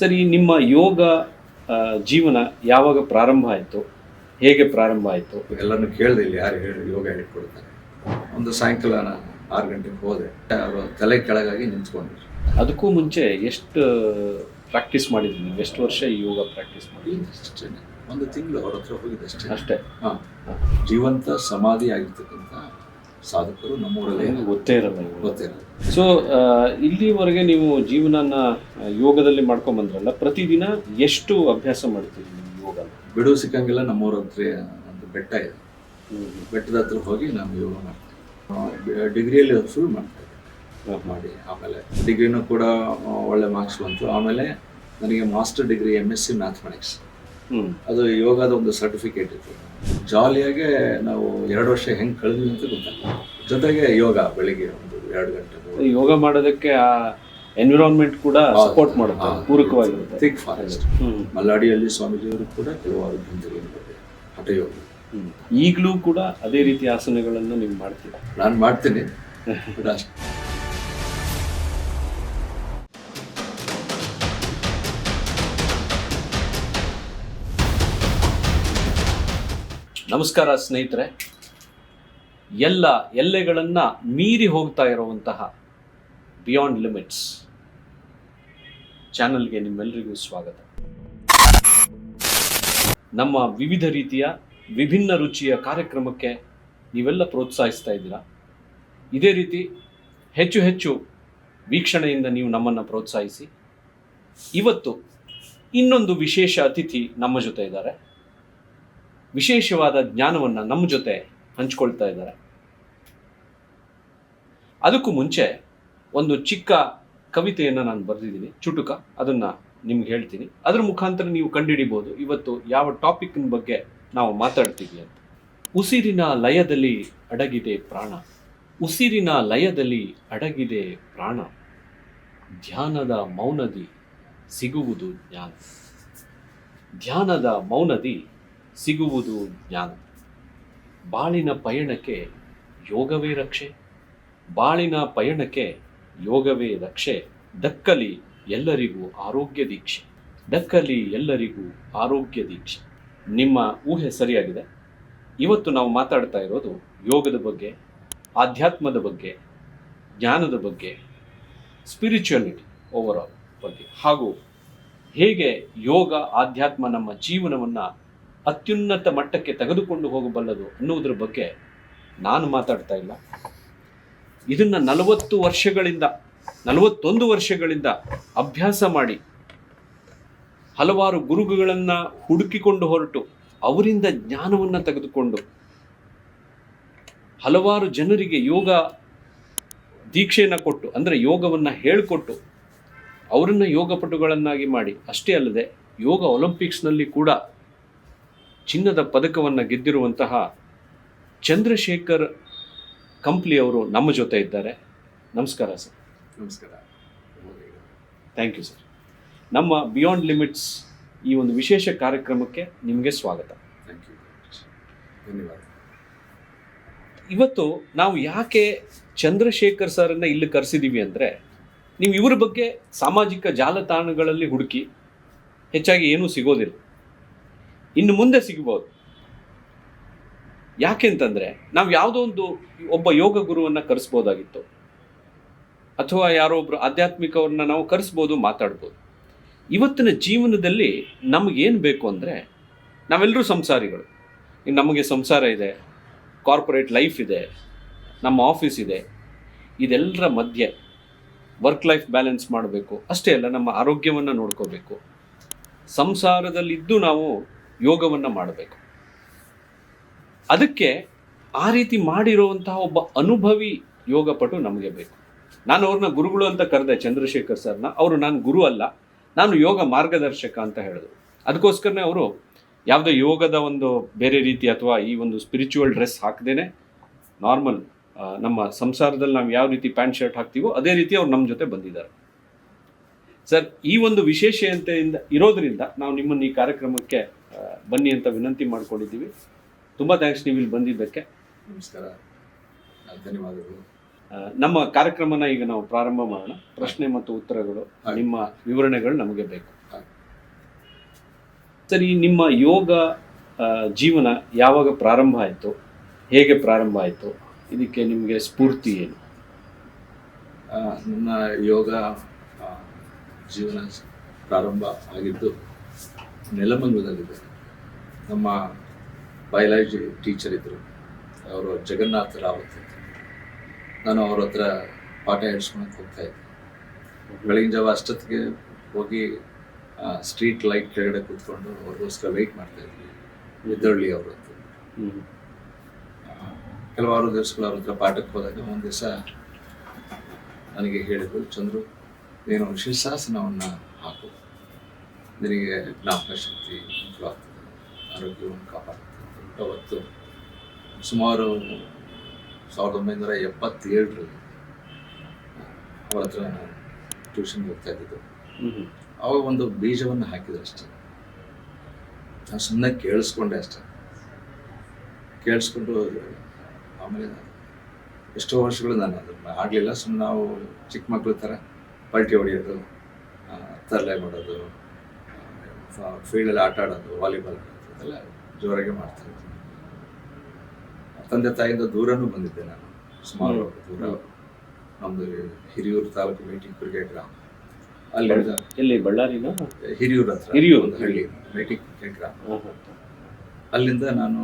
ಸರಿ, ನಿಮ್ಮ ಯೋಗ ಜೀವನ ಯಾವಾಗ ಪ್ರಾರಂಭ ಆಯಿತು? ಹೇಗೆ ಪ್ರಾರಂಭ ಆಯಿತು? ಎಲ್ಲರನ್ನು ಕೇಳಿದೆ, ಇಲ್ಲಿ ಯಾರು ಯೋಗ ಹೇಳ್ಕೊಡ್ತಾರೆ. ಒಂದು ಸಾಯಂಕಾಲ ನಾನು 6 ಗಂಟೆಗೆ ಹೋದೆ. ಅವರು ತಲೆ ಕೆಳಗಾಗಿ ನಿಂತ್ಕೊಂಡ್ರು. ಅದಕ್ಕೂ ಮುಂಚೆ ಎಷ್ಟು ಪ್ರಾಕ್ಟೀಸ್ ಮಾಡಿದ್ರಿ ನೀವು? ಎಷ್ಟು ವರ್ಷ ಈ ಯೋಗ ಪ್ರಾಕ್ಟೀಸ್ ಮಾಡಿ? ಅಷ್ಟೇ, 1 ತಿಂಗಳು ಅವ್ರ ಹತ್ರ ಹೋಗಿದ್ದೆ ಅಷ್ಟೇ. ಹಾಂ, ಜೀವಂತ ಸಮಾಧಿ ಆಗಿರ್ತಕ್ಕಂಥ ಸಾಧಕರು ನಮ್ಮೂರಲ್ಲಿ ಗೊತ್ತೇ ಇರಲ್ಲ. ಗೊತ್ತಿರಲ್ಲ. ಸೊ ಇಲ್ಲಿವರೆಗೆ ನೀವು ಜೀವನನ ಯೋಗದಲ್ಲಿ ಮಾಡ್ಕೊಂಬಂದ್ರಲ್ಲ, ಪ್ರತಿದಿನ ಎಷ್ಟು ಅಭ್ಯಾಸ ಮಾಡ್ತೀರಿ ನೀವು ಯೋಗ? ಬಿಡು ಸಿಕ್ಕಂಗೆಲ್ಲ ನಮ್ಮೂರ ಹತ್ರ ಒಂದು ಬೆಟ್ಟ ಇದೆ. ಬೆಟ್ಟದ ಹತ್ರ ಹೋಗಿ ನಾನು ಯೋಗ ಮಾಡ್ತೀನಿ. ಡಿಗ್ರಿಯಲ್ಲಿ ಫುಲ್ ಮಾಡ್ತಾ ಇದ್ದೆ. ಮಾಡಿ ಆಮೇಲೆ ಡಿಗ್ರಿನೂ ಕೂಡ ಒಳ್ಳೆ ಮಾರ್ಕ್ಸ್ ಬಂತು. ಆಮೇಲೆ ನನಗೆ ಮಾಸ್ಟರ್ ಡಿಗ್ರಿ MSc ಮ್ಯಾಥಮೆಟಿಕ್ಸ್, ಅದು ಯೋಗದ ಒಂದು ಸರ್ಟಿಫಿಕೇಟ್ ಇತ್ತು. ಜಾಲಿಯಾಗೆ ನಾವು 2 ವರ್ಷ ಹೆಂಗೆ ಕಳೆದ್ವಿ ಅಂತ ಗೊತ್ತಲ್ಲ. ಜೊತೆಗೆ ಯೋಗ ಬೆಳಿಗ್ಗೆ ಒಂದು 2 ಗಂಟೆ ಯೋಗ ಮಾಡೋದಕ್ಕೆ ಆ ಎನ್ವಿರಾನ್ಮೆಂಟ್ ಕೂಡ ಸಪೋರ್ಟ್ ಮಾಡುತ್ತೆ, ಪೂರಕವಾಗಿರುತ್ತೆ. ಥಿಕ್ ಫಾರೆಸ್ಟ್, ಮಲ್ಲಾಡಿಯಲ್ಲಿ ಸ್ವಾಮೀಜಿಯವರು ಕೂಡ ಕೆಲವಾರು ಗ್ರಂಥಗಳಿದ್ದಾರೆ ಹಠಯೋಗ. ಈಗಲೂ ಕೂಡ ಅದೇ ರೀತಿ ಆಸನಗಳನ್ನು ನೀವು ಮಾಡ್ತೀರಾ? ನಾನು ಮಾಡ್ತೀನಿ. ಅಷ್ಟೇ. ನಮಸ್ಕಾರ ಸ್ನೇಹಿತರೆ, ಎಲ್ಲ ಎಲ್ಲೆಗಳನ್ನು ಮೀರಿ ಹೋಗ್ತಾ ಇರುವಂತಹ ಬಿಯಾಂಡ್ ಲಿಮಿಟ್ಸ್ ಚಾನಲ್ಗೆ ನಿಮ್ಮೆಲ್ಲರಿಗೂ ಸ್ವಾಗತ. ನಮ್ಮ ವಿವಿಧ ರೀತಿಯ ವಿಭಿನ್ನ ರುಚಿಯ ಕಾರ್ಯಕ್ರಮಕ್ಕೆ ನೀವೆಲ್ಲ ಪ್ರೋತ್ಸಾಹಿಸ್ತಾ ಇದ್ದೀರಾ. ಇದೇ ರೀತಿ ಹೆಚ್ಚು ಹೆಚ್ಚು ವೀಕ್ಷಣೆಯಿಂದ ನೀವು ನಮ್ಮನ್ನು ಪ್ರೋತ್ಸಾಹಿಸಿ. ಇವತ್ತು ಇನ್ನೊಂದು ವಿಶೇಷ ಅತಿಥಿ ನಮ್ಮ ಜೊತೆ ಇದ್ದಾರೆ. ವಿಶೇಷವಾದ ಜ್ಞಾನವನ್ನು ನಮ್ಮ ಜೊತೆ ಹಂಚ್ಕೊಳ್ತಾ ಇದ್ದಾರೆ. ಅದಕ್ಕೂ ಮುಂಚೆ ಒಂದು ಚಿಕ್ಕ ಕವಿತೆಯನ್ನು ನಾನು ಬರೆದಿದ್ದೀನಿ, ಚುಟುಕ. ಅದನ್ನು ನಿಮ್ಗೆ ಹೇಳ್ತೀನಿ. ಅದ್ರ ಮುಖಾಂತರ ನೀವು ಕಂಡುಹಿಡಿಬೋದು ಇವತ್ತು ಯಾವ ಟಾಪಿಕ್ನ ಬಗ್ಗೆ ನಾವು ಮಾತಾಡ್ತೀವಿ ಅಂತ. ಉಸಿರಿನ ಲಯದಲ್ಲಿ ಅಡಗಿದೆ ಪ್ರಾಣ, ಉಸಿರಿನ ಲಯದಲ್ಲಿ ಅಡಗಿದೆ ಪ್ರಾಣ, ಧ್ಯಾನದ ಮೌನದಿ ಸಿಗುವುದು ಜ್ಞಾನ, ಧ್ಯಾನದ ಮೌನದಿ ಸಿಗುವುದು ಜ್ಞಾನ. ಬಾಳಿನ ಪಯಣಕ್ಕೆ ಯೋಗವೇ ರಕ್ಷೆ, ಬಾಳಿನ ಪಯಣಕ್ಕೆ ಯೋಗವೇ ರಕ್ಷೆ, ದಕ್ಕಲಿ ಎಲ್ಲರಿಗೂ ಆರೋಗ್ಯ ದೀಕ್ಷೆ, ದಕ್ಕಲಿ ಎಲ್ಲರಿಗೂ ಆರೋಗ್ಯ ದೀಕ್ಷೆ. ನಿಮ್ಮ ಊಹೆ ಸರಿಯಾಗಿದೆ. ಇವತ್ತು ನಾವು ಮಾತಾಡ್ತಾ ಇರೋದು ಯೋಗದ ಬಗ್ಗೆ, ಆಧ್ಯಾತ್ಮದ ಬಗ್ಗೆ, ಜ್ಞಾನದ ಬಗ್ಗೆ, ಸ್ಪಿರಿಚುಯಾಲಿಟಿ ಓವರಾಲ್ ಬಗ್ಗೆ, ಹಾಗೂ ಹೇಗೆ ಯೋಗ ಆಧ್ಯಾತ್ಮ ನಮ್ಮ ಜೀವನವನ್ನು ಅತ್ಯುನ್ನತ ಮಟ್ಟಕ್ಕೆ ತೆಗೆದುಕೊಂಡು ಹೋಗಬಲ್ಲದು ಅನ್ನುವುದರ ಬಗ್ಗೆ ನಾನು ಮಾತಾಡ್ತಾ ಇಲ್ಲ. ಇದನ್ನು 41 ವರ್ಷಗಳಿಂದ ಅಭ್ಯಾಸ ಮಾಡಿ ಹಲವಾರು ಗುರುಗಳನ್ನು ಹುಡುಕಿಕೊಂಡು ಹೊರಟು ಅವರಿಂದ ಜ್ಞಾನವನ್ನು ತೆಗೆದುಕೊಂಡು ಹಲವಾರು ಜನರಿಗೆ ಯೋಗ ದೀಕ್ಷೆಯನ್ನು ಕೊಟ್ಟು, ಅಂದರೆ ಯೋಗವನ್ನು ಹೇಳಿಕೊಟ್ಟು ಅವರನ್ನು ಯೋಗಪಟುಗಳನ್ನಾಗಿ ಮಾಡಿ, ಅಷ್ಟೇ ಅಲ್ಲದೆ ಯೋಗ ಒಲಿಂಪಿಕ್ಸ್ನಲ್ಲಿ ಕೂಡ ಚಿನ್ನದ ಪದಕವನ್ನು ಗೆದ್ದಿರುವಂತಹ ಚಂದ್ರಶೇಖರ್ ಕಂಪ್ಲಿ ಅವರು ನಮ್ಮ ಜೊತೆ ಇದ್ದಾರೆ. ನಮಸ್ಕಾರ ಸರ್. ನಮಸ್ಕಾರ. Thank you sir. ನಮ್ಮ ಬಿಯಾಂಡ್ ಲಿಮಿಟ್ಸ್ ಈ ಒಂದು ವಿಶೇಷ ಕಾರ್ಯಕ್ರಮಕ್ಕೆ ನಿಮಗೆ ಸ್ವಾಗತ. ಥ್ಯಾಂಕ್ ಯು, ಧನ್ಯವಾದ. ಇವತ್ತು ನಾವು ಯಾಕೆ ಚಂದ್ರಶೇಖರ್ ಸರನ್ನು ಇಲ್ಲಿ ಕರೆಸಿದ್ದೀವಿ ಅಂದರೆ, ನೀವು ಇವರ ಬಗ್ಗೆ ಸಾಮಾಜಿಕ ಜಾಲತಾಣಗಳಲ್ಲಿ ಹುಡುಕಿ ಹೆಚ್ಚಾಗಿ ಏನೂ ಸಿಗೋದಿಲ್ಲ. ಇನ್ನು ಮುಂದೆ ಸಿಗ್ಬೋದು. ಯಾಕೆಂತಂದರೆ ನಾವು ಯಾವುದೋ ಒಬ್ಬ ಯೋಗ ಗುರುವನ್ನು ಕರೆಸ್ಬೋದಾಗಿತ್ತು, ಅಥವಾ ಯಾರೋ ಒಬ್ಬರು ಆಧ್ಯಾತ್ಮಿಕವ್ರನ್ನ ನಾವು ಕರೆಸ್ಬೋದು, ಮಾತಾಡ್ಬೋದು. ಇವತ್ತಿನ ಜೀವನದಲ್ಲಿ ನಮಗೇನು ಬೇಕು ಅಂದರೆ, ನಾವೆಲ್ಲರೂ ಸಂಸಾರಿಗಳು. ನಮಗೆ ಸಂಸಾರ ಇದೆ, ಕಾರ್ಪೊರೇಟ್ ಲೈಫ್ ಇದೆ, ನಮ್ಮ ಆಫೀಸ್ ಇದೆ. ಇದೆಲ್ಲರ ಮಧ್ಯೆ ವರ್ಕ್ ಲೈಫ್ ಬ್ಯಾಲೆನ್ಸ್ ಮಾಡಬೇಕು. ಅಷ್ಟೇ ಅಲ್ಲ, ನಮ್ಮ ಆರೋಗ್ಯವನ್ನು ನೋಡ್ಕೋಬೇಕು. ಸಂಸಾರದಲ್ಲಿದ್ದು ನಾವು ಯೋಗವನ್ನು ಮಾಡಬೇಕು. ಅದಕ್ಕೆ ಆ ರೀತಿ ಮಾಡಿರುವಂತಹ ಒಬ್ಬ ಅನುಭವಿ ಯೋಗಪಟು ನಮಗೆ ಬೇಕು. ನಾನು ಅವ್ರನ್ನ ಗುರುಗಳು ಅಂತ ಕರೆದೆ, ಚಂದ್ರಶೇಖರ್ ಸರ್ನ. ಅವರು ನಾನು ಗುರು ಅಲ್ಲ, ನಾನು ಯೋಗ ಮಾರ್ಗದರ್ಶಕ ಅಂತ ಹೇಳಿದ್ರು. ಅದಕ್ಕೋಸ್ಕರನೇ ಅವರು ಯಾವುದೋ ಯೋಗದ ಒಂದು ಬೇರೆ ರೀತಿ ಅಥವಾ ಈ ಒಂದು ಸ್ಪಿರಿಚುವಲ್ ಡ್ರೆಸ್ ಹಾಕದೇನೆ ನಾರ್ಮಲ್ ನಮ್ಮ ಸಂಸಾರದಲ್ಲಿ ನಾವು ಯಾವ ರೀತಿ ಪ್ಯಾಂಟ್ ಶರ್ಟ್ ಹಾಕ್ತೀವೋ ಅದೇ ರೀತಿ ಅವ್ರು ನಮ್ಮ ಜೊತೆ ಬಂದಿದ್ದಾರೆ. ಸರ್, ಈ ಒಂದು ವಿಶೇಷತೆಯಿಂದ ಇರೋದ್ರಿಂದ ನಾವು ನಿಮ್ಮನ್ನು ಈ ಕಾರ್ಯಕ್ರಮಕ್ಕೆ ಬನ್ನಿ ಅಂತ ವಿನಂತಿ ಮಾಡ್ಕೊಂಡಿದ್ದೀವಿ. ತುಂಬ ಥ್ಯಾಂಕ್ಸ್ ನೀವು ಇಲ್ಲಿ ಬಂದಿದ್ದಕ್ಕೆ. ನಮಸ್ಕಾರ, ಧನ್ಯವಾದಗಳು. ನಮ್ಮ ಕಾರ್ಯಕ್ರಮನ ಈಗ ನಾವು ಪ್ರಾರಂಭ ಮಾಡೋಣ. ಪ್ರಶ್ನೆ ಮತ್ತು ಉತ್ತರಗಳು, ನಿಮ್ಮ ವಿವರಣೆಗಳು ನಮಗೆ ಬೇಕು. ಸರಿ, ನಿಮ್ಮ ಯೋಗ ಜೀವನ ಯಾವಾಗ ಪ್ರಾರಂಭ ಆಯಿತು, ಹೇಗೆ ಪ್ರಾರಂಭ ಆಯಿತು, ಇದಕ್ಕೆ ನಿಮಗೆ ಸ್ಫೂರ್ತಿ ಏನು? ನನ್ನ ಯೋಗ ಆ, ಜೀವನ ಪ್ರಾರಂಭ ಆಗಿದ್ದು ನೆಲಮಂಗಲದಲ್ಲಿದೆ. ನಮ್ಮ ಬಯಾಲಜಿ ಟೀಚರ್ ಇದ್ದರು, ಅವರು ಜಗನ್ನಾಥ ರಾವತ್ ಅಂತ. ನಾನು ಅವ್ರ ಹತ್ರ ಪಾಠ ಹೇಳ್ಸ್ಕೊಳಕ್ಕೆ ಹೋಗ್ತಾ ಇದ್ದೆ. ಬೆಳಗಿನ ಜಾವ ಅಷ್ಟೊತ್ತಿಗೆ ಹೋಗಿ ಸ್ಟ್ರೀಟ್ ಲೈಟ್ ಕೆಳಗಡೆ ಕೂತ್ಕೊಂಡು ಅವ್ರಿಗೋಸ್ಕರ ವೆಯ್ಟ್ ಮಾಡ್ತಾ ಇದ್ವಿ. ವಿದ್ದಳ್ಳಿ ಅವರು ಅಂತ. ಕೆಲವಾರು ದಿವಸಗಳು ಅವ್ರ ಹತ್ರ ಪಾಠಕ್ಕೆ ಹೋದಾಗ ಒಂದು ದಿವಸ ನನಗೆ ಹೇಳಿದರು, ಚಂದ್ರು, ನೀನು ಶೀರ್ಷಾಸನವನ್ನು ಹಾಕು, ನಿನಗೆ ಜ್ಞಾಪಕ ಶಕ್ತಿ ಇಂಪ್ರೂವ್ ಆಗ್ತದೆ, ಆರೋಗ್ಯವನ್ನು ಕಾಪಾಡುತ್ತೆ. ಅವತ್ತು ಸುಮಾರು 1977 ಅವರ ಹತ್ರ ನಾನು ಟ್ಯೂಷನ್ಗೆ ಹೋಗ್ತಾ ಇದ್ದಿದ್ದು. ಅವಾಗ ಒಂದು ಬೀಜವನ್ನು ಹಾಕಿದ್ರು ಅಷ್ಟೇ. ನಾನು ಸುಮ್ಮನೆ ಕೇಳಿಸ್ಕೊಂಡೆ ಅಷ್ಟೇ. ಕೇಳಿಸ್ಕೊಂಡು ಆಮೇಲೆ ಎಷ್ಟೋ ವರ್ಷಗಳು ನಾನು ಅದನ್ನು ಆಗಲಿಲ್ಲ. ಸುಮ್ಮನೆ ನಾವು ಚಿಕ್ಕ ಮಕ್ಕಳ ಥರ ಪಲ್ಟಿ ಹೊಡೆಯೋದು, ತರಲೆ ಮಾಡೋದು, ಫೀಲ್ಡಲ್ಲಿ ಆಟ ಆಡೋದು, ವಾಲಿಬಾಲ್ ಆಡೋದು, ಅದೆಲ್ಲ ಜೋರಾಗಿ ಮಾಡ್ತಾಯಿದ್ದೆ. ತಂದೆ ತಾಯಿಯಿಂದ ದೂರನೂ ಬಂದಿದ್ದೆ ನಾನು, ಸುಮಾರು ದೂರ. ನಮ್ಮದು ಹಿರಿಯೂರು ತಾಲೂಕು ಮೇಟಿಕುರ್ಗೆ ಗ್ರಾಮ. ಅಲ್ಲಿಂದ ಎಲ್ಲಿ, ಬಳ್ಳಾರಿನ? ಹಿರಿಯೂರು ಹತ್ರ ಹಿರಿಯೂರು ಒಂದು ಹಳ್ಳಿ, ಮೇಟಿಕುರ್ಗೆ ಗ್ರಾಮ. ಅಲ್ಲಿಂದ ನಾನು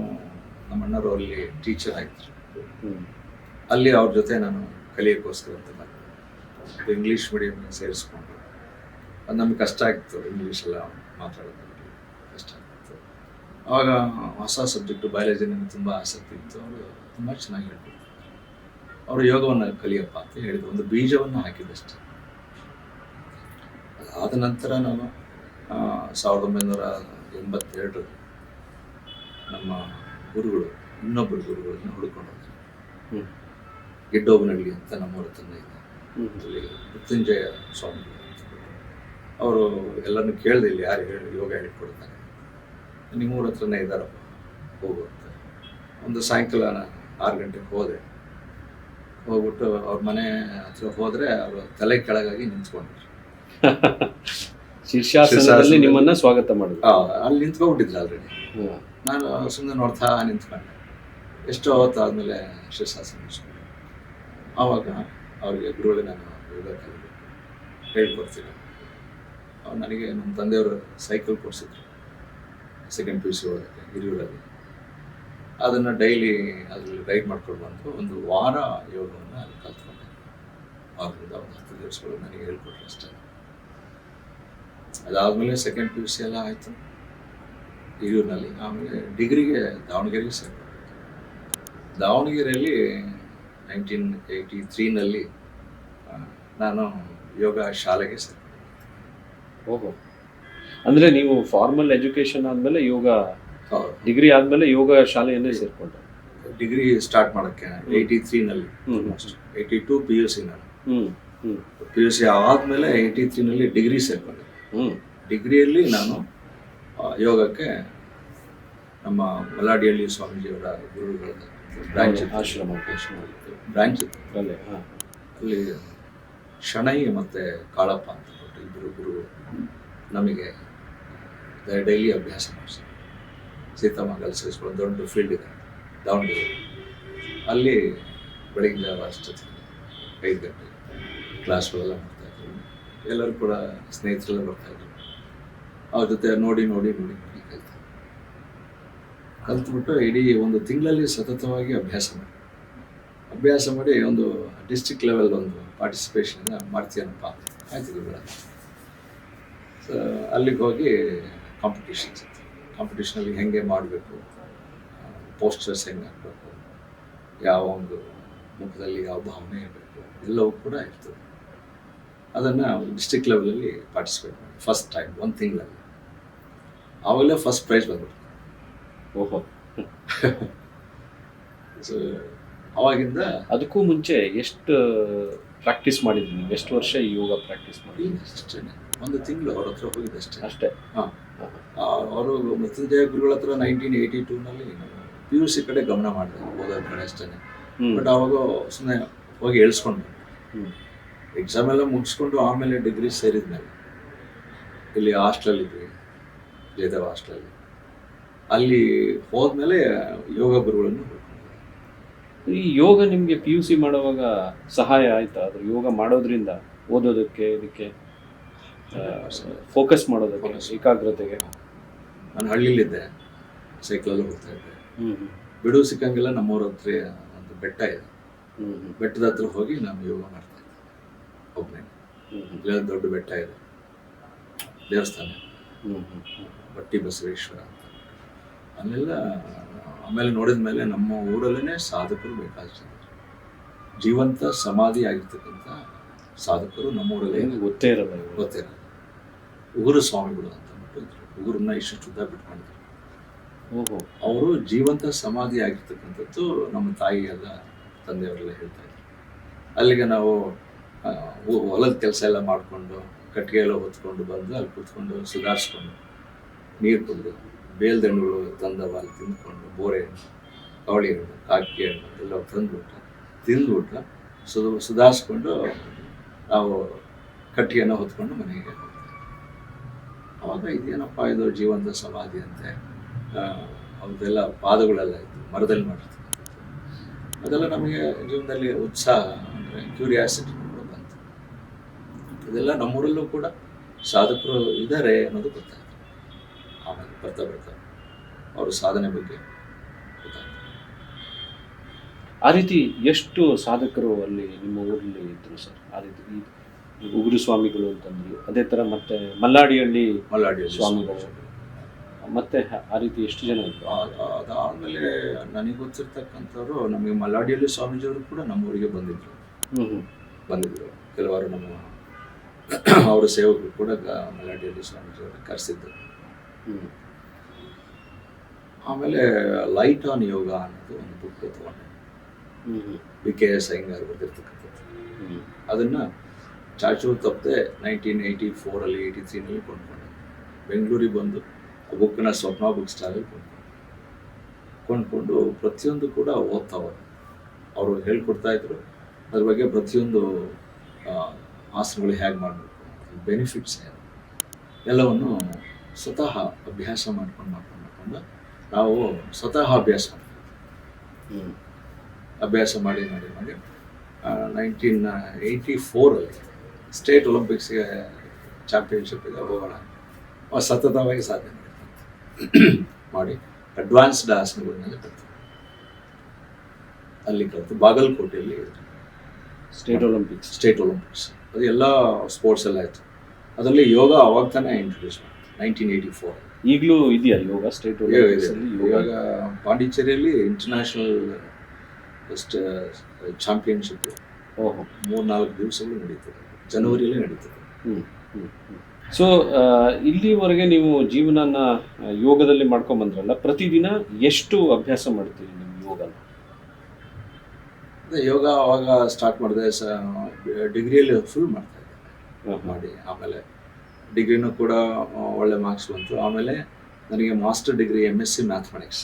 ನಮ್ಮ ಅಣ್ಣರು ಅಲ್ಲಿ ಟೀಚರ್ ಆಗಿದ್ರು. ಅಲ್ಲಿ ಅವ್ರ ಜೊತೆ ನಾನು ಕಲಿಯೋಕ್ಕೋಸ್ಕರ ಅಂತ ಬಂದೆ. ಇಂಗ್ಲೀಷ್ ಮೀಡಿಯಮ್ ಸೇರಿಸ್ಕೊಂಡು ಅದು ನಮ್ಗೆ ಕಷ್ಟ ಆಗಿತ್ತು, ಇಂಗ್ಲೀಷೆಲ್ಲ ಮಾತಾಡೋದು ಕಷ್ಟ ಆಗಿತ್ತು. ಆವಾಗ ಹೊಸ ಸಬ್ಜೆಕ್ಟು ಬಯಾಲಜಿ ನನಗೆ ತುಂಬ ಆಸಕ್ತಿ ಇತ್ತು. ಅವರು ತುಂಬ ಚೆನ್ನಾಗಿ ಹೇಳ್ಕೊಡ್ತಾರೆ. ಅವರು ಯೋಗವನ್ನು ಕಲಿಯಪ್ಪ ಅಂತ ಹೇಳಿದ್ರು. ಒಂದು ಬೀಜವನ್ನು ಹಾಕಿದಷ್ಟೇ. ಅದಾದ ನಂತರ ನಾನು 1982 ನಮ್ಮ ಗುರುಗಳು, ಇನ್ನೊಬ್ಬರು ಗುರುಗಳನ್ನ ಹುಡುಕೊಂಡು ಹೋದ್ರು. ಗಿಡ್ಡೋಬನಹಳ್ಳಿ ಅಂತ ನಮ್ಮೂರ ತಂದೆ ಇದೆ, ಅಲ್ಲಿ ಮೃತ್ಯುಂಜಯ ಸ್ವಾಮಿ ಅಂತ. ಅವರು ಎಲ್ಲರನ್ನು ಕೇಳಿದೆ, ಇಲ್ಲಿ ಯಾರು ಯೋಗ ಹೇಳ್ಕೊಡ್ತಾರೆ, ನಿಮ್ಮೂರ ಹತ್ರನೇ ಇದ್ದಾರಪ್ಪ, ಹೋಗುವಂತ. ಒಂದು ಸಾಯಂಕಾಲ 6 ಗಂಟೆಗೆ ಹೋದೆ. ಹೋಗ್ಬಿಟ್ಟು ಅವ್ರ ಮನೆ ಹತ್ರ ಹೋದರೆ ಅವರು ತಲೆ ಕೆಳಗಾಗಿ ನಿಂತ್ಕೊಂಡ್ರು. ಶೀರ್ಷಾಸನದಲ್ಲಿ ನಿಮ್ಮನ್ನ ಸ್ವಾಗತ ಮಾಡಿದ್ರು. ಅಲ್ಲಿ ನಿಂತ್ಕೊಂಡ್ಬಿಟ್ಟಿದ್ರು ಆಲ್ರೆಡಿ. ನಾನು ಸುಮ್ಮನೆ ನೋಡ್ತಾ ನಿಂತ್ಕೊಂಡೆ. ಎಷ್ಟೋ ಹೊತ್ತಾದ್ಮೇಲೆ ಶೀರ್ಷಾಸನ ನಿಲ್ಸ್ಕೊಂಡೆ. ಆವಾಗ ಅವ್ರಿಗೆ ಗುರುಗಳಿಗೆ ನಾನು ಯೋಗ ಕಲಿಬೇಕು, ಹೇಳ್ಕೊಡ್ತೀನಿ. ಅವ್ರು ನನಗೆ ನಮ್ಮ ತಂದೆಯವರು ಸೈಕಲ್ ಕೊಡಿಸಿದ್ರು, ಸೆಕೆಂಡ್ PUC ಹೋಗೋಕ್ಕೆ ಹಿರಿಯೂರಲ್ಲಿ. ಅದನ್ನು ಡೈಲಿ ಅದರಲ್ಲಿ ರೈಡ್ ಮಾಡ್ಕೊಂಡು ಬಂದು ಒಂದು ವಾರ ಯೋಗವನ್ನು ಅಲ್ಲಿ ಕಲ್ತ್ಕೊಂಡೆ. ಅವ್ರಿಂದ ಒಂದು 10 ದಿವಸಗಳು ನನಗೆ ಹೇಳ್ಕೊಟ್ರು ಅಷ್ಟೇ. ಅದಾದಮೇಲೆ ಸೆಕೆಂಡ್ PUC ಎಲ್ಲ ಆಯಿತು ಹಿರಿಯೂರಿನಲ್ಲಿ. ಆಮೇಲೆ ಡಿಗ್ರಿಗೆ ದಾವಣಗೆರೆಗೆ ಸೇರಿಕೊಂಡೆ. ದಾವಣಗೆರೆಯಲ್ಲಿ 1983 ನಾನು ಯೋಗ ಶಾಲೆಗೆ ಸೇರಿಕೊಂಡೆ. ಓಹೋ, ಅಂದರೆ ನೀವು ಫಾರ್ಮಲ್ ಎಜುಕೇಶನ್ ಆದಮೇಲೆ ಯೋಗ, ಡಿಗ್ರಿ ಆದಮೇಲೆ ಯೋಗ ಶಾಲೆಯನ್ನೇ ಸೇರಿಕೊಂಡೆ. ಡಿಗ್ರಿ ಸ್ಟಾರ್ಟ್ ಮಾಡೋಕ್ಕೆ 83 82 PUC ನಾನು. PUC ಆದಮೇಲೆ 83 ಡಿಗ್ರಿ ಸೇರಿಕೊಂಡೆ. ಡಿಗ್ರಿಯಲ್ಲಿ ನಾನು ಯೋಗಕ್ಕೆ ನಮ್ಮ ಮಲ್ಲಾಡಿಹಳ್ಳಿ ಸ್ವಾಮೀಜಿಯವರ ಗುರುಗಳ ಬ್ರಾಂಚ್ ಬ್ರಾಂಚ್ ಅಲ್ಲಿ ಶಣೈ ಮತ್ತು ಕಾಳಪ್ಪ ಅಂತ ಇಬ್ಬರು ಗುರು ನಮಗೆ ಡೈಲಿ ಅಭ್ಯಾಸ ಮಾಡಿಸ್ತಾರೆ. ಸೀತಾಮಂಗಲ ಸೇರಿಸ್ಕೊಂಡು ದೊಡ್ಡ ಫೀಲ್ಡ್ ಇದೆ ದಾವಣಗೆರೆ. ಅಲ್ಲಿ ಬೆಳಗಿನ ಜಾವ ಅಷ್ಟೊತ್ತಿಗೆ 5 ಗಂಟೆ ಕ್ಲಾಸ್ಗಳೆಲ್ಲ ಮಾಡ್ತಾಯಿದ್ರು. ಎಲ್ಲರೂ ಕೂಡ ಸ್ನೇಹಿತರೆಲ್ಲ ಬರ್ತಾಯಿದ್ರು. ಅವ್ರ ಜೊತೆ ನೋಡಿ ಕಲ್ತ್ಬಿಟ್ಟು ಇಡೀ ಒಂದು ತಿಂಗಳಲ್ಲಿ ಸತತವಾಗಿ ಅಭ್ಯಾಸ ಮಾಡಿ ಒಂದು ಡಿಸ್ಟ್ರಿಕ್ಟ್ ಲೆವೆಲ್ ಒಂದು ಪಾರ್ಟಿಸಿಪೇಷನ್ ಮಾಡ್ತೀಯನಪ್ಪ, ಆಯ್ತು ಗುರುಗಳ. ಸೊ ಅಲ್ಲಿಗೆ ಹೋಗಿ ಕಾಂಪಿಟೇಷನಲ್ಲಿ ಹೆಂಗೆ ಮಾಡಬೇಕು, ಪೋಸ್ಟರ್ಸ್ ಹೆಂಗೆ ಹಾಕಬೇಕು, ಯಾವ ಒಂದು ಮುಖದಲ್ಲಿ ಯಾವ ಭಾವನೆ ಇರಬೇಕು, ಎಲ್ಲವೂ ಕೂಡ ಇರ್ತದೆ. ಅದನ್ನು ಡಿಸ್ಟ್ರಿಕ್ಟ್ ಲೆವೆಲಲ್ಲಿ ಪಾರ್ಟಿಸಿಪೇಟ್ ಮಾಡಿ ಫಸ್ಟ್ ಟೈಮ್ 1 ತಿಂಗಳಲ್ಲಿ. ಆವಾಗಲೇ ಫಸ್ಟ್ ಪ್ರೈಸ್ ಬಂದ್ಬಿಟ್ಟು. ಓಹೋ. ಸೊ ಅವಾಗಿಂದ. ಅದಕ್ಕೂ ಮುಂಚೆ ಎಷ್ಟು ಪ್ರಾಕ್ಟೀಸ್ ಮಾಡಿದ್ರಿ ನೀವು? ಎಷ್ಟು ವರ್ಷ ಈ ಯೋಗ ಪ್ರಾಕ್ಟೀಸ್ ಮಾಡಿ? ಅಷ್ಟೇ, 1 ತಿಂಗಳು ಅವ್ರ ಹತ್ರ ಹೋಗಿದ್ದಷ್ಟೇ. ಅಷ್ಟೇ. ಹಾಂ, ಅವರು ಮೃತ್ಯುಂಜಯ ಗುರುಗಳ ಹತ್ರ 1982 PUC ಕಡೆ ಗಮನ ಮಾಡಿದೆ, ಓದೋದ ಕಡೆ ಅಷ್ಟೇ. ಬಟ್ ಆವಾಗ ಸುಮ್ಮನೆ ಹೋಗಿ ಹೇಳ್ಸ್ಕೊಂಡು ಎಕ್ಸಾಮ್ ಎಲ್ಲ ಮುಗಿಸ್ಕೊಂಡು ಆಮೇಲೆ ಡಿಗ್ರಿ ಸೇರಿದ್ಮೇಲೆ ಇಲ್ಲಿ ಹಾಸ್ಟೆಲ್ ಇದ್ವಿ. ಜಯದೇವ ಹಾಸ್ಟೆಲಲ್ಲಿ. ಅಲ್ಲಿ ಹೋದ್ಮೇಲೆ ಯೋಗ ಗುರುಗಳನ್ನು ಹುಡ್ಕೊಂಡೆ. ಈ ಯೋಗ ನಿಮಗೆ ಪಿ ಯು ಸಿ ಮಾಡುವಾಗ ಸಹಾಯ ಆಯ್ತಾ? ಅದ್ರ ಯೋಗ ಮಾಡೋದ್ರಿಂದ ಓದೋದಕ್ಕೆ, ಇದಕ್ಕೆ ಫೋಕಸ್ ಮಾಡೋದಕ್ಕೆ, ಏಕಾಗ್ರತೆಗೆ? ನಾನು ಹಳ್ಳಿಲಿದ್ದೆ, ಸೈಕಲಲ್ಲಿ ಹೋಗ್ತಾ ಇದ್ದೆ. ಬಿಡುವು ಸಿಕ್ಕಂಗೆಲ್ಲ ನಮ್ಮೂರ ಹತ್ರ ಒಂದು ಬೆಟ್ಟ ಇದೆ, ಬೆಟ್ಟದ ಹತ್ರ ಹೋಗಿ ನಾನು ಯೋಗ ಮಾಡ್ತಾ ಇದ್ದೆ ಒಬ್ಬನೇ. ಇಲ್ಲ ದೊಡ್ಡ ಬೆಟ್ಟ ಇದೆ, ದೇವಸ್ಥಾನ, ಬಟ್ಟಿ ಬಸವೇಶ್ವರ ಅಂತ. ಅಲ್ಲೆಲ್ಲ ಆಮೇಲೆ ನೋಡಿದ ಮೇಲೆ ನಮ್ಮ ಊರಲ್ಲೇ ಸಾಧಕರು ಬೇಕಾಗ್ತದೆ, ಜೀವಂತ ಸಮಾಧಿ ಆಗಿರ್ತಕ್ಕಂಥ ಸಾಧಕರು ನಮ್ಮೂರಲ್ಲೇ ಗೊತ್ತೇ ಇರಲ್ಲ. ಗೊತ್ತಿರಲ್ಲ. ಉಗುರು ಸ್ವಾಮಿಗಳು ಅಂತ ಇದ್ರು. ಉಗುರನ್ನ ಇಷ್ಟು ಉದ್ದ ಬಿಟ್ಕೊಂಡಿದ್ರು. ಅವರು ಜೀವಂತ ಸಮಾಧಿ ಆಗಿರ್ತಕ್ಕಂಥದ್ದು ನಮ್ಮ ತಾಯಿ ಎಲ್ಲ ತಂದೆಯವರೆಲ್ಲ ಹೇಳ್ತಾ ಇದ್ರು. ಅಲ್ಲಿಗೆ ನಾವು ಹೊಲದ ಕೆಲಸ ಎಲ್ಲ ಮಾಡಿಕೊಂಡು ಕಟ್ಟಿಗೆ ಎಲ್ಲ ಹೊತ್ಕೊಂಡು ಬಂದು ಅಲ್ಲಿ ಕೂತ್ಕೊಂಡು ಸುಧಾರಿಸ್ಕೊಂಡು ನೀರು ಕುಡಿದು ಬೇಲ್ದಂಡುಗಳು ತಂದವ ಅಲ್ಲಿ ತಿಂದ್ಕೊಂಡು ಬೋರೆ ಹಣ್ಣು, ಕವಳಿ ಹಣ್ಣು, ಕಾಕಿ ಹಣ್ಣು ಎಲ್ಲ ತಿಂದ್ಬಿಟ್ಟು ಸುಧಾರಿಸ್ಕೊಂಡು ನಾವು ಕಟ್ಟಿಗೆಯನ್ನು ಹೊತ್ಕೊಂಡು ಮನೆಗೆ ಹೋಗ್ತೀವಿ. ಆವಾಗ ಇದೇನಪ್ಪ ಇದು ಜೀವಂತ ಸಮಾಧಿ ಅಂತೆ, ಅವ್ರದ್ದೆಲ್ಲ ಪಾದಗಳೆಲ್ಲ ಇತ್ತು, ಮರದಲ್ಲಿ ಮಾಡಿರ್ತೀವಿ. ಅದೆಲ್ಲ ನಮಗೆ ಜೀವನದಲ್ಲಿ ಉತ್ಸಾಹ ಅಂದರೆ ಕ್ಯೂರಿಯಾಸಿಟಿ ಬಂತು. ಇದೆಲ್ಲ ನಮ್ಮೂರಲ್ಲೂ ಕೂಡ ಸಾಧಕರು ಇದ್ದಾರೆ ಅನ್ನೋದು ಗೊತ್ತಾಯ್ತು. ಆಮೇಲೆ ಬರ್ತಾ ಅವರ ಸಾಧನೆ ಬಗ್ಗೆ ಗೊತ್ತಾಯ್ತು. ಆ ರೀತಿ ಎಷ್ಟು ಸಾಧಕರು ಅಲ್ಲಿ ನಿಮ್ಮ ಊರಲ್ಲಿ ಇದ್ರು ಸರ್? ಆ ರೀತಿ ಈ ಉಗುರು ಸ್ವಾಮಿಗಳು ಅಂತಂದ್ರಿ, ಅದೇ ಥರ ಮತ್ತೆ ಮಲ್ಲಾಡಿಹಳ್ಳಿ ಸ್ವಾಮಿಗಳು, ಮತ್ತೆ ಆ ರೀತಿ ಎಷ್ಟು ಜನ ಇದ್ರು? ಅದಾದಮೇಲೆ ನನಗೆ ಗೊತ್ತಿರ್ತಕ್ಕಂಥವ್ರು ನಮಗೆ ಮಲ್ಲಾಡಿಹಳ್ಳಿ ಸ್ವಾಮೀಜಿಯವರು ಕೂಡ ನಮ್ಮೂರಿಗೆ ಬಂದಿದ್ರು. ಕೆಲವರು ನಮ್ಮ ಅವರ ಸೇವಕರು ಕೂಡ ಮಲ್ಲಾಡಿಹಳ್ಳಿ ಸ್ವಾಮೀಜಿಯವರು ಕರೆಸಿದ್ರು. ಆಮೇಲೆ ಲೈಟ್ ಆನ್ ಯೋಗ ಅನ್ನೋದು ಒಂದು ಬುಕ್ ತಗೊಂಡೆ, BKS ಅಯ್ಯಂಗಾರ್ ಬರೆದಿರ್ತಕ್ಕಂಥದ್ದು. ಅದನ್ನು ಚಾಚು ತಪ್ಪದೆ 1984 83 ಕೊಂಡ್ಕೊಂಡೆ. ಬೆಂಗಳೂರಿಗೆ ಬಂದು ಆ ಬುಕ್ಕನ್ನ ಸ್ವಪ್ನ ಬುಕ್ ಸ್ಟಾಲಲ್ಲಿ ಕೊಂಡ್ಕೊಂಡು ಪ್ರತಿಯೊಂದು ಕೂಡ ಓದ್ತಾ ಹೋದೆ. ಅವರು ಹೇಳ್ಕೊಡ್ತಾ ಇದ್ರು ಅದ್ರ ಬಗ್ಗೆ, ಪ್ರತಿಯೊಂದು ಆಸನಗಳು ಹೇಗೆ ಮಾಡಬೇಕು, ಬೆನಿಫಿಟ್ಸ್ ಏನು, ಎಲ್ಲವನ್ನು ಸ್ವತಃ ಅಭ್ಯಾಸ ಮಾಡ್ಕೊಂಡು ನಾವು ಸ್ವತಃ ಅಭ್ಯಾಸ ಮಾಡಿ 1984 ಸ್ಟೇಟ್ ಒಲಿಂಪಿಕ್ಸ್ಗೆ ಚಾಂಪಿಯನ್ಶಿಪ್ಗೆ ಹೋಗೋಣ ಸತತವಾಗಿ ಸಾಧನೆ ಮಾಡಿ ಅಡ್ವಾನ್ಸ್ಡ್ ಆಸನಗಳನ್ನೆಲ್ಲ ಕಲಿತು ಅಲ್ಲಿ ಕಲಿತು ಬಾಗಲಕೋಟೆಯಲ್ಲಿ ಸ್ಟೇಟ್ ಒಲಿಂಪಿಕ್ಸ್ ಅದು ಎಲ್ಲ ಸ್ಪೋರ್ಟ್ಸ್ ಎಲ್ಲ ಆಯಿತು. ಅದರಲ್ಲಿ ಯೋಗ ಅವಾಗ ತಾನೇ ಇಂಟ್ರೊಡ್ಯೂಸ್ ಮಾಡಿ 1984. ಈಗಲೂ ಇದೆಯಾ ಯೋಗ? ಸ್ಟೇಟ್ ಒಲಿಂಪಿಕ್ಸ್ ಇವಾಗ ಪಾಂಡಿಚೇರಿಯಲ್ಲಿ ಇಂಟರ್ನ್ಯಾಷನಲ್ ಚಾಂಪಿಯನ್ಶಿಪ್ 3-4 ದಿವಸಗಳು ನಡೀತದೆ, ಜನವರಿಯಲ್ಲೇ ನಡೀತದೆ. ಸೊ ಇಲ್ಲಿವರೆಗೆ ನೀವು ಜೀವನನ ಯೋಗದಲ್ಲಿ ಮಾಡ್ಕೊಂಬಂದ್ರಲ್ಲ, ಪ್ರತಿದಿನ ಎಷ್ಟು ಅಭ್ಯಾಸ ಮಾಡ್ತೀರಿ ನೀವು ಯೋಗನ? ಯೋಗ ಅವಾಗ ಸ್ಟಾರ್ಟ್ ಮಾಡಿದೆ, ಡಿಗ್ರಿಯಲ್ಲಿ ಫುಲ್ ಮಾಡ್ತಾ ಇದ್ದೆ ಮಾಡಿ. ಆಮೇಲೆ ಡಿಗ್ರಿನೂ ಕೂಡ ಒಳ್ಳೆ ಮಾರ್ಕ್ಸ್ ಬಂತು. ಆಮೇಲೆ ನನಗೆ ಮಾಸ್ಟರ್ ಡಿಗ್ರಿ MSc ಮ್ಯಾಥಮೆಟಿಕ್ಸ್,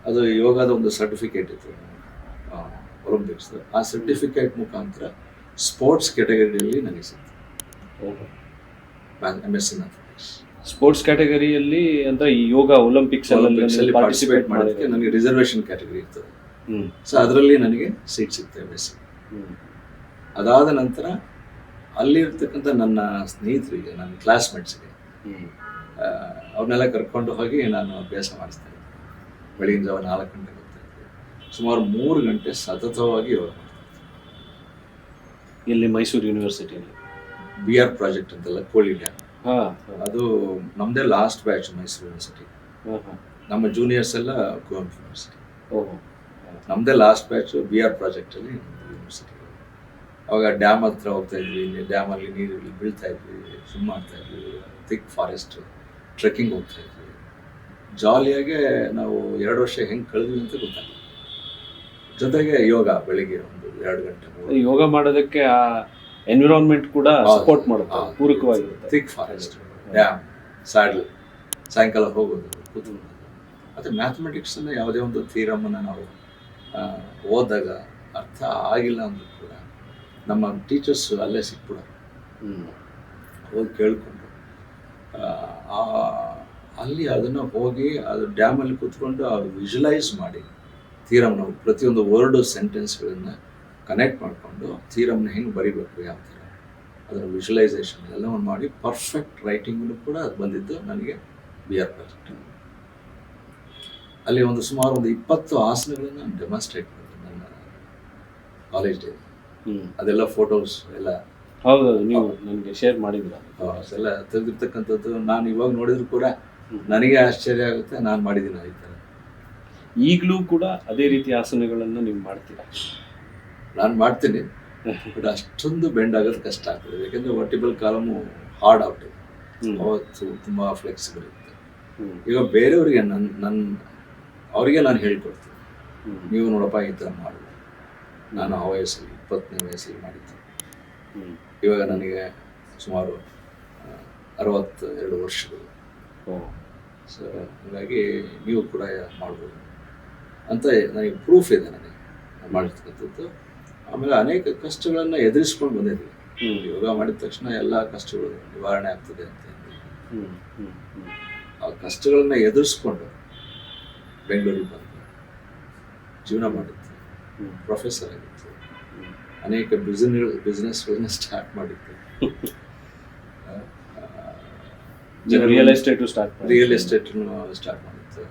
ಅದು ಯೋಗದ ಒಂದು ಸರ್ಟಿಫಿಕೇಟ್ ಇತ್ತು ಒಲಿಂಪಿಕ್ಸ್. ಆ ಸರ್ಟಿಫಿಕೇಟ್ ಮುಖಾಂತರ ಸ್ಪೋರ್ಟ್ಸ್ ಕ್ಯಾಟಗರಿಯಲ್ಲಿ ನನಗೆ ಸಿಕ್ತು MSc ಮ್ಯಾಥಮೆಟಿಕ್ಸ್. ಸ್ಪೋರ್ಟ್ಸ್ ಕ್ಯಾಟಗರಿಯಲ್ಲಿ ಅಂದರೆ ಈ ಯೋಗ ಒಲಿಂಪಿಕ್ಸ್ ಅಲ್ಲಿ ಪಾರ್ಟಿಸಿಪೇಟ್ ಮಾಡೋದಕ್ಕೆ ನನಗೆ ರಿಸರ್ವೇಷನ್ ಕ್ಯಾಟಗರಿ ಇರ್ತದೆ. ಸೊ ಅದರಲ್ಲಿ ನನಗೆ ಸೀಟ್ ಸಿಕ್ತು MSc. ಅದಾದ ನಂತರ ಅಲ್ಲಿರ್ತಕ್ಕಂಥ ನನ್ನ ಸ್ನೇಹಿತರಿಗೆ, ನನ್ನ ಕ್ಲಾಸ್ಮೇಟ್ಸ್ಗೆ ಅವ್ರನ್ನೆಲ್ಲ ಕರ್ಕೊಂಡು ಹೋಗಿ ನಾನು ಅಭ್ಯಾಸ ಮಾಡಿಸ್ತಾ ಇದ್ದೆ. ಬೆಳಗಿನ ಜಾವ 4 ಗಂಟೆಗೆ ಹೋಗ್ತಾ ಇದ್ದೆ. ಸುಮಾರು 3 ಗಂಟೆ ಸತತವಾಗಿ ಯೋಗ ಮಾಡ್ತಾ ಇದ್ದೆ. ಇಲ್ಲಿ ಮೈಸೂರು ಯೂನಿವರ್ಸಿಟಿಯಲ್ಲಿ BR ಪ್ರಾಜೆಕ್ಟ್ ಅಂತೆಲ್ಲ, ಕೋಳಿ ಡ್ಯಾಮ್, ಅದು ನಮ್ಮದೇ ಲಾಸ್ಟ್ ಬ್ಯಾಚ್ ಮೈಸೂರು ಯೂನಿವರ್ಸಿಟಿ. ನಮ್ಮ ಜೂನಿಯರ್ಸ್ ಎಲ್ಲ ಕುವೆಂಪು ಯೂನಿವರ್ಸಿಟಿ. ನಮ್ಮದೇ ಲಾಸ್ಟ್ ಬ್ಯಾಚ್ BR ಪ್ರಾಜೆಕ್ಟಲ್ಲಿ ಯೂನಿವರ್ಸಿಟಿ. ಅವಾಗ ಡ್ಯಾಮ್ ಹತ್ರ ಹೋಗ್ತಾ ಇದ್ವಿ, ಇಲ್ಲಿ ಡ್ಯಾಮಲ್ಲಿ ನೀರಲ್ಲಿ ಬೀಳ್ತಾ ಇದ್ವಿ, ಸ್ವಿಮ್ ಮಾಡ್ತಾ ಇದ್ವಿ, ಥಿಕ್ ಫಾರೆಸ್ಟ್ ಟ್ರೆಕ್ಕಿಂಗ್ ಹೋಗ್ತಾ ಇದ್ವಿ. ಜಾಲಿಯಾಗೆ ನಾವು 2 ವರ್ಷ ಹೆಂಗೆ ಕಳೆದ್ವಿ ಅಂತ ಗೊತ್ತಾಗಲ್ಲ. ಜೊತೆಗೆ ಯೋಗ ಬೆಳಿಗ್ಗೆ ಒಂದು 2 ಗಂಟೆ ಯೋಗ ಮಾಡೋದಕ್ಕೆ ಆ ಎನ್ವಿರಾನ್ಮೆಂಟ್ ಕೂಡ ಸಪೋರ್ಟ್ ಮಾಡುತ್ತೆ, ಪೂರಕವಾಗಿರುತ್ತೆ. ಥಿಕ್ ಫಾರೆಸ್ಟ್, ಡ್ಯಾಮ್, ಸ್ಯಾಡಲ್, ಸಾಯಂಕಾಲ ಹೋಗೋದು, ಕೂತ್ಕೊಳ್ಳೋದು. ಮತ್ತು ಮ್ಯಾಥಮೆಟಿಕ್ಸನ್ನು ಯಾವುದೇ ಒಂದು ಥಿಯರಮನ್ನು ನಾವು ಓದಿದಾಗ ಅರ್ಥ ಆಗಿಲ್ಲ ಅಂದರೂ ಕೂಡ ನಮ್ಮ ಟೀಚರ್ಸ್ ಅಲ್ಲೇ ಸಿಕ್ಬಿಡೋರು. ಹೋಗಿ ಕೇಳಿಕೊಂಡು ಅಲ್ಲಿ ಅದನ್ನು ಹೋಗಿ ಅದು ಡ್ಯಾಮಲ್ಲಿ ಕೂತ್ಕೊಂಡು ಅದು ವಿಜುವಲೈಸ್ ಮಾಡಿ ಥಿಯರಮ್ ನಾವು ಪ್ರತಿಯೊಂದು ವರ್ಡು ಸೆಂಟೆನ್ಸ್ಗಳನ್ನು ಕನೆಕ್ಟ್ ಮಾಡಿಕೊಂಡು ಥಿಯರಮ್ನ ಹೆಂಗೆ ಬರಿಬೇಕು ಯಾವ ಥರ ಅದರ ವಿಜುವಲೈಸೇಷನ್ ಎಲ್ಲವನ್ನು ಮಾಡಿ ಪರ್ಫೆಕ್ಟ್ ರೈಟಿಂಗು ಕೂಡ ಅದು ಬಂದಿದ್ದು ನನಗೆ BR ಪ್ರಾಜೆಕ್ಟ್. ಅಲ್ಲಿ ಸುಮಾರು 20 ಆಸನಗಳನ್ನು ಡೆಮಾನ್ಸ್ಟ್ರೇಟ್ ಮಾಡಿದೆ ನನ್ನ ಕಾಲೇಜ್ ಡೇ. ಅದೆಲ್ಲ ಫೋಟೋಸ್ ಎಲ್ಲ ಹೌದು, ನೀವು ನನಗೆ ಶೇರ್ ಮಾಡಿದ್ರ ಎಲ್ಲ ತೆಗೆದಿರ್ತಕ್ಕಂಥದ್ದು ನಾನು ಇವಾಗ ನೋಡಿದ್ರು ಕೂಡ ನನಗೆ ಆಶ್ಚರ್ಯ ಆಗುತ್ತೆ, ನಾನು ಮಾಡಿದ್ದೀನಿ ಈ ಥರ. ಈಗಲೂ ಕೂಡ ಅದೇ ರೀತಿ ಆಸನಗಳನ್ನು ನೀವು ಮಾಡ್ತೀರಾ? ನಾನು ಮಾಡ್ತೀನಿ, ಬಟ್ ಅಷ್ಟೊಂದು ಬೆಂಡ್ ಆಗೋದು ಕಷ್ಟ ಆಗ್ತದೆ. ಯಾಕೆಂದರೆ ವರ್ಟಿಬಲ್ ಕಾಲಮು ಹಾರ್ಡ್ ಔಟ್ ಅವತ್ತು ತುಂಬ ಫ್ಲೆಕ್ಸಿಬಲ್ ಇರುತ್ತೆ. ಈಗ ಬೇರೆಯವರಿಗೆ ಅವರಿಗೆ ನಾನು ಹೇಳ್ಕೊಡ್ತೀನಿ, ನೀವು ನೋಡಪ್ಪ ಈ ಥರ ಮಾಡು. ನಾನು ಆ ವಯಸ್ಸಲ್ಲಿ 20ನೇ ವಯಸ್ಸಲ್ಲಿ ಮಾಡಿದ್ದೆ. ಇವಾಗ ನನಗೆ ಸುಮಾರು 62 ವರ್ಷಗಳು. ಸೊ ಹಾಗಾಗಿ ನೀವು ಕೂಡ ಮಾಡ್ಬೋದು ಅಂತ ನನಗೆ ಪ್ರೂಫ್ ಇದೆ ನನಗೆ ಮಾಡಿರ್ತಕ್ಕಂಥದ್ದು. ಆಮೇಲೆ ಅನೇಕ ಕಷ್ಟಗಳನ್ನು ಎದುರಿಸ್ಕೊಂಡು ಬಂದಿದ್ದೀವಿ. ಯೋಗ ಮಾಡಿದ ತಕ್ಷಣ ಎಲ್ಲ ಕಷ್ಟಗಳು ನಿವಾರಣೆ ಆಗ್ತದೆ ಅಂತ ಆ ಕಷ್ಟಗಳನ್ನ ಎದುರಿಸ್ಕೊಂಡು ಬೆಂಗಳೂರಿಗೆ ಬಂದು ಜೀವನ ಮಾಡಿತ್ತು, ಪ್ರೊಫೆಸರ್ ಆಗಿತ್ತು, ಅನೇಕ ಬಿಸ್ನೆಸ್ಗಳನ್ನ ಸ್ಟಾರ್ಟ್ ಮಾಡಿತ್ತು. ರಿಯಲ್ ಎಸ್ಟೇಟು ಸ್ಟಾರ್ಟ್ ಮಾಡಿತ್ತು.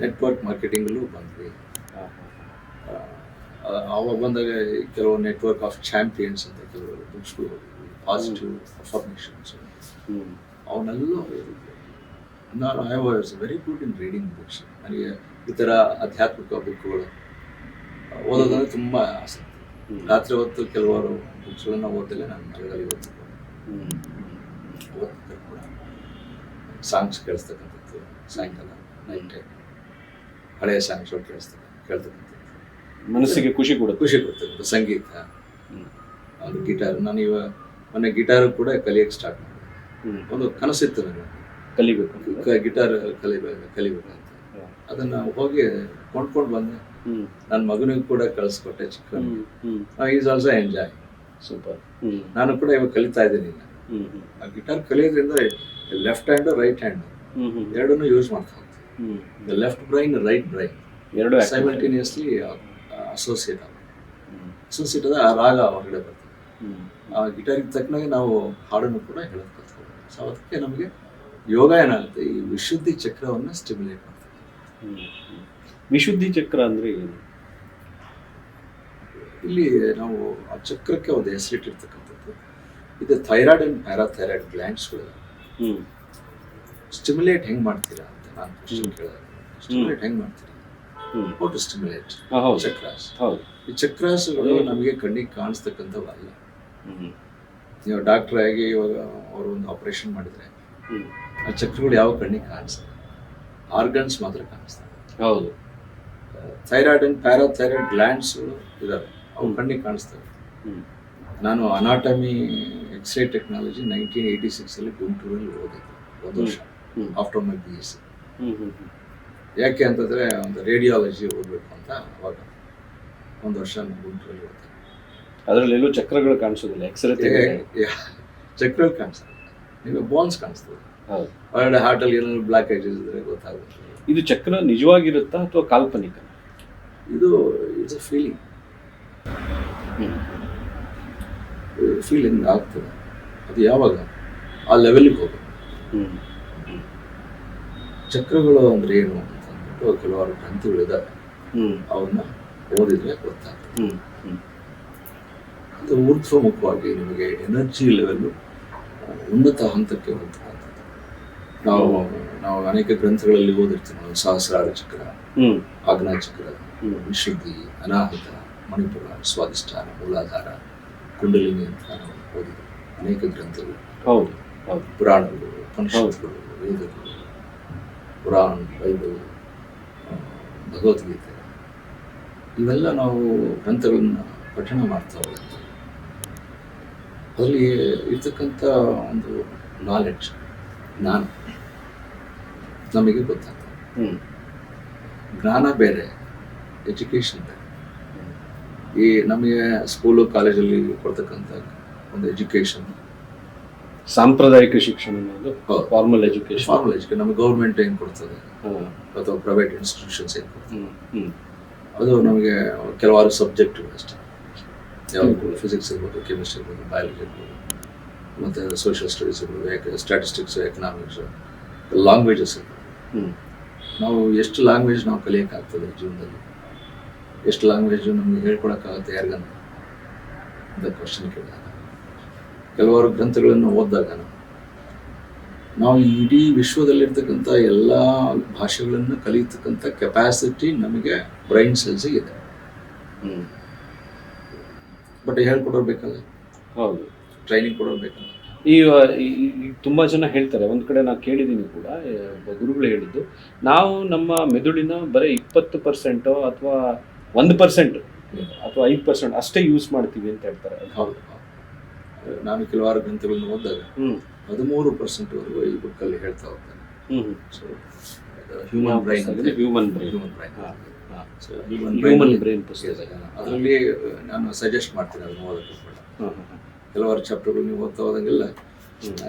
ನೆಟ್ವರ್ಕ್ ಮಾರ್ಕೆಟಿಂಗಲ್ಲೂ ಬಂದ್ವಿ. ಆವಾಗ ಬಂದಾಗ ಕೆಲವು ನೆಟ್ವರ್ಕ್ ಆಫ್ ಚಾಂಪಿಯನ್ಸ್ ಅಂತ ಕೆಲವು ಬುಕ್ಸ್ಗಳು, ಪಾಸಿಟಿವ್ ಅಫರ್ಮೇಷನ್ಸ್, ಅವನ್ನೆಲ್ಲ ನಾನು I was very good in reading books. ನನಗೆ ಈ ಥರ ಆಧ್ಯಾತ್ಮಿಕ ಬುಕ್ಗಳು ಓದೋದಂದ್ರೆ ತುಂಬ ಆಸಕ್ತಿ. ರಾತ್ರಿ ಹೊತ್ತು ಕೆಲವರು ಬುಕ್ಸ್ಗಳನ್ನು ಓದಿಲ್ಲ, ನಾನು ಮಲಗಲ್ಲಿ ಓದ್ತಿದ್ದೆ ಕೂಡ. ಸಾಂಗ್ಸ್ ಕೇಳಿಸ್ತಕ್ಕಂಥದ್ದು ಸಾಯಂಕಾಲ ನೈಟ್ ಟೈಮ್, ಹಳೆಯ ಸಾಂಗ್ಸ್ಗಳು ಕೇಳ್ತಕ್ಕಂಥದ್ದು ಮನಸ್ಸಿಗೆ ಖುಷಿ ಕೊಡ್ತಕ್ಕಂಥ ಸಂಗೀತ, ಒಂದು ಗಿಟಾರ್. ನಾನು ಇವಾಗ ಮೊನ್ನೆ ಗಿಟಾರು ಕೂಡ ಕಲಿಯೋಕ್ಕೆ ಸ್ಟಾರ್ಟ್ ಮಾಡಿದೆ. ಒಂದು ಕನಸಿತ್ತು ನನಗೆ ಕಲಿಬೇಕು, ಗಿಟಾರ್ ಕಲಿಬೇಕಂತ. ಅದನ್ನು ಹೋಗಿ ಕೊಂಡ್ಕೊಂಡು ಬಂದೆ. ನನ್ನ ಮಗನಿಗೆ ಕೂಡ ಕಳಿಸ್ಕೊಟ್ಟೆ, ಚಿಕ್ಕ. Is also enjoy. ಸೂಪರ್. ನಾನು ಕೂಡ ಇವಾಗ ಕಲಿತಾ ಇದ್ದೀನಿ. ಆ ಗಿಟಾರ್ ಕಲಿಯೋದ್ರಿಂದ ಲೆಫ್ಟ್ ಹ್ಯಾಂಡು ರೈಟ್ ಹ್ಯಾಂಡು ಎರಡನ್ನೂ ಯೂಸ್ ಮಾಡ್ತಾ ಹೋಗ್ತೀವಿ. ಲೆಫ್ಟ್ ಬ್ರೈನ್ ರೈಟ್ ಬ್ರೈನ್ ಎರಡು ಸೈಮಲ್ಟೇನಿಯಸ್ಲಿ ಅಸೋಸಿಯೇಟ್ ಆದ ಆ ರಾಗ ಹೊರಗಡೆ ಬರ್ತದೆ. ಆ ಗಿಟಾರಿಗೆ ತಕ್ಕನಾಗೆ ನಾವು ಹಾಡನ್ನು ಕೂಡ ಹೇಳೋದು ಕಲ್ತ್ಕೊಳ್ತೀವಿ. ಸೊ ಅದಕ್ಕೆ ನಮಗೆ ಯೋಗ ಏನಾಗುತ್ತೆ, ಈ ವಿಶುದ್ಧಿ ಚಕ್ರವನ್ನು ಸ್ಟಿಮ್ಯುಲೇಟ್ ಮಾಡ್ತದೆ. ವಿಶುದ್ಧಿ ಚಕ್ರ ಅಂದರೆ ಏನು? ಇಲ್ಲಿ ನಾವು ಆ ಚಕ್ರಕ್ಕೆ ಒಂದು ಹೆಸರಿಟ್ಟಿರ್ತಕ್ಕಂಥದ್ದು. ಇದು ಥೈರಾಯ್ಡ್ ಆ್ಯಂಡ್ ಪ್ಯಾರಾಥೈರಾಯ್ಡ್ ಗ್ಲ್ಯಾಂಡ್ಸ್ಗಳು ಸ್ಟಿಮ್ಯುಲೇಟ್ ಹೆಂಗೆ ಮಾಡ್ತೀರಾ ಅಂತ ನಾನು ಕ್ವಶನ್ ಕೇಳಿದೆ. ಸ್ಟಿಮ್ಯುಲೇಟ್ ಹೆಂಗೆ ಮಾಡ್ತೀರಾ? How to stimulate chakras. ಈ ಚಕ್ರಾಸ್ಗಳು ನಮಗೆ ಕಣ್ಣಿಗೆ ಕಾಣಿಸ್ತಕ್ಕಂಥವಲ್ಲ. ನೀವು ಡಾಕ್ಟರ್ ಆಗಿ ಇವಾಗ ಅವರು ಒಂದು ಆಪರೇಷನ್ ಮಾಡಿದರೆ ಆ ಚಕ್ರಗಳು ಯಾವ ಕಣ್ಣಿಗೆ ಕಾಣಿಸ್ತದೆ, ಆರ್ಗನ್ಸ್ ಮಾತ್ರ ಕಾಣಿಸ್ತದೆ. ಹೌದು. ಥೈರಾಯ್ಡ್ ಆ್ಯಂಡ್ ಪ್ಯಾರಾಥೈರಾಯ್ಡ್ ಗ್ಲ್ಯಾಂಡ್ಸ್ಗಳು ಇದ್ದಾವೆ, ಅವು ಕಣ್ಣಿಗೆ ಕಾಣಿಸ್ತವೆ. ನಾನು ಅನಾಟಮಿ ಎಕ್ಸ್ರೇ ಟೆಕ್ನಾಲಜಿ 1986 ಗುಂಟೂರಲ್ಲಿ ಓದಿದ್ದೆ ಒಂದು ವರ್ಷ ಆಫ್ಟರ್ ಮೈ BSc. ಯಾಕೆ ಅಂತಂದರೆ ಒಂದು ರೇಡಿಯಾಲಜಿ ಓದಬೇಕು ಅಂತ ಅವಾಗ ಒಂದು ವರ್ಷ ನಾನು ಗುಂಟೂರಲ್ಲಿ ಓದ್ತೀನಿ. ಅದರಲ್ಲಿ ಎಲ್ಲೂ ಚಕ್ರಗಳು ಕಾಣಿಸೋದಿಲ್ಲ, ಎಕ್ಸ್ರೇ ಚಕ್ರಗಳು ಕಾಣಿಸ್ತದೆ, ನಿಮಗೆ ಬೋನ್ಸ್ ಕಾಣಿಸ್ತದೆ. ಒಳ್ಳೆ ಹಾರ್ಟಲ್ಲಿ ಏನಾದ್ರು ಬ್ಲ್ಯಾಕ್ ಏಜಸ್ ಇದ್ರೆ ಗೊತ್ತಾಗುತ್ತೆ. ಇದು ಚಕ್ರ ನಿಜವಾಗಿರುತ್ತಾ ಅಥವಾ ಕಾಲ್ಪನಿಕ? ಇದು ಇಟ್ಸ್ ಅ ಫೀಲಿಂಗ್ ಆಗ್ತದೆ. ಅದು ಯಾವಾಗ ಆ ಲೆವೆಲ್ಗೆ ಹೋಗುತ್ತೆ. ಚಕ್ರಗಳು ಅಂದ್ರೆ ಏನು ಅಂತ ಅಂದ್ಬಿಟ್ಟು ಕೆಲವಾರು ಗ್ರಂಥಗಳಿದ್ದಾವೆ, ಅವನ್ನ ಓದಿದ್ರೆ ಗೊತ್ತಾಗ್ತದೆ. ಅದು ಊರ್ಧ್ವಮುಖವಾಗಿ ನಿಮಗೆ ಎನರ್ಜಿ ಲೆವೆಲ್ಲು ಉನ್ನತ ಹಂತಕ್ಕೆ ಹೋಗ್ತಕ್ಕಂಥದ್ದು. ನಾವು ಅನೇಕ ಗ್ರಂಥಗಳಲ್ಲಿ ಓದಿರ್ತೀವಿ. ನಾವು ಸಹಸ್ರಾರ ಚಕ್ರ, ಆಜ್ಞಾ ಚಕ್ರ, ವಿಶುದ್ಧಿ, ಅನಾಹುತ, ಮಣಿಪುರ, ಸ್ವಾಧಿಷ್ಠಾನ, ಮೂಲಾಧಾರ, ಕುಂಡಲಿನಿ ಅಂತ ನಾವು ಓದಿದ್ವಿ ಅನೇಕ ಗ್ರಂಥಗಳು. ಹೌದು. ಪುರಾಣಗಳು, ಉಪನಿಷತ್ತುಗಳು, ವೇದಗಳು, ಪುರಾಣ, ಬೈಬಲ್, ಭಗವದ್ಗೀತೆ, ಇವೆಲ್ಲ ನಾವು ಗ್ರಂಥಗಳನ್ನ ಪಠಣ ಮಾಡ್ತಾ ಹೋಗ್ತೀವಿ. ಅದರಲ್ಲಿ ಇರ್ತಕ್ಕಂಥ ಒಂದು ನಾಲೆಡ್ಜ್, ಜ್ಞಾನ ನಮಗೆ ಗೊತ್ತಾಗ್ತದೆ. ಜ್ಞಾನ ಬೇರೆ, ಎಜುಕೇಷನ್ ಬೇರೆ. ಈ ನಮಗೆ ಸ್ಕೂಲು ಕಾಲೇಜಲ್ಲಿ ಕೊಡ್ತಕ್ಕಂಥ ಒಂದು ಎಜುಕೇಷನ್ ಸಾಂಪ್ರದಾಯಿಕ ಶಿಕ್ಷಣ ಅನ್ನೋದು ಹೌದು. Formal education. ಫಾರ್ಮಲ್ ಎಜುಕೇಶನ್ ನಮಗೆ ಗೌರ್ಮೆಂಟ್ ಏನು ಕೊಡ್ತದೆ ಅಥವಾ ಪ್ರೈವೇಟ್ ಇನ್ಸ್ಟಿಟ್ಯೂಷನ್ಸ್ ಏನು ಕೊಡ್ತದೆ ಅದು ನಮಗೆ ಕೆಲವಾರು ಸಬ್ಜೆಕ್ಟ್ಗಳು ಅಷ್ಟೇ. ಯಾವುದು ಫಿಸಿಕ್ಸ್ ಇರ್ಬೋದು, ಕೆಮಿಸ್ಟ್ರಿ ಇರ್ಬೋದು, ಬಯಾಲಜಿ ಇರ್ಬೋದು, ಮತ್ತು ಸೋಷಿಯಲ್ ಸ್ಟಡೀಸ್ ಇರ್ಬೋದು, ಸ್ಟ್ಯಾಟಿಸ್ಟಿಕ್ಸ್, ಎಕನಾಮಿಕ್ಸ್, ಲ್ಯಾಂಗ್ವೇಜಸ್ ಇರ್ಬೋದು. ನಾವು ಎಷ್ಟು ಲ್ಯಾಂಗ್ವೇಜ್ ನಾವು ಕಲಿಯೋಕ್ಕಾಗ್ತದೆ ಜೀವನದಲ್ಲಿ, ಎಷ್ಟು ಲ್ಯಾಂಗ್ವೇಜು ನಮಗೆ ಹೇಳ್ಕೊಳಕ್ಕಾಗುತ್ತೆ ಯಾರಿಗಂತ ಅಂತ ಕ್ವಶನ್ ಕೇಳಿದಾಗ, ಕೆಲವಾರು ಗ್ರಂಥಗಳನ್ನು ಓದಿದಾಗ ನಾವು ಇಡೀ ವಿಶ್ವದಲ್ಲಿರ್ತಕ್ಕಂಥ ಎಲ್ಲ ಭಾಷೆಗಳನ್ನು ಕಲಿಯತಕ್ಕಂಥ ಕೆಪಾಸಿಟಿ ನಮಗೆ ಬ್ರೈನ್ ಸೆಲ್ಸಿಗೆ ಇದೆ. ಬಟ್ ಹೇಳ್ಕೊಡೋರು ಬೇಕಲ್ಲ, ಹೌದು, ಟ್ರೈನಿಂಗ್ ಕೊಡೋರು ಬೇಕಲ್ಲ. ಈಗ ತುಂಬ ಜನ ಹೇಳ್ತಾರೆ, ಒಂದು ಕಡೆ ನಾನು ಕೇಳಿದ್ದೀನಿ ಕೂಡ, ಗುರುಗಳು ಹೇಳಿದ್ದು, ನಾವು ನಮ್ಮ ಮೆದುಳಿನ ಬರೀ 20% ಅಥವಾ 1% ಅಥವಾ 5% ಅಷ್ಟೇ ಯೂಸ್ ಮಾಡ್ತೀವಿ ಅಂತ ಹೇಳ್ತಾರೆ. ಹೌದು, ನಾನು ಕೆಲವಾರು ಗ್ರಂಥಗಳನ್ನು ಓದಿದಾಗ 13% ಈ ಬುಕ್ಕಲ್ಲಿ ಹೇಳ್ತಾ ಹೋಗ್ತಾನೆ. ಸೊ ಹ್ಯೂಮನ್ ಬ್ರೈನ್ ಅದರಲ್ಲಿ ನಾನು ಸಜೆಸ್ಟ್ ಮಾಡ್ತೀನಿ ಅದನ್ನು ಓದೋಕ್ಕೆ ಕೂಡ. ಕೆಲವಾರು ಚಾಪ್ಟರ್ಗಳು ನೀವು ಓದ್ತಾ ಹೋದಂಗೆಲ್ಲ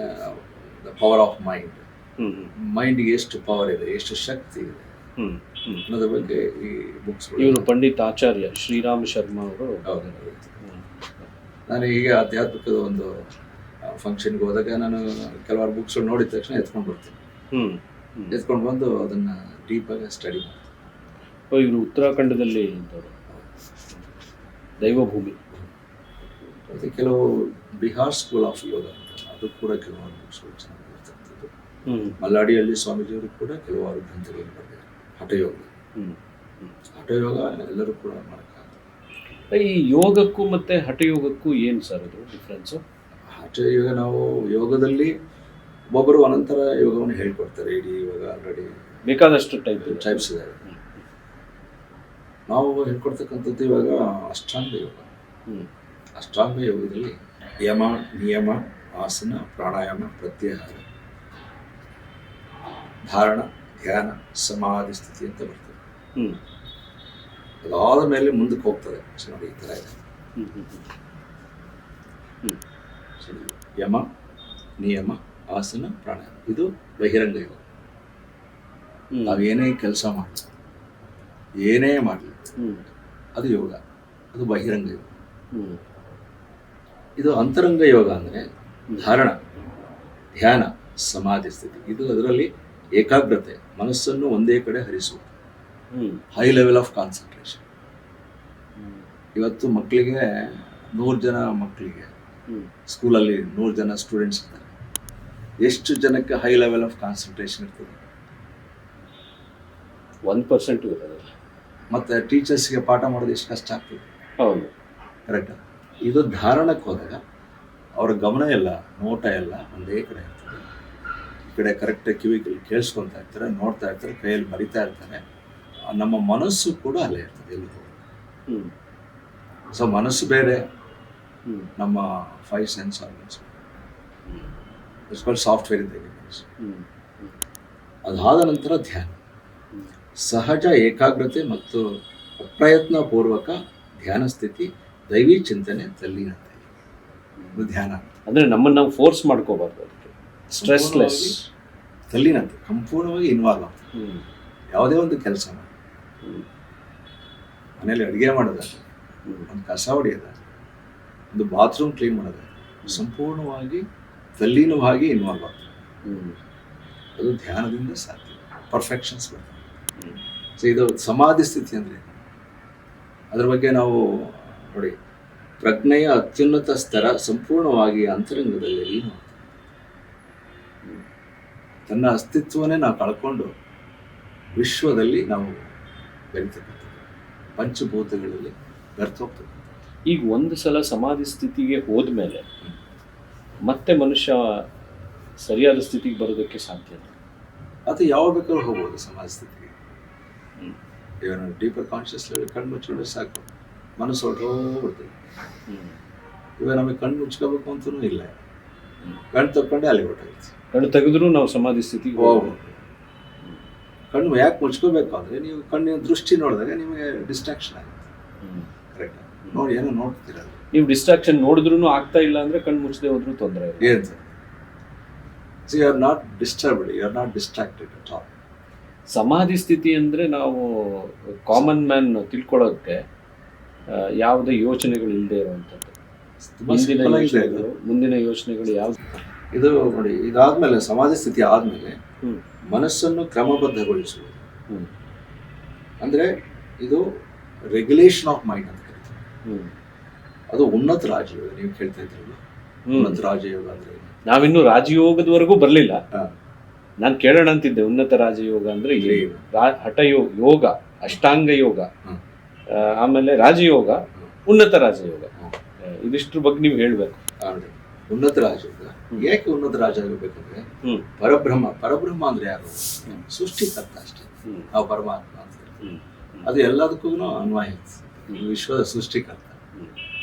ದ ಪವರ್ ಆಫ್ ಮೈಂಡ್ಗೆ ಎಷ್ಟು ಪವರ್ ಇದೆ, ಎಷ್ಟು ಶಕ್ತಿ ಇದೆ ಅನ್ನೋದ್ರ ಬಗ್ಗೆ ಈ ಬುಕ್ಸ್. ಇವರು ಪಂಡಿತ್ ಆಚಾರ್ಯ ಶ್ರೀರಾಮ್ ಶರ್ಮಾ ಅವರು. ನಾನು ಹೀಗೆ ಆಧ್ಯಾತ್ಮಿಕದ ಒಂದು ಫಂಕ್ಷನ್ಗೆ ಹೋದಾಗ ನಾನು ಕೆಲವಾರು ಬುಕ್ಸ್ಗಳು ನೋಡಿದ ತಕ್ಷಣ ಎತ್ಕೊಂಡು ಬರ್ತೀನಿ. ಎತ್ಕೊಂಡು ಬಂದು ಅದನ್ನು ಡೀಪಾಗಿ ಸ್ಟಡಿ ಮಾಡ್ತೀನಿ. ಇವರು ಉತ್ತರಾಖಂಡದಲ್ಲಿ ದೈವಭೂಮಿ. ಮತ್ತು ಕೆಲವು ಬಿಹಾರ್ ಸ್ಕೂಲ್ ಆಫ್ ಯೋಗ ಅಂತ, ಅದು ಕೂಡ ಕೆಲವಾರು ಬುಕ್ಸ್ಗಳು ಚೆನ್ನಾಗಿರ್ತಕ್ಕಂಥದ್ದು. ಮಲ್ಲಾಡಿಯಲ್ಲಿ ಸ್ವಾಮೀಜಿಯವರು ಕೂಡ ಕೆಲವಾರು ಗ್ರಂಥಗಳನ್ನು ಬರೆದಿದ್ದಾರೆ. ಹಠಯೋಗ ಎಲ್ಲರೂ ಕೂಡ ಮಾಡೋಕ್ಕಾಗ್ತದೆ. ಈ ಯೋಗಕ್ಕೂ ಮತ್ತು ಹಠಯೋಗಕ್ಕೂ ಏನು ಸರ್ ಅದು ಡಿಫ್ರೆನ್ಸು? ಹಠಯೋಗ, ನಾವು ಯೋಗದಲ್ಲಿ ಒಬ್ಬೊಬ್ಬರು ಅನಂತರ ಯೋಗವನ್ನು ಹೇಳ್ಕೊಡ್ತಾರೆ. ಇಡೀ ಯೋಗ ಆಲ್ರೆಡಿ ಬೇಕಾದಷ್ಟು ಟೈಪ್ಸ್ ಇದೆ. ನಾವು ಹೇಳ್ಕೊಡ್ತಕ್ಕಂಥದ್ದು ಇವಾಗ ಅಷ್ಟಾಂಗ ಯೋಗ. ಅಷ್ಟಾಂಗ ಯೋಗದಲ್ಲಿ ಯಮ, ನಿಯಮ, ಆಸನ, ಪ್ರಾಣಾಯಾಮ, ಪ್ರತ್ಯಾಹಾರ, ಧಾರಣ, ಧ್ಯಾನ, ಸಮಾಧಿ ಸ್ಥಿತಿ ಅಂತ ಬರ್ತದೆ. ಅದಾದ ಮೇಲೆ ಮುಂದಕ್ಕೆ ಹೋಗ್ತದೆ. ನೋಡಿ ಈ ಥರ ಇದೆ. ಯಮ, ನಿಯಮ, ಆಸನ, ಪ್ರಾಣಾಯಾಮ, ಇದು ಬಹಿರಂಗ ಯೋಗ. ನಾವೇನೇ ಕೆಲಸ ಮಾಡಲಿ, ಏನೇ ಮಾಡಲಿ, ಅದು ಯೋಗ, ಅದು ಬಹಿರಂಗ ಯೋಗ. ಇದು ಅಂತರಂಗ ಯೋಗ ಅಂದರೆ ಧಾರಣ, ಧ್ಯಾನ, ಸಮಾಧಿ ಸ್ಥಿತಿ. ಇದು ಅದರಲ್ಲಿ ಏಕಾಗ್ರತೆ, ಮನಸ್ಸನ್ನು ಒಂದೇ ಕಡೆ ಹರಿಸುವುದು, ಹೈ ಲೆವೆಲ್ ಆಫ್ ಕಾನ್ಸಂಟ್ರೇಷನ್. ಇವತ್ತು ಮಕ್ಕಳಿಗೆ 100 ಜನ ಮಕ್ಕಳಿಗೆ ಸ್ಕೂಲಲ್ಲಿ 100 ಜನ ಸ್ಟೂಡೆಂಟ್ಸ್ ಇರ್ತಾರೆ. ಎಷ್ಟು ಜನಕ್ಕೆ ಹೈ ಲೆವೆಲ್ ಆಫ್ ಕಾನ್ಸಂಟ್ರೇಷನ್ ಇರ್ತದೆ? 1% ಇರೋದು. ಮತ್ತು ಟೀಚರ್ಸ್ಗೆ ಪಾಠ ಮಾಡೋದು ಎಷ್ಟು ಕಷ್ಟ ಆಗ್ತದೆ. ಹೌದು, ಕರೆಕ್ಟ್. ಇದು ಧಾರಣಕ್ಕೆ ಹೋದಾಗ ಅವ್ರ ಗಮನ ಎಲ್ಲ, ನೋಟ ಎಲ್ಲ ಒಂದೇ ಕಡೆ ಇರ್ತದೆ. ಈ ಕಡೆ ಕರೆಕ್ಟಾಗಿ ಕಿವಿಗಳು ಕೇಳಿಸ್ಕೊತಾ ಇರ್ತಾರೆ, ನೋಡ್ತಾ ಇರ್ತಾರೆ, ಕೈಯಲ್ಲಿ ಬರಿತಾ ಇರ್ತಾರೆ. ನಮ್ಮ ಮನಸ್ಸು ಕೂಡ ಅಲ್ಲೇ ಇರ್ತದೆ ಎಲ್ಲಿ ಹೋಗಿ. ಸೊ ಮನಸ್ಸು ಬೇರೆ, ನಮ್ಮ 5 sense organs, it's called software in the ಮನಸ್ಸು. ಅದಾದ ನಂತರ ಧ್ಯಾನ, ಸಹಜ ಏಕಾಗ್ರತೆ ಮತ್ತು ಅಪ್ರಯತ್ನಪೂರ್ವಕ ಧ್ಯಾನ ಸ್ಥಿತಿ, ದೈವಿ ಚಿಂತನೆ, ತಲ್ಲೀನತೆ. ಧ್ಯಾನ ಅಂದರೆ ನಮ್ಮನ್ನು ನಾವು ಫೋರ್ಸ್ ಮಾಡ್ಕೋಬಾರ್ದು, ಸ್ಟ್ರೆಸ್ಲೆಸ್, ತಲ್ಲೀನತೆ, ಸಂಪೂರ್ಣವಾಗಿ ಇನ್ವಾಲ್ವ್ ಆಗ್ತದೆ. ಯಾವುದೇ ಒಂದು ಕೆಲಸ ಮಾಡಿ, ಮನೇಲಿ ಅಡುಗೆ ಮಾಡೋದಾಗಲಿ, ಒಂದು ಕಸ ಹೊಡೆಯೋದಾಗಲಿ, ಒಂದು ಬಾತ್ರೂಮ್ ಕ್ಲೀನ್ ಮಾಡೋದಾಗಲಿ, ಸಂಪೂರ್ಣವಾಗಿ ತಲ್ಲೀನವಾಗಿ ಇನ್ವಾಲ್ವ್ ಆಗ್ತದೆ. ಅದು ಧ್ಯಾನದಿಂದ ಸಾಧ್ಯ. ಪರ್ಫೆಕ್ಷನ್ಸ್ ಬರ್ತದೆ. ಸೊ ಇದು ಸಮಾಧಿ ಸ್ಥಿತಿ ಅಂದರೆ ಅದ್ರ ಬಗ್ಗೆ ನಾವು ನೋಡಿ, ಪ್ರಜ್ಞೆಯ ಅತ್ಯುನ್ನತ ಸ್ತರ ಸಂಪೂರ್ಣವಾಗಿ ಅಂತರಂಗದಲ್ಲಿ ಲೀನ, ತನ್ನ ಅಸ್ತಿತ್ವನೇ ನಾವು ಕಳ್ಕೊಂಡು ವಿಶ್ವದಲ್ಲಿ ನಾವು ಬೆರಿತಕ್ಕಂಥದ್ದು, ಪಂಚಭೂತಗಳಲ್ಲಿ ಬೆರ್ತೋಗ್ತದೆ. ಈಗ ಒಂದು ಸಲ ಸಮಾಧಿ ಸ್ಥಿತಿಗೆ ಹೋದ್ಮೇಲೆ ಮತ್ತೆ ಮನುಷ್ಯ ಸರಿಯಾದ ಸ್ಥಿತಿಗೆ ಬರೋದಕ್ಕೆ ಸಾಧ್ಯ ಇಲ್ಲ. ಅದು ಯಾವ ಬೇಕಾದ್ರೂ ಹೋಗ್ಬೋದು ಸಮಾಧಿ ಸ್ಥಿತಿಗೆ. ಇವನು ಡೀಪರ್ ಕಾನ್ಷಿಯಸ್ ಲೆವೆಲ್ ಕಣ್ಣು ಮುಚ್ಕೊಂಡ್ರೆ ಸಾಕು, ಮನಸ್ಸು ಹೊರಟೋಗ್ಬಿಡ್ತದೆ. ಇವಾಗ ನಮಗೆ ಕಣ್ಣು ಮುಚ್ಕೋಬೇಕು ಅಂತಲೂ ಇಲ್ಲ, ಕಣ್ಣು ತಕ್ಕೊಂಡೆ ಅಲ್ಲಿ ಹೊರಟೋಗುತ್ತೆ. ಕಣ್ಣು ತೆಗೆದ್ರೂ ನಾವು ಸಮಾಧಿ ಸ್ಥಿತಿಗೆ ಹೋಗ್ಬೋದು. ಕಣ್ಣು ಯಾಕೆ ಮುಚ್ಕೋಬೇಕು ಅಂದರೆ ನೀವು ಕಣ್ಣಿನ ದೃಷ್ಟಿ ನೋಡಿದಾಗ ನಿಮಗೆ ಡಿಸ್ಟ್ರಾಕ್ಷನ್ ಆಗುತ್ತೆ. ಕರೆಕ್ಟ್. ನೋಡಿ ಏನೋ ನೋಡ್ತೀರ, ನೀವು ಡಿಸ್ಟ್ರಾಕ್ಷನ್ ನೋಡಿದ್ರೂ ಆಗ್ತಾ ಇಲ್ಲ ಅಂದರೆ ಕಣ್ಣು ಮುಚ್ಚದೆ ಹೋದ್ರೂ ತೊಂದರೆ ಏನು so you are not disturbed, you are not distracted at all. ಸಮಾಧಿ ಸ್ಥಿತಿ ಅಂದರೆ ನಾವು ಕಾಮನ್ ಮ್ಯಾನ್ ತಿಳ್ಕೊಳ್ಳೋಕ್ಕೆ ಯಾವುದೇ ಯೋಚನೆಗಳು ಇಲ್ಲದೆ ಇರುವಂಥದ್ದು. ಮುಂದಿನ ಯೋಚನೆಗಳು ಯಾವ್ದು? ಇದು ನೋಡಿ, ಇದಾದ್ಮೇಲೆ ಸಮಾಧಿ ಸ್ಥಿತಿ ಆದ್ಮೇಲೆ ಮನಸ್ಸನ್ನು ಕ್ರಮಬದ್ಧಗೊಳಿಸುವುದು, ಅಂದ್ರೆ ಇದು ರೆಗ್ಯುಲೇಷನ್ ಆಫ್ ಮೈಂಡ್ ಅಂತ ಕರೀತಾರೆ. ಅದು ಉನ್ನತ ರಾಜಯೋಗ. ನೀವು ಕೇಳ್ತಾ ಇದ್ರಲ್ಲ, ಉನ್ನತ ರಾಜಯೋಗ ಅಂದ್ರೆ ನಾವಿನ್ನೂ ರಾಜಯೋಗದವರೆಗೂ ಬರಲಿಲ್ಲ. ನಾನು ಕೇಳೋಣ ಅಂತಿದ್ದೆ ಉನ್ನತ ರಾಜಯೋಗ ಅಂದ್ರೆ ಏನು? ಹಠಯೋಗ, ಯೋಗ, ಅಷ್ಟಾಂಗ ಯೋಗ, ಆಮೇಲೆ ರಾಜಯೋಗ, ಉನ್ನತ ರಾಜಯೋಗ, ಇದಿಷ್ಟ್ರ ಬಗ್ಗೆ ನೀವು ಹೇಳ್ಬೇಕು. ಉನ್ನತ ರಾಜಯೋಗ ಯಾಕೆ ಉನ್ನತ ರಾಜಯೋಗ ಬೇಕಂದ್ರೆ ಪರಬ್ರಹ್ಮ ಅಂದ್ರೆ ಯಾರು? ಸೃಷ್ಟಿಕರ್ತ ಅಷ್ಟೇ. ನಾವು ಪರಮಾತ್ಮ ಅಂತ ಅದು ಎಲ್ಲದಕ್ಕೂ ಅನ್ವಯ. ವಿಶ್ವದ ಸೃಷ್ಟಿಕರ್ತ,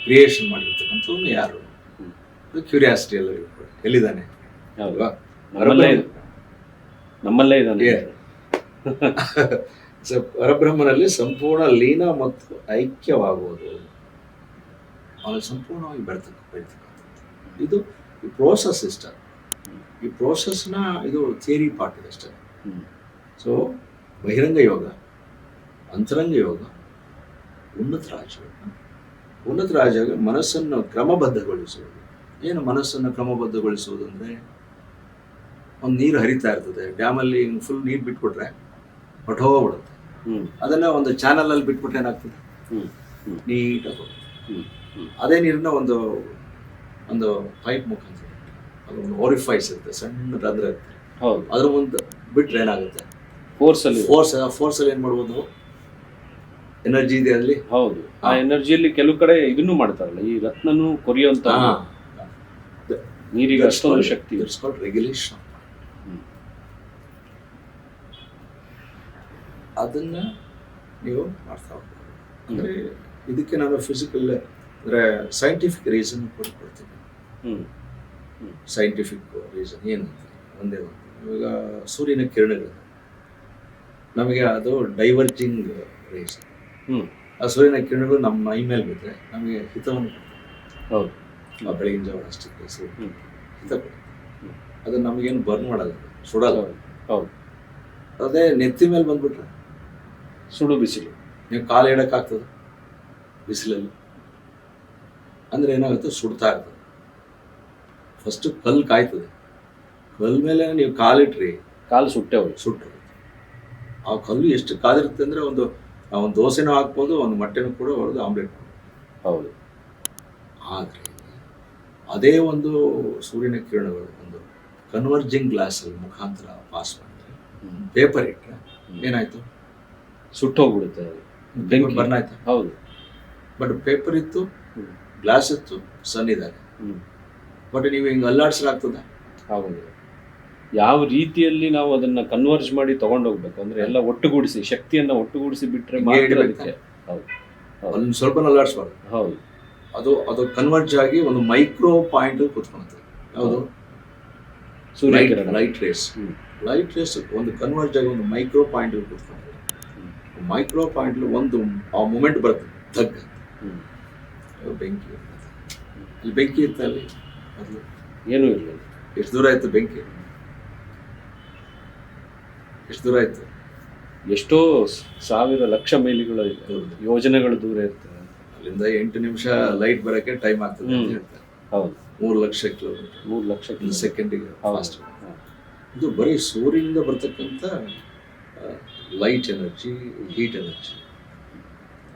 ಕ್ರಿಯೇಷನ್ ಮಾಡಿರ್ತಕ್ಕಂಥವ್ನು ಯಾರು? ಕ್ಯೂರಿಯಾಸಿಟಿ ಎಲ್ಲ ಎಲ್ಲಿದ್ದಾನೆ? ನಮ್ಮಲ್ಲೇ ಇದ್ದಾನೆ. ಪರಬ್ರಹ್ಮನಲ್ಲಿ ಸಂಪೂರ್ಣ ಲೀನ ಮತ್ತು ಐಕ್ಯವಾಗುವುದು, ಅವನು ಸಂಪೂರ್ಣವಾಗಿ ಬೆಳತಕ್ಕಂಥದ್ದು. ಇದು ಈ ಪ್ರೋಸೆಸ್ ಇಷ್ಟ. ಈ ಪ್ರೋಸೆಸ್ನ ಇದು ಥಿಯರಿ ಪಾರ್ಟ್ ಇದೆ ಅಷ್ಟೇ. ಸೊ ಬಹಿರಂಗ ಯೋಗ, ಅಂತರಂಗ ಯೋಗ, ಉನ್ನತ ರಾಜಯೋಗ. ಉನ್ನತ ರಾಜಯೋಗ ಮನಸ್ಸನ್ನು ಕ್ರಮಬದ್ಧಗೊಳಿಸುವುದು. ಏನು ಮನಸ್ಸನ್ನು ಕ್ರಮಬದ್ಧಗೊಳಿಸುವುದು ಅಂದರೆ, ಒಂದು ನೀರು ಹರಿತಾ ಇರ್ತದೆ, ಡ್ಯಾಮಲ್ಲಿ ಫುಲ್ ನೀರು ಬಿಟ್ಬಿಟ್ರೆ ಹೊಟ್ಟೋಗ್ಬಿಡುತ್ತೆ. ಅದನ್ನ ಒಂದು ಚಾನಲ್ ಅಲ್ಲಿ ಬಿಟ್ಬಿಟ್ರೆ ಏನಾಗ್ತದೆ? ನೀಟಾಗಿ ಹೋಗುತ್ತೆ. ಅದೇ ನೀರನ್ನ ಒಂದು ಪೈಪ್ ಮುಖಾಂತರ, ಅದೊಂದು ಓರಿಫೈಸ್ ಇರುತ್ತೆ, ಸಣ್ಣ ರಂಧ್ರ ಇರುತ್ತೆ, ಅದ್ರ ಮುಂದೆ ಬಿಟ್ರೆ ಏನಾಗುತ್ತೆ? ಫೋರ್ಸ್ ಅಲ್ಲಿ ಏನ್ ಮಾಡ್ಬೋದು? ಎನರ್ಜಿ ಇದೆ ಅಲ್ಲಿ. ಹೌದು, ಆ ಎನರ್ಜಿಯಲ್ಲಿ ಕೆಲವು ಕಡೆ ಇದನ್ನು ಮಾಡ್ತಾರಲ್ಲ, ಈ ರತ್ನನು ಕೊರಿಯುವಂತ ನೀರಿಗೆ ಅಷ್ಟೊಂದು ಶಕ್ತಿ. ರೆಗ್ಯುಲೇಷನ್. ಅದನ್ನ ನೀವು ಮಾಡ್ತಾ ಹೋಗ್ಬೋದು. ಅಂದ್ರೆ ಇದಕ್ಕೆ ನಾನು ಫಿಸಿಕಲ್ ಅಂದ್ರೆ ಸೈಂಟಿಫಿಕ್ ರೀಸನ್ ಕೊಡ್ತೀನಿ. ಸೈಂಟಿಫಿಕ್ ರೀಸನ್ ಏನಂತ ಒಂದೇ ಒಂದು, ಇವಾಗ ಸೂರ್ಯನ ಕಿರಣಗಳು ನಮಗೆ ಅದು ಡೈವರ್ಜಿಂಗ್ ರೇಸ್. ಆ ಸೂರ್ಯನ ಕಿರಣಗಳು ನಮ್ಮ ಮೈ ಮೇಲೆ ಬಿದ್ದರೆ ನಮಗೆ ಹಿತವನ್ನು ಕೊಡ್ತದೆ. ಹೌದು, ಬೆಳಗಿನ ಜಾವ ಅಷ್ಟಕ್ಕೆ ಹಿತ ಕೊಡುತ್ತೆ. ಅದು ನಮಗೇನು ಬರ್ನ್ ಮಾಡಲ್ಲ, ಸುಡಲ್ಲ. ಹೌದು, ಅದೇ ನೆತ್ತಿ ಮೇಲೆ ಬಂದ್ಬಿಟ್ರೆ ಸುಡು ಬಿಸಿಲು, ನೀವು ಕಾಲು ಇಡಕ್ಕಾಗ್ತದೆ ಬಿಸಿಲಲ್ಲಿ? ಅಂದ್ರೆ ಏನಾಗುತ್ತೆ? ಸುಡ್ತಾ ಇರ್ತದೆ. ಫಸ್ಟ್ ಕಲ್ಲು ಕಾಯ್ತದೆ, ಕಲ್ಲು ಮೇಲೆ ನೀವು ಕಾಲಿಟ್ರಿ ಕಾಲು ಸುಟ್ಟೆ ಹೋಗುತ್ತೆ. ಆ ಕಲ್ಲು ಎಷ್ಟು ಕಾದಿರುತ್ತೆ ಅಂದ್ರೆ ಒಂದು ದೋಸೆನೂ ಹಾಕ್ಬೋದು, ಒಂದು ಮೊಟ್ಟೆನೂ ಕೂಡ ಹೊಡೆದು ಆಮ್ಲೆಟ್ ಮಾಡ್ಬೋದು. ಹೌದು. ಆದರೆ ಅದೇ ಒಂದು ಸೂರ್ಯನ ಕಿರಣಗಳು ಒಂದು ಕನ್ವರ್ಜಿಂಗ್ ಗ್ಲಾಸ್ ಅಲ್ಲಿ ಮುಖಾಂತರ ಪಾಸ್ ಮಾಡಿದ್ರೆ, ಪೇಪರ್ ಇಟ್ಟರೆ ಏನಾಯ್ತು? ಸುಟ್ಟೋಗ್ಬಿಡುತ್ತೆ, ಬರ್ನ್ ಆಯ್ತು. ಹೌದು. ಬಟ್ ಪೇಪರ್ ಇತ್ತು, ಗ್ಲಾಸ್ ಇತ್ತು, ಸನ್ ಇದ್ದಾರೆ. ಬಟ್ ನೀವು ಹಿಂಗೆ ಅಲ್ಲಾಡ್ಸಲಾಗ್ತದೆ? ಹೌದು. ಯಾವ ರೀತಿಯಲ್ಲಿ ನಾವು ಅದನ್ನ ಕನ್ವರ್ಜ್ ಮಾಡಿ ತಗೊಂಡೋಗ್ಬೇಕು ಅಂದ್ರೆ ಎಲ್ಲ ಒಟ್ಟುಗೂಡಿಸಿ, ಶಕ್ತಿಯನ್ನ ಒಟ್ಟುಗೂಡಿಸಿ ಬಿಟ್ರೆ ಮಾತ್ರ ಅದಕ್ಕೆ. ಒಂದು ಸ್ವಲ್ಪ ಅಲ್ಲಾಡಿಸ್ಬಾರ್ದು. ಹೌದು. ಅದು ಕನ್ವರ್ಜ್ ಆಗಿ ಒಂದು ಮೈಕ್ರೋ ಪಾಯಿಂಟ್ ಕೂತ್ಕೊಳ್ತದೆ. ಯಾವುದು? ಸೂರ್ಯಕಿರಣ, ಲೈಟ್ ರೇಸ್ ಒಂದು ಕನ್ವರ್ಜ್ ಆಗಿ ಒಂದು ಮೈಕ್ರೋ ಪಾಯಿಂಟ್ ಕೂತ್ಕೊಳ್ತದೆ. ಮೈಕ್ರೋ ಪಾಯಿಂಟ್ ಒಂದು ಆ ಮೂಮೆಂಟ್ ಬರುತ್ತೆ, ತಗ್ ಬೆಂಕಿ. ಅಲ್ಲಿ ಬೆಂಕಿ ಇತ್ತು, ಅಲ್ಲಿ ಮೊದಲು ಏನೂ ಇರಲಿಲ್ಲ. ಎಷ್ಟು ದೂರ ಆಯ್ತು ಬೆಂಕಿ? ಎಷ್ಟು ದೂರ ಆಯ್ತು? ಎಷ್ಟೋ ಸಾವಿರ ಲಕ್ಷ ಮೈಲಿಗಳು, ಯೋಜನೆಗಳು ದೂರ ಇರ್ತವೆ. ಅಲ್ಲಿಂದ 8 ನಿಮಿಷ ಲೈಟ್ ಬರೋಕ್ಕೆ ಟೈಮ್ ಆಗ್ತದೆ ಅಂತ ಹೇಳ್ತಾರೆ. ಹೌದು, 3 ಲಕ್ಷ ಕಿಲೋಮೀಟರ್, 3 ಲಕ್ಷ ಸೆಕೆಂಡಿಗೆ ಫಾಸ್ಟ್. ಇದು ಬರೀ ಸೂರ್ಯನಿಂದ ಬರ್ತಕ್ಕಂಥ ಲೈಟ್ ಎನರ್ಜಿ, ಹೀಟ್ ಎನರ್ಜಿ,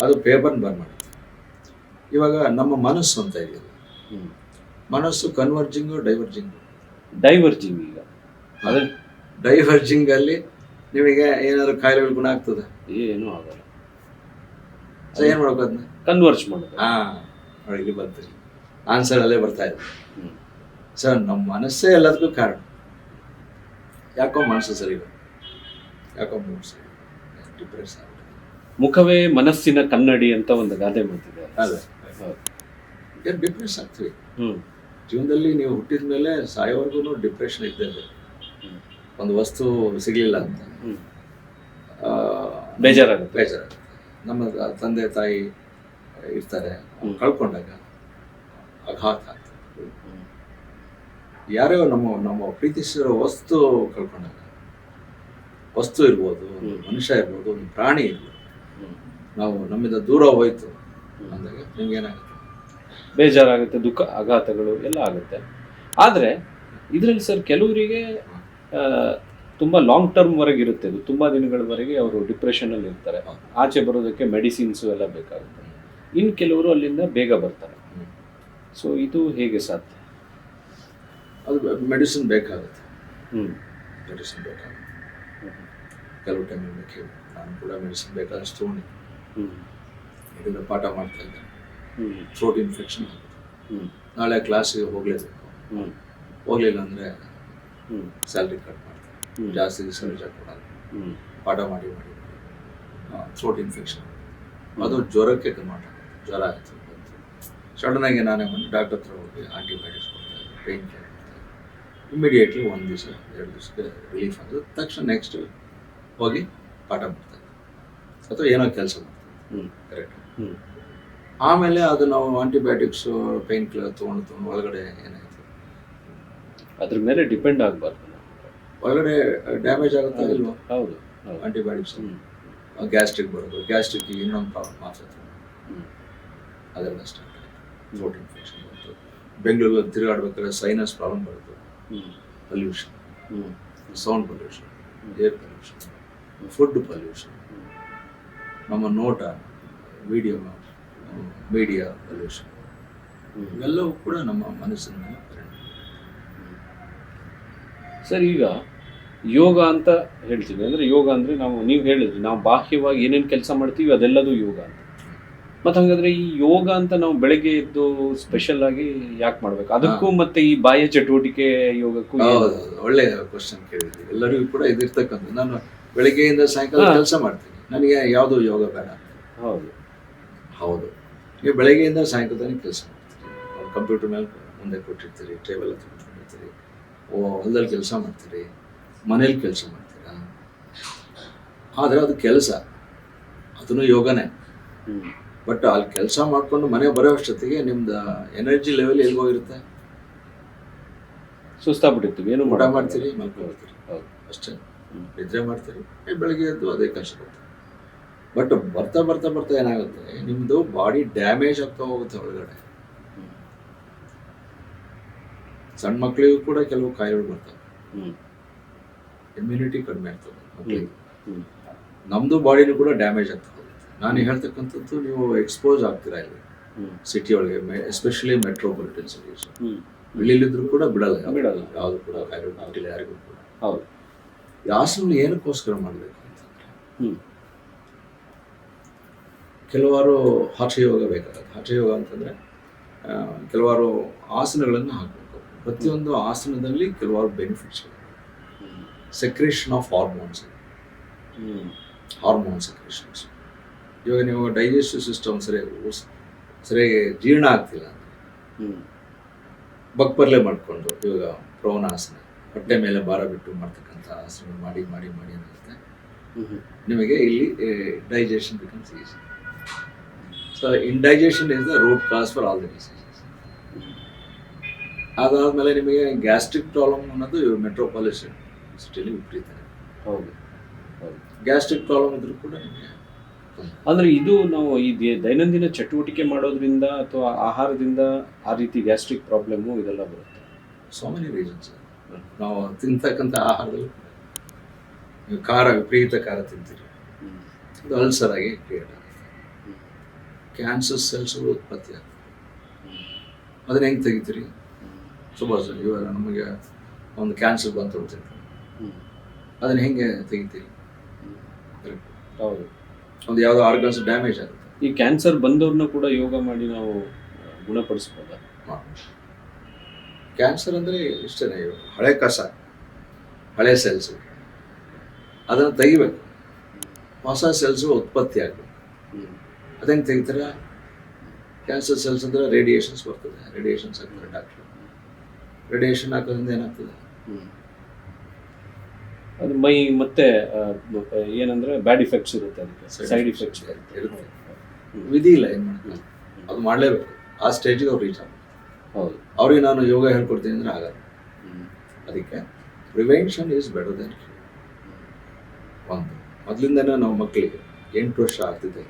ಅದು ಪೇಪರ್ ಬರ್ನ್ ಮಾಡುತ್ತೆ. ಇವಾಗ ನಮ್ಮ ಮನಸ್ಸು ಅಂತ ಇದೆಯಲ್ಲ, ಮನಸ್ಸು ಕನ್ವರ್ಜಿಂಗು ಡೈವರ್ಜಿಂಗ್. ಈಗ ಅದೇ ಡೈವರ್ಜಿಂಗ್ ಅಲ್ಲಿ ನಿಮಗೆ ಏನಾದ್ರು ಕಾಯಿಲೆಗಳು ಗುಣ ಆಗ್ತದೆ? ಏನೂ ಆಗಲ್ಲ. ಸೊ ಏನ್ ಮಾಡ್ಬೇಕು? ಅದನ್ನ ಕನ್ವರ್ಜ್ ಮಾಡೋದು. ನೋಡಿ, ಇಲ್ಲಿ ಬರ್ತೀರಿ, ಆನ್ಸರ್ ಅಲ್ಲೇ ಬರ್ತಾ ಇದೆ. ಸರ್, ನಮ್ಮ ಮನಸ್ಸೇ ಎಲ್ಲದಕ್ಕೂ ಕಾರಣ. ಯಾಕೋ ಮನಸ್ಸು ಸರಿ ಇಲ್ಲ, ಯಾಕೋ ಮೂಡ್ ಸರಿ, ಡಿಪ್ರೆಸ್ ಆಗುತ್ತೆ. ಮುಖವೇ ಮನಸ್ಸಿನ ಕನ್ನಡಿ ಅಂತ ಒಂದು ಗಾದೆ ಮಾತಿದೆ. ಅದೇ ಡಿಪ್ರೆಸ್ ಆಗ್ತೀವಿ ಜೀವನದಲ್ಲಿ. ನೀವು ಹುಟ್ಟಿದ ಮೇಲೆ ಸಾಯೋವರೆಗೂ ಡಿಪ್ರೆಷನ್ ಇದ್ದೇ. ಒಂದು ವಸ್ತು ಸಿಗ್ಲಿಲ್ಲ ಅಂತ ಬೇಜಾರಾಗುತ್ತೆ. ನಮ್ಮ ತಂದೆ ತಾಯಿ ಇರ್ತಾರೆ, ಕಳ್ಕೊಂಡಾಗ ಆಘಾತ ಆಗ್ತದೆ. ಯಾರೋ ನಮ್ಮ ಪ್ರೀತಿಸಿರೋ ವಸ್ತು ಕಳ್ಕೊಂಡಾಗ, ವಸ್ತು ಇರ್ಬೋದು, ಒಂದು ಮನುಷ್ಯ ಇರ್ಬೋದು, ಒಂದು ಪ್ರಾಣಿ ಇರ್ಬೋದು, ನಾವು ನಮ್ಮಿಂದ ದೂರ ಹೋಯ್ತು ಅಂದಾಗ ನಿಮ್ಗೆ ಏನಾಗುತ್ತೆ? ಬೇಜಾರಾಗುತ್ತೆ, ದುಃಖ, ಆಘಾತಗಳು ಎಲ್ಲ ಆಗುತ್ತೆ. ಆದರೆ ಇದರಲ್ಲಿ ಸರ್ ಕೆಲವರಿಗೆ ತುಂಬ ಲಾಂಗ್ ಟರ್ಮ್ ವರೆಗೆ ಇರುತ್ತೆ, ಇದು ತುಂಬ ದಿನಗಳವರೆಗೆ ಅವರು ಡಿಪ್ರೆಷನಲ್ಲಿ ಇರ್ತಾರೆ, ಆಚೆ ಬರೋದಕ್ಕೆ ಮೆಡಿಸಿನ್ಸು ಎಲ್ಲ ಬೇಕಾಗುತ್ತೆ. ಇನ್ನು ಕೆಲವರು ಅಲ್ಲಿಂದ ಬೇಗ ಬರ್ತಾರೆ. ಸೊ ಇದು ಹೇಗೆ ಸಾಧ್ಯ? ಅದು ಮೆಡಿಸಿನ್ ಬೇಕಾಗುತ್ತೆ. ಮೆಡಿಸಿನ್ ಬೇಕಾಗುತ್ತೆ. ಕೆಲವು ಟೈಮಲ್ಲಿ ಬೇಕು. ನಾನು ಕೂಡ ಮೆಡಿಸಿನ್ ಬೇಕಾದಷ್ಟು ತೊಗೊಂಡಿದ್ದೆ. ಇದರಿಂದ ಪಾಠ ಮಾಡ್ತಾ ಇದ್ದೆ. ಥ್ರೋಟ್ ಇನ್ಫೆಕ್ಷನ್ ಆಗುತ್ತೆ. ನಾಳೆ ಕ್ಲಾಸಿಗೆ ಹೋಗಲೇಬೇಕು. ಹೋಗಲಿಲ್ಲ ಅಂದರೆ ಸ್ಯಾಲ್ರಿ ಕಟ್ ಮಾಡ್ತಾರೆ, ಜಾಸ್ತಿ ದಿವಸ ರಜಾ ಕೊಡೋದು. ಪಾಠ ಮಾಡಿ ಮಾಡಿ ಥ್ರೋಟ್ ಇನ್ಫೆಕ್ಷನ್, ಅದು ಜ್ವರಕ್ಕೆ ಕನ್ವರ್ಟ್ ಆಗುತ್ತೆ. ಜ್ವರ ಆಯಿತು ಬಂತು, ಸಡನ್ನಾಗಿ ನಾನೇ ಬಂದು ಡಾಕ್ಟರ್ ಹತ್ರ ಹೋಗಿ ಆಂಟಿಬಯೋಟಿಕ್ಸ್ ಕೊಡ್ತಾರೆ, ಪೇಯ್ನ್ ಕಿಲ್ಲರ್ ಕೊಡ್ತಾರೆ. ಇಮಿಡಿಯೇಟ್ಲಿ 1 ದಿವಸ 2 ದಿವಸಕ್ಕೆ ರಿಲೀಫ್ ಆಗುತ್ತೆ. ತಕ್ಷಣ ನೆಕ್ಸ್ಟ್ ಹೋಗಿ ಪಾಠ ಮಾಡ್ತಾರೆ ಅಥವಾ ಏನೋ ಕೆಲಸ ಮಾಡ್ತಾರೆ. ಕರೆಕ್ಟ್. ಆಮೇಲೆ ಅದು ನಾವು ಆಂಟಿಬಯೋಟಿಕ್ಸು ಪೇಯ್ನ್ ಕಿಲ್ಲರ್ ತೊಗೊಂಡು ಒಳಗಡೆ ಏನಾಯಿತು ಅದ್ರ ಮೇಲೆ ಡಿಪೆಂಡ್ ಆಗಬಾರ್ದು. ಒಳಗಡೆ ಡ್ಯಾಮೇಜ್ ಆಗುತ್ತಾ ಇಲ್ವಾ? ಹೌದು. ಆಂಟಿಬಯೋಟಿಕ್ಸ್ ಗ್ಯಾಸ್ಟ್ರಿಕ್ ಬರೋದು, ಗ್ಯಾಸ್ಟ್ರಿಕ್ಗೆ ಇನ್ನೊಂದು ಪ್ರಾಬ್ಲಮ್ ಮಾತ್ರ ಅದೆಲ್ಲ ಸ್ಟಾರ್ಟ್ ಆಯಿತು. ಥ್ರೋಟ್ ಇನ್ಫೆಕ್ಷನ್ ಬಂತು. ಬೆಂಗಳೂರಲ್ಲಿ ತಿರುಗಾಡ್ಬೇಕಾದ್ರೆ ಸೈನಸ್ ಪ್ರಾಬ್ಲಮ್ ಬರುತ್ತೆ. Pollution, sound pollution, air pollution, food pollution, ನಮ್ಮ ನೋಟ, ವಿಡಿಯೋ, ಮೀಡಿಯಾ ಪೊಲ್ಯೂಷನ್, ಇವೆಲ್ಲವೂ ಕೂಡ ನಮ್ಮ ಮನಸ್ಸಿನ ಪರಿಣಾಮ. ಸರ್, ಈಗ ಯೋಗ ಅಂತ ಹೇಳ್ತೀವಿ ಅಂದರೆ, ಯೋಗ ಅಂದರೆ ನೀವು ಹೇಳಿದ್ರಿ ನಾವು ಬಾಹ್ಯವಾಗಿ ಏನೇನು ಕೆಲಸ ಮಾಡ್ತೀವಿ ಅದೆಲ್ಲದೂ ಯೋಗ ಅಂತ. ಮತ್ತು ಹಾಗಾದರೆ ಈ ಯೋಗ ಅಂತ ನಾವು ಬೆಳಗ್ಗೆ ಎದ್ದು ಸ್ಪೆಷಲ್ ಆಗಿ ಯಾಕೆ ಮಾಡಬೇಕು? ಅದಕ್ಕೂ ಮತ್ತೆ ಈ ಬಾಹ್ಯ ಚಟುವಟಿಕೆ ಯೋಗಕ್ಕೂ ಒಳ್ಳೆಯ ಕ್ವಶನ್ ಕೇಳಿದ್ವಿ. ಎಲ್ಲರಿಗೂ ಕೂಡ ಇದಿರ್ತಕ್ಕಂಥ, ನಾನು ಬೆಳಗ್ಗೆಯಿಂದ ಸಾಯಂಕಾಲ ಕೆಲಸ ಮಾಡ್ತೀನಿ, ನನಗೆ ಯಾವುದೋ ಯೋಗ ಬೇಡ. ಹೌದು, ನೀವು ಬೆಳಗ್ಗೆಯಿಂದ ಸಾಯಂಕಾಲ ತನಕ ಕೆಲಸ ಮಾಡ್ತೀರಿ, ಕಂಪ್ಯೂಟರ್ ಮೇಲೆ ಮುಂದೆ ಕೊಟ್ಟಿರ್ತೀರಿ, ಟೇಬಲ್ ಹತ್ರ ಕೂತ್ಕೊಂಡಿರ್ತೀರಿ, ಹೊಲದಲ್ಲಿ ಕೆಲಸ ಮಾಡ್ತೀರಿ, ಮನೇಲಿ ಕೆಲಸ ಮಾಡ್ತೀರಾ. ಆದರೆ ಅದು ಕೆಲಸ, ಅದನ್ನು ಯೋಗನೇ. ಬಟ್ ಅಲ್ಲಿ ಕೆಲಸ ಮಾಡಿಕೊಂಡು ಮನೆ ಬರೋ ಅಷ್ಟೊತ್ತಿಗೆ ನಿಮ್ದು ಎನರ್ಜಿ ಲೆವೆಲ್ ಎಲ್ಲಿಗೋಗಿರುತ್ತೆ? ಸುಸ್ತಾಗ್ಬಿಟ್ಟಿರ್ತೀವಿ, ಏನು ಊಟ ಮಾಡ್ತೀರಿ, ಮಲ್ಕೊಳ್ತೀರಿ, ಅಷ್ಟೇ. ನಿದ್ರೆ ಮಾಡ್ತೀರಿ, ಬೆಳಗ್ಗೆ ಎದ್ದು ಅದೇ ಕೆಲಸ ಕೊಡ್ತೀರಿ. ಬಟ್ ಬರ್ತಾ ಬರ್ತಾ ಬರ್ತಾ ಏನಾಗುತ್ತೆ, ನಿಮ್ಮದು ಬಾಡಿ ಡ್ಯಾಮೇಜ್ ಆಗ್ತಾ ಹೋಗುತ್ತೆ ಒಳಗಡೆ. ಸಣ್ಣ ಮಕ್ಕಳಿಗೂ ಕೂಡ ಕೆಲವು ಕಾಯಿಲೆಗಳು ಬರ್ತವೆ, ಇಮ್ಯುನಿಟಿ ಕಡಿಮೆ ಆಗ್ತದೆ ಮಕ್ಕಳಿಗೆ. ನಮ್ಮದು ಬಾಡಿನೂ ಕೂಡ ಡ್ಯಾಮೇಜ್ ಆಗ್ತಾ ಹೋಗುತ್ತೆ. ನಾನು ಹೇಳ್ತಕ್ಕಂಥದ್ದು, ನೀವು ಎಕ್ಸ್ಪೋಸ್ ಆಗ್ತೀರಾ ಇಲ್ಲಿ ಸಿಟಿ ಒಳಗೆ, ಎಸ್ಪೆಷಲಿ ಮೆಟ್ರೋಪಾಲಿಟನ್ ಸಿಟೀಸ್. ಇಲ್ಲಿದ್ರು ಕೂಡ ಬಿಡಲ್ಲ ಯಾವುದು ಕೂಡ ಕಾಯಿಲೆ ಬಿಟ್ಟಿಲ್ಲ ಯಾರಿಗೂ ಕೂಡ. ಹೌದು. ಈ ಆಸನ ಏನಕ್ಕೋಸ್ಕರ ಮಾಡಬೇಕು ಅಂತಂದರೆ, ಕೆಲವಾರು ಹಠಯೋಗ ಬೇಕಾಗುತ್ತೆ. ಹಠಯೋಗ ಅಂತಂದರೆ ಕೆಲವಾರು ಆಸನಗಳನ್ನು ಹಾಕಬೇಕು. ಪ್ರತಿಯೊಂದು ಆಸನದಲ್ಲಿ ಕೆಲವಾರು ಬೆನಿಫಿಟ್ಸ್ ಇದೆ. Secretion of hormones, hormone secretions. ಇವಾಗ ನೀವು ಡೈಜೆಸ್ಟಿವ್ ಸಿಸ್ಟಮ್ ಸರಿಯಾಗಿ ಜೀರ್ಣ ಆಗ್ತಿಲ್ಲ ಅಂದರೆ ಬಕ್ಪರ್ಲೆ ಮಾಡಿಕೊಂಡು, ಇವಾಗ ಪ್ರವನಾಸನ, ಹೊಟ್ಟೆ ಮೇಲೆ ಭಾರ ಬಿಟ್ಟು ಮಾಡ್ತಕ್ಕಂಥ ಆಸನ ಮಾಡಿ ಮಾಡಿ ಮಾಡಿ ಏನಾಗುತ್ತೆ, ನಿಮಗೆ ಇಲ್ಲಿ digestion becomes easy. So indigestion is the root cause for all the diseases. ಅದಾದಮೇಲೆ ನಿಮಗೆ ಗ್ಯಾಸ್ಟ್ರಿಕ್ ಪ್ರಾಬ್ಲಮ್ ಅನ್ನೋದು ಮೆಟ್ರೋಪಾಲಿಟನ್ ಸಿಟಿಲಿ ವಿಪರೀತ. ಹೌದು. ಗ್ಯಾಸ್ಟ್ರಿಕ್ ಪ್ರಾಬ್ಲಮ್ ಇದ್ರೂ ಕೂಡ ನಿಮಗೆ ಅಂದರೆ ಇದು ನಾವು ಈ ದೈನಂದಿನ ಚಟುವಟಿಕೆ ಮಾಡೋದ್ರಿಂದ ಅಥವಾ ಆಹಾರದಿಂದ ಆ ರೀತಿ ಗ್ಯಾಸ್ಟ್ರಿಕ್ ಪ್ರಾಬ್ಲಮ್ಮು ಇದೆಲ್ಲ ಬರುತ್ತೆ. So many reasons. ನಾವು ತಿಂತಕ್ಕಂಥ ಆಹಾರದಲ್ಲಿ ನೀವು ಖಾರ, ವಿಪರೀತ ಖಾರ ತಿಂತೀರಿ, ಅದು ಅಲ್ಸರ್ ಆಗಿ ಕ್ರಿಯೇಟ್ ಆಗುತ್ತೆ. ಕ್ಯಾನ್ಸರ್ ಸೆಲ್ಸ್ಗಳು ಉತ್ಪತ್ತಿ ಆಗುತ್ತೆ. ಅದನ್ನ ಹೆಂಗೆ ತೆಗಿತೀರಿ? ಸುಭಾಷ್, ಇವಾಗ ನಮಗೆ ಒಂದು ಕ್ಯಾನ್ಸರ್ ಬಂತು ಅಂತ, ಅದನ್ನು ಹೆಂಗೆ ತೆಗಿತೀರಿ? ಹೌದು. ಒಂದು ಯಾವುದೋ ಆರ್ಗನ್ಸ್ ಡ್ಯಾಮೇಜ್ ಆಗುತ್ತೆ. ಈ ಕ್ಯಾನ್ಸರ್ ಬಂದವ್ರನ್ನ ಕೂಡ ಯೋಗ ಮಾಡಿ ನಾವು ಗುಣಪಡಿಸ್ಬೋದಾ? ಕ್ಯಾನ್ಸರ್ ಅಂದರೆ ಇಷ್ಟೇ, ಹಳೆ ಕಸ, ಹಳೆ ಸೆಲ್ಸು, ಅದನ್ನು ತೆಗಿಬೇಕು. ಹೊಸ ಸೆಲ್ಸು ಉತ್ಪತ್ತಿ ಆಗಬೇಕು. ಅದಂಗೆ ತೆಗಿತಾರೆ. ಕ್ಯಾನ್ಸರ್ ಸೆಲ್ಸ್ ಅಂದರೆ ರೇಡಿಯೇಷನ್ಸ್ ಬರ್ತದೆ, ರೇಡಿಯೇಷನ್ಸ್ ಹಾಕ್ತಾರೆ ಡಾಕ್ಟ್ರು. ರೇಡಿಯೇಷನ್ ಹಾಕೋದ್ರಿಂದ ಏನಾಗ್ತದೆ, ಅದು ಮೈ ಮತ್ತೆ ಏನಂದರೆ ಬ್ಯಾಡ್ ಇಫೆಕ್ಟ್ಸ್ ಇರುತ್ತೆ, ಅದಕ್ಕೆ ಸೈಡ್ ಇಫೆಕ್ಟ್ಸ್ ಇರುತ್ತೆ. ವಿಧಿ ಇಲ್ಲ, ಏನು ಮಾಡ್ತಾರೆ, ಅದು ಮಾಡಲೇಬೇಕು. ಆ ಸ್ಟೇಜಿಗೆ ಅವ್ರು ರೀಚ್ ಆಗ್ಬೇಕು. ಹೌದು. ಅವ್ರಿಗೆ ನಾನು ಯೋಗ ಹೇಳ್ಕೊಡ್ತೀನಿ ಅಂದರೆ ಆಗಲ್ಲ. ಅದಕ್ಕೆ prevention is better then cure. ಒಂದು ಮೊದಲಿಂದನೇ ನಾವು ಮಕ್ಕಳಿಗೆ 8 ವರ್ಷ ಆಗ್ತಿದ್ದಾಗ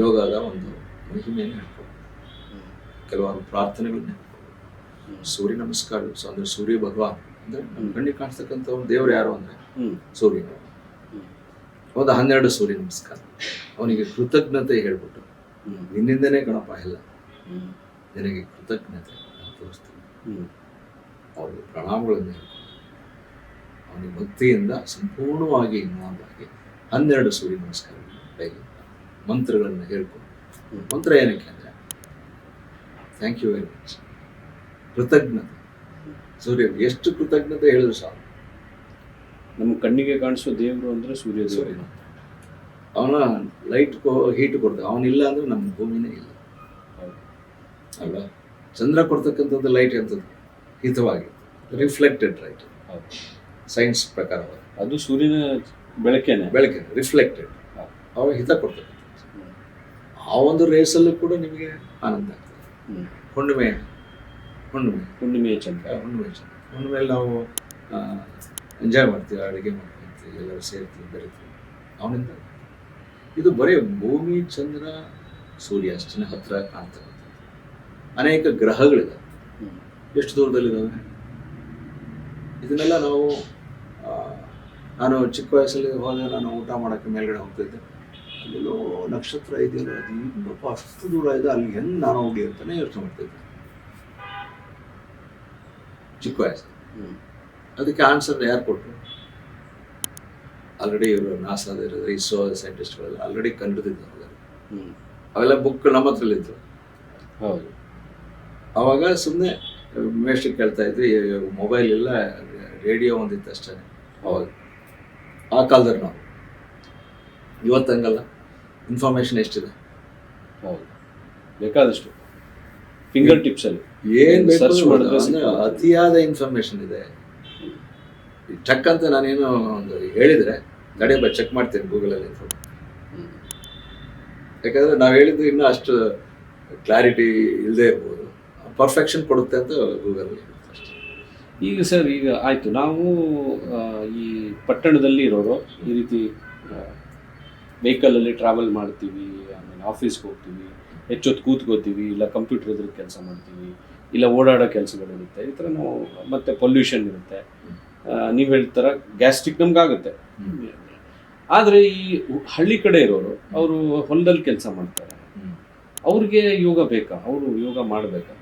ಯೋಗದ ಒಂದು ಮಹಿಮೆಯನ್ನು ಹೇಳ್ಕೊಂಡು ಕೆಲವಾರು ಪ್ರಾರ್ಥನೆಗಳನ್ನ ಸೂರ್ಯ ನಮಸ್ಕಾರ ಅಂದರೆ ಸೂರ್ಯ ಭಗವಾನ್ ಅಂದರೆ ನಮ್ಮ ಕಣ್ಣಿಗೆ ಕಾಣಿಸ್ತಕ್ಕಂಥ ಒಂದು ದೇವರು ಯಾರು ಅಂದರೆ ಸೂರ್ಯ. ಒಂದು 12 ಸೂರ್ಯ ನಮಸ್ಕಾರ ಅವನಿಗೆ ಕೃತಜ್ಞತೆ ಹೇಳ್ಬಿಟ್ಟು ನಿನ್ನಿಂದನೇ ಗಣಪ ಎಲ್ಲ ನಿನಗೆ ಕೃತಜ್ಞತೆ ನಾನು ತೋರಿಸ್ತೀನಿ, ಅವರಿಗೆ ಪ್ರಣಾಮಗಳನ್ನು ಹೇಳ್ಕೊಂಡು ಅವನಿಗೆ ಭಕ್ತಿಯಿಂದ ಸಂಪೂರ್ಣವಾಗಿ ಇನ್ವಾಲ್ವ್ ಆಗಿ 12 ಸೂರ್ಯ ನಮಸ್ಕಾರ ಡೈಲಿ ಮಂತ್ರಗಳನ್ನು ಹೇಳ್ಕೊಂಡು. ಮಂತ್ರ ಏನಕ್ಕೆ ಅಂದರೆ ಥ್ಯಾಂಕ್ ಯು ವೆರಿ ಮಚ್, ಕೃತಜ್ಞತೆ. ಸೂರ್ಯ ಎಷ್ಟು ಕೃತಜ್ಞತೆ ಹೇಳಿದ್ರು ಸಾಕು. ನಮ್ಮ ಕಣ್ಣಿಗೆ ಕಾಣಿಸೋ ದೇವರು ಅಂದರೆ ಸೂರ್ಯ ದೇವರು. ಅವನ ಲೈಟ್ ಹೀಟ್ ಕೊಡ್ತಾರೆ, ಅವನಿಲ್ಲ ಅಂದರೆ ನಮ್ಮ ಭೂಮಿನೇ ಇಲ್ಲ ಅಲ್ವಾ. ಚಂದ್ರ ಕೊಡ್ತಕ್ಕಂಥದ್ದು ಲೈಟ್ ಎಂಥದ್ದು ಹಿತವಾಗಿ ರಿಫ್ಲೆಕ್ಟೆಡ್ ಲೈಟ್ ಸೈನ್ಸ್ ಪ್ರಕಾರ ಅದು ಸೂರ್ಯನ ಬೆಳಕೇನೆ ರಿಫ್ಲೆಕ್ಟೆಡ್, ಅವಾಗ ಹಿತ ಕೊಡ್ತಕ್ಕಂಥದ್ದು. ಆ ಒಂದು ರೇಸಲ್ಲೂ ಕೂಡ ನಿಮಗೆ ಆನಂದ ಆಗ್ತದೆ. ಹುಣ್ಣಿಮೆಯ ಚಂದ್ರ ಹುಣ್ಣಿಮೆಯಲ್ಲಿ ನಾವು ಎಂಜಾಯ್ ಮಾಡ್ತೀವಿ, ಅಡುಗೆ ಮಾಡ್ಕೊಳ್ತೀವಿ, ಎಲ್ಲರೂ ಸೇರ್ತೀವಿ, ಬೆರಿತೀವಿ. ಅವನಿಂದ ಇದು ಬರೀ ಭೂಮಿ ಚಂದ್ರ ಸೂರ್ಯ ಅಷ್ಟೇ ಹತ್ತಿರ ಕಾಣ್ತಕ್ಕಂಥದ್ದು. ಅನೇಕ ಗ್ರಹಗಳಿವೆ, ಎಷ್ಟು ದೂರದಲ್ಲಿದ್ದಾವೆ. ಇದನ್ನೆಲ್ಲ ನಾವು ನಾನು ಚಿಕ್ಕ ವಯಸ್ಸಲ್ಲಿ ಹೋದಾಗ ನಾನು ಊಟ ಮಾಡೋಕ್ಕೆ ಮೇಲ್ಗಡೆ ಹೋಗ್ತಿದ್ದೆ. ಅಲ್ಲೆಲ್ಲೋ ನಕ್ಷತ್ರ ಇದೆಯಲ್ಲ, ಅದು ಇನ್ನೊಬ್ಬ ಅಷ್ಟು ದೂರ ಇದೆ, ಅಲ್ಲಿ ಹೆಂಗೆ ನಾನು ಹೋಗಿ ಅಂತಾನೆ ಯೋಚನೆ ಮಾಡ್ತಿದ್ದೆ ಚಿಕ್ಕ ವಯಸ್ಸು. ಅದಕ್ಕೆ ಆನ್ಸರ್ ಯಾರು ಕೊಟ್ಟರು? ಆಲ್ರೆಡಿ ಇವರು ನಾಸಾದಿರೋದ್ರೆ ಇಸ್ರೋ ಸೈಂಟಿಸ್ಟ್ಗಳೆಲ್ಲ ಆಲ್ರೆಡಿ ಕಂಡುಹಿಡಿದಿದ್ದಾರೆ. ಅವೆಲ್ಲ ಬುಕ್ ನಮ್ಮ ಹತ್ರಲ್ಲಿದ್ದರು. ಹೌದು. ಆವಾಗ ಸುಮ್ಮನೆ ಮೇಷ್ಟ್ರಿಗೆ ಕೇಳ್ತಾ ಇದ್ವಿ. ಮೊಬೈಲ್ ಇಲ್ಲ, ರೇಡಿಯೋ ಒಂದಿತ್ತು ಅಷ್ಟೇ ಅವಾಗ ಆ ಕಾಲದಲ್ಲಿ. ನಾವು ಇವತ್ತಂಗಲ್ಲ, ಇನ್ಫಾರ್ಮೇಶನ್ ಎಷ್ಟಿದೆ. ಹೌದು, ಬೇಕಾದಷ್ಟು ಫಿಂಗರ್ ಟಿಪ್ಸಲ್ಲಿ ಏನು ಸರ್ಚ್ ಮಾಡಿದ್ರೆ ಅತಿಯಾದ ಇನ್ಫಾರ್ಮೇಶನ್ ಇದೆ. ಚೆಕ್ ಅಂತ ನಾನೇನು ಒಂದು ಹೇಳಿದರೆ ತಡೆಯಪ್ಪ ಚೆಕ್ ಮಾಡ್ತೀನಿ ಗೂಗಲಲ್ಲಿ ಇನ್ಫಾರ್ಮೇಶನ್. ಯಾಕಂದರೆ ನಾವು ಹೇಳಿದ್ದು ಇನ್ನೂ ಅಷ್ಟು ಕ್ಲಾರಿಟಿ ಇಲ್ಲದೆ ಇರ್ಬೋದು, ಪರ್ಫೆಕ್ಷನ್ ಕೊಡುತ್ತೆ ಅಂತ ಗೂಗಲಲ್ಲಿ ಅಷ್ಟೇ. ಈಗ ಸರ್, ಈಗ ಆಯಿತು, ನಾವು ಈ ಪಟ್ಟಣದಲ್ಲಿ ಇರೋರು ಈ ರೀತಿ ವೆಹಿಕಲಲ್ಲಿ ಟ್ರಾವೆಲ್ ಮಾಡ್ತೀವಿ, ಆಮೇಲೆ ಆಫೀಸ್ಗೆ ಹೋಗ್ತೀವಿ, ಹೆಚ್ಚೊತ್ತು ಕೂತ್ಕೋತೀವಿ, ಇಲ್ಲ ಕಂಪ್ಯೂಟರ್ ಎದುರು ಕೆಲಸ ಮಾಡ್ತೀವಿ, ಇಲ್ಲ ಓಡಾಡೋ ಕೆಲಸಗಳಿರುತ್ತೆ, ಈ ಥರ ನಾವು. ಮತ್ತು ಪೊಲ್ಯೂಷನ್ ಇರುತ್ತೆ. ನೀವು ಹೇಳ್ತಾರ ಗ್ಯಾಸ್ಟ್ರಿಕ್ ನಮ್ಗಾಗುತ್ತೆ. ಆದರೆ ಈ ಹಳ್ಳಿ ಕಡೆ ಇರೋರು ಅವರು ಹೊಲದಲ್ಲಿ ಕೆಲಸ ಮಾಡ್ತಾರೆ, ಅವ್ರಿಗೆ ಯೋಗ ಬೇಕಾ? ಅವರು ಯೋಗ ಮಾಡಬೇಕಾ?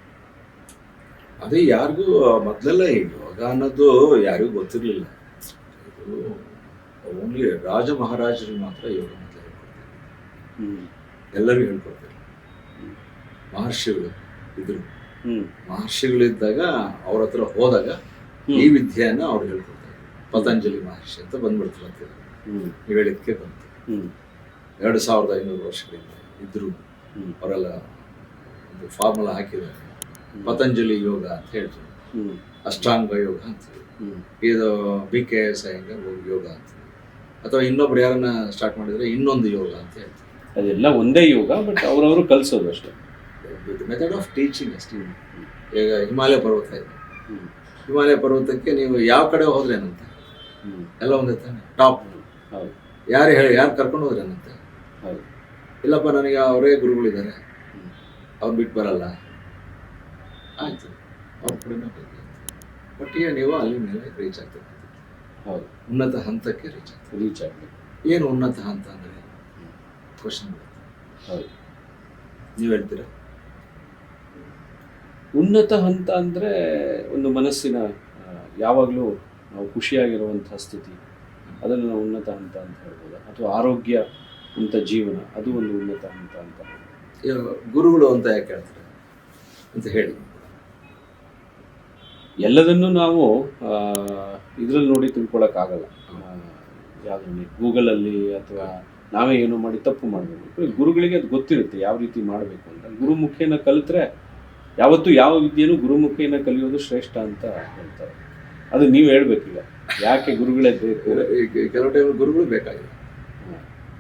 ಅದೇ ಯಾರಿಗೂ ಮೊದಲೆಲ್ಲ ಯೋಗ ಅನ್ನೋದು ಯಾರಿಗೂ ಗೊತ್ತಿರಲಿಲ್ಲ. ಇದು ಓನ್ಲಿ ರಾಜ ಮಹಾರಾಜರಿಗೆ ಮಾತ್ರ ಯೋಗ ಮೊದಲು ಹೇಳ್ಕೊಡ್ತಾರೆ, ಎಲ್ಲರಿಗೂ ಹೇಳ್ಕೊಡ್ತಾರೆ. ಮಹರ್ಷಿಗಳು ಇದ್ರು, ಮಹರ್ಷಿಗಳಿದ್ದಾಗ ಅವ್ರ ಹತ್ರ ಹೋದಾಗ ಈ ವಿದ್ಯೆಯನ್ನು ಅವ್ರು ಹೇಳ್ಕೊಡ್ತಾರೆ. ಪತಂಜಲಿ ಮಹರ್ಷಿ ಅಂತ ಬಂದ್ಬಿಡ್ತಾರೆ, ನೀವು ಹೇಳಿದ್ದಕ್ಕೆ ಬಂತು. 2500 ವರ್ಷಗಳಿಂದ ಇದ್ರು, ಅವರೆಲ್ಲ ಒಂದು ಫಾರ್ಮುಲಾ ಹಾಕಿದ್ದಾರೆ. ಪತಂಜಲಿ ಯೋಗ ಅಂತ ಹೇಳ್ತೀವಿ, ಅಷ್ಟಾಂಗ ಯೋಗ ಅಂತೀವಿ, ಇದು BKS ಯೋಗ ಅಂತೀವಿ, ಅಥವಾ ಇನ್ನೊಬ್ರು ಯಾರನ್ನ ಸ್ಟಾರ್ಟ್ ಮಾಡಿದ್ರೆ ಇನ್ನೊಂದು ಯೋಗ ಅಂತ ಹೇಳ್ತೀವಿ. ಅದೆಲ್ಲ ಒಂದೇ ಯೋಗ, ಬಟ್ ಅವರವರು ಕಲಿಸೋದು ಅಷ್ಟೇ. ಮೆಥಡ್ ಆಫ್ ಟೀಚಿಂಗ್ ಅಷ್ಟೇ. ಈಗ ಹಿಮಾಲಯ ಪರ್ವತ ಇದೆ, ಹಿಮಾಲಯ ಪರ್ವತಕ್ಕೆ ನೀವು ಯಾವ ಕಡೆ ಹೋದ್ರೇನಂತೆ ಎಲ್ಲ ಒಂದೇ ತಾನೆ ಟಾಪ್. ಯಾರು ಕರ್ಕೊಂಡು ಹೋದ್ರೇನಂತೆ? ಇಲ್ಲಪ್ಪ ನನಗೆ ಅವರೇ ಗುರುಗಳಿದ್ದಾರೆ, ಅವ್ರು ಬಿಟ್ಟು ಬರಲ್ಲ, ಆಯ್ತು ಅವ್ರ ಕಡೆನೇ ಹೋಗಿ. ಬಟ್ ಈಗ ನೀವು ಅಲ್ಲಿ ಮೇಲೆ ರೀಚ್ ಆಗ್ತದೆ. ಹೌದು, ಉನ್ನತ ಹಂತಕ್ಕೆ ರೀಚ್ ಆಗ್ತದೆ. ಏನು ಉನ್ನತ ಹಂತ ಅಂದರೆ ಕ್ವಶನ್ ಬರುತ್ತೆ. ಹೌದು, ನೀವು ಹೇಳ್ತೀರಾ? ಉನ್ನತ ಹಂತ ಅಂದರೆ ಒಂದು ಮನಸ್ಸಿನ ಯಾವಾಗಲೂ ನಾವು ಖುಷಿಯಾಗಿರುವಂಥ ಸ್ಥಿತಿ, ಅದನ್ನು ನಾವು ಉನ್ನತ ಹಂತ ಅಂತ ಹೇಳ್ಬೋದು. ಅಥವಾ ಆರೋಗ್ಯ ಅಂತ ಜೀವನ, ಅದು ಒಂದು ಉನ್ನತ ಹಂತ ಅಂತ. ಗುರುಗಳು ಅಂತ ಯಾಕೆ ಹೇಳ್ತಾರೆ ಅಂತ ಹೇಳಿ. ಎಲ್ಲದನ್ನು ನಾವು ಇದರಲ್ಲಿ ನೋಡಿ ತಿಳ್ಕೊಳಕ್ಕಾಗಲ್ಲ. ಯಾವುದರಲ್ಲಿ ಗೂಗಲಲ್ಲಿ ಅಥವಾ ನಾವೇ ಏನೋ ಮಾಡಿ ತಪ್ಪು ಮಾಡಬೇಕು. ಗುರುಗಳಿಗೆ ಅದು ಗೊತ್ತಿರುತ್ತೆ ಯಾವ ರೀತಿ ಮಾಡಬೇಕು ಅಂತ. ಗುರುಮುಖೇನ ಕಲಿತ್ರೆ ಯಾವತ್ತೂ ಯಾವ ವಿದ್ಯೆನೂ ಗುರುಮುಖೇನ ಕಲಿಯೋದು ಶ್ರೇಷ್ಠ ಅಂತ ಹೇಳ್ತಾರೆ. ಅದು ನೀವು ಹೇಳ್ಬೇಕೀಗ, ಯಾಕೆ ಗುರುಗಳೇ ಬೇಕು? ಕೆಲವು ಟೈಮ್ ಗುರುಗಳು ಬೇಕಾಗಿಲ್ಲ.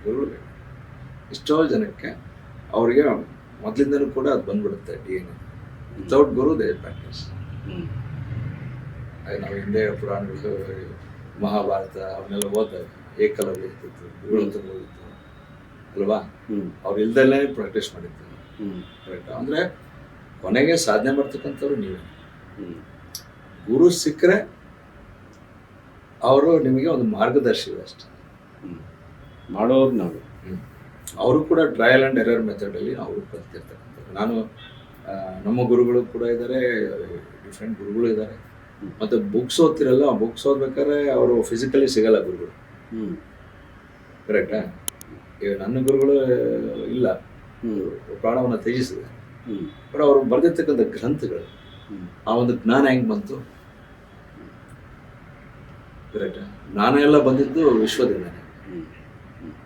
ಗುರುಗಳು ಬೇಕು ಎಷ್ಟೋ ಜನಕ್ಕೆ. ಅವರಿಗೆ ಮೊದಲಿಂದನೂ ಕೂಡ ಅದು ಬಂದ್ಬಿಡುತ್ತೆ DNA. Without Guru they practice. ನಾವು ಹಿಂದೆ ಪುರಾಣಗಳು ಮಹಾಭಾರತ ಅವನ್ನೆಲ್ಲ ಓದ್ತಾರೆ, ಏಕಲವ್ಯ ಇರ್ತಿತ್ತು, ಗುರುವಂತರು ಹೋಗಿತ್ತು ಅಲ್ವಾ, ಅವ್ರು ಇಲ್ದಲ್ಲೇ ಪ್ರಾಕ್ಟೀಸ್ ಮಾಡಿದ್ದು. ಕರೆಕ್ಟ್. ಅಂದರೆ ಕೊನೆಗೆ ಸಾಧನೆ ಮಾಡ್ತಕ್ಕಂಥವ್ರು ನೀವೇ. ಗುರು ಸಿಕ್ಕರೆ ಅವರು ನಿಮಗೆ ಒಂದು ಮಾರ್ಗದರ್ಶಿ ಅಷ್ಟೇ, ಮಾಡೋರು ನಾವು. ಅವರು ಕೂಡ ಟ್ರಯಲ್ ಆ್ಯಂಡ್ ಎರರ್ ಮೆಥಡಲ್ಲಿ ಅವರು ಕಲ್ತಿರ್ತಕ್ಕಂಥದ್ದು. ನಾನು ನಮ್ಮ ಗುರುಗಳು ಕೂಡ ಇದ್ದಾರೆ, ಡಿಫ್ರೆಂಟ್ ಗುರುಗಳು ಇದ್ದಾರೆ. ಮತ್ತು ಬುಕ್ಸ್ ಓದ್ತಿರಲ್ಲ, ಬುಕ್ಸ್ ಓದ್ಬೇಕಾದ್ರೆ ಅವರು ಫಿಸಿಕಲಿ ಸಿಗಲ್ಲ ಗುರುಗಳು. ಕರೆಕ್ಟಾ? ಈಗ ನನ್ನ ಗುರುಗಳು ಇಲ್ಲ, ಪ್ರಾಣವನ್ನು ತ್ಯಜಿಸಿದೆ. ಬಟ್ ಅವರು ಬರೆದಿರ್ತಕ್ಕಂಥ ಗ್ರಂಥಗಳು, ಆ ಒಂದು ಜ್ಞಾನ ಹೆಂಗೆ ಬಂತು? ಕರೆಕ್ಟಾ? ಜ್ಞಾನ ಎಲ್ಲ ಬಂದಿದ್ದು ವಿಶ್ವದಿಂದನೇ.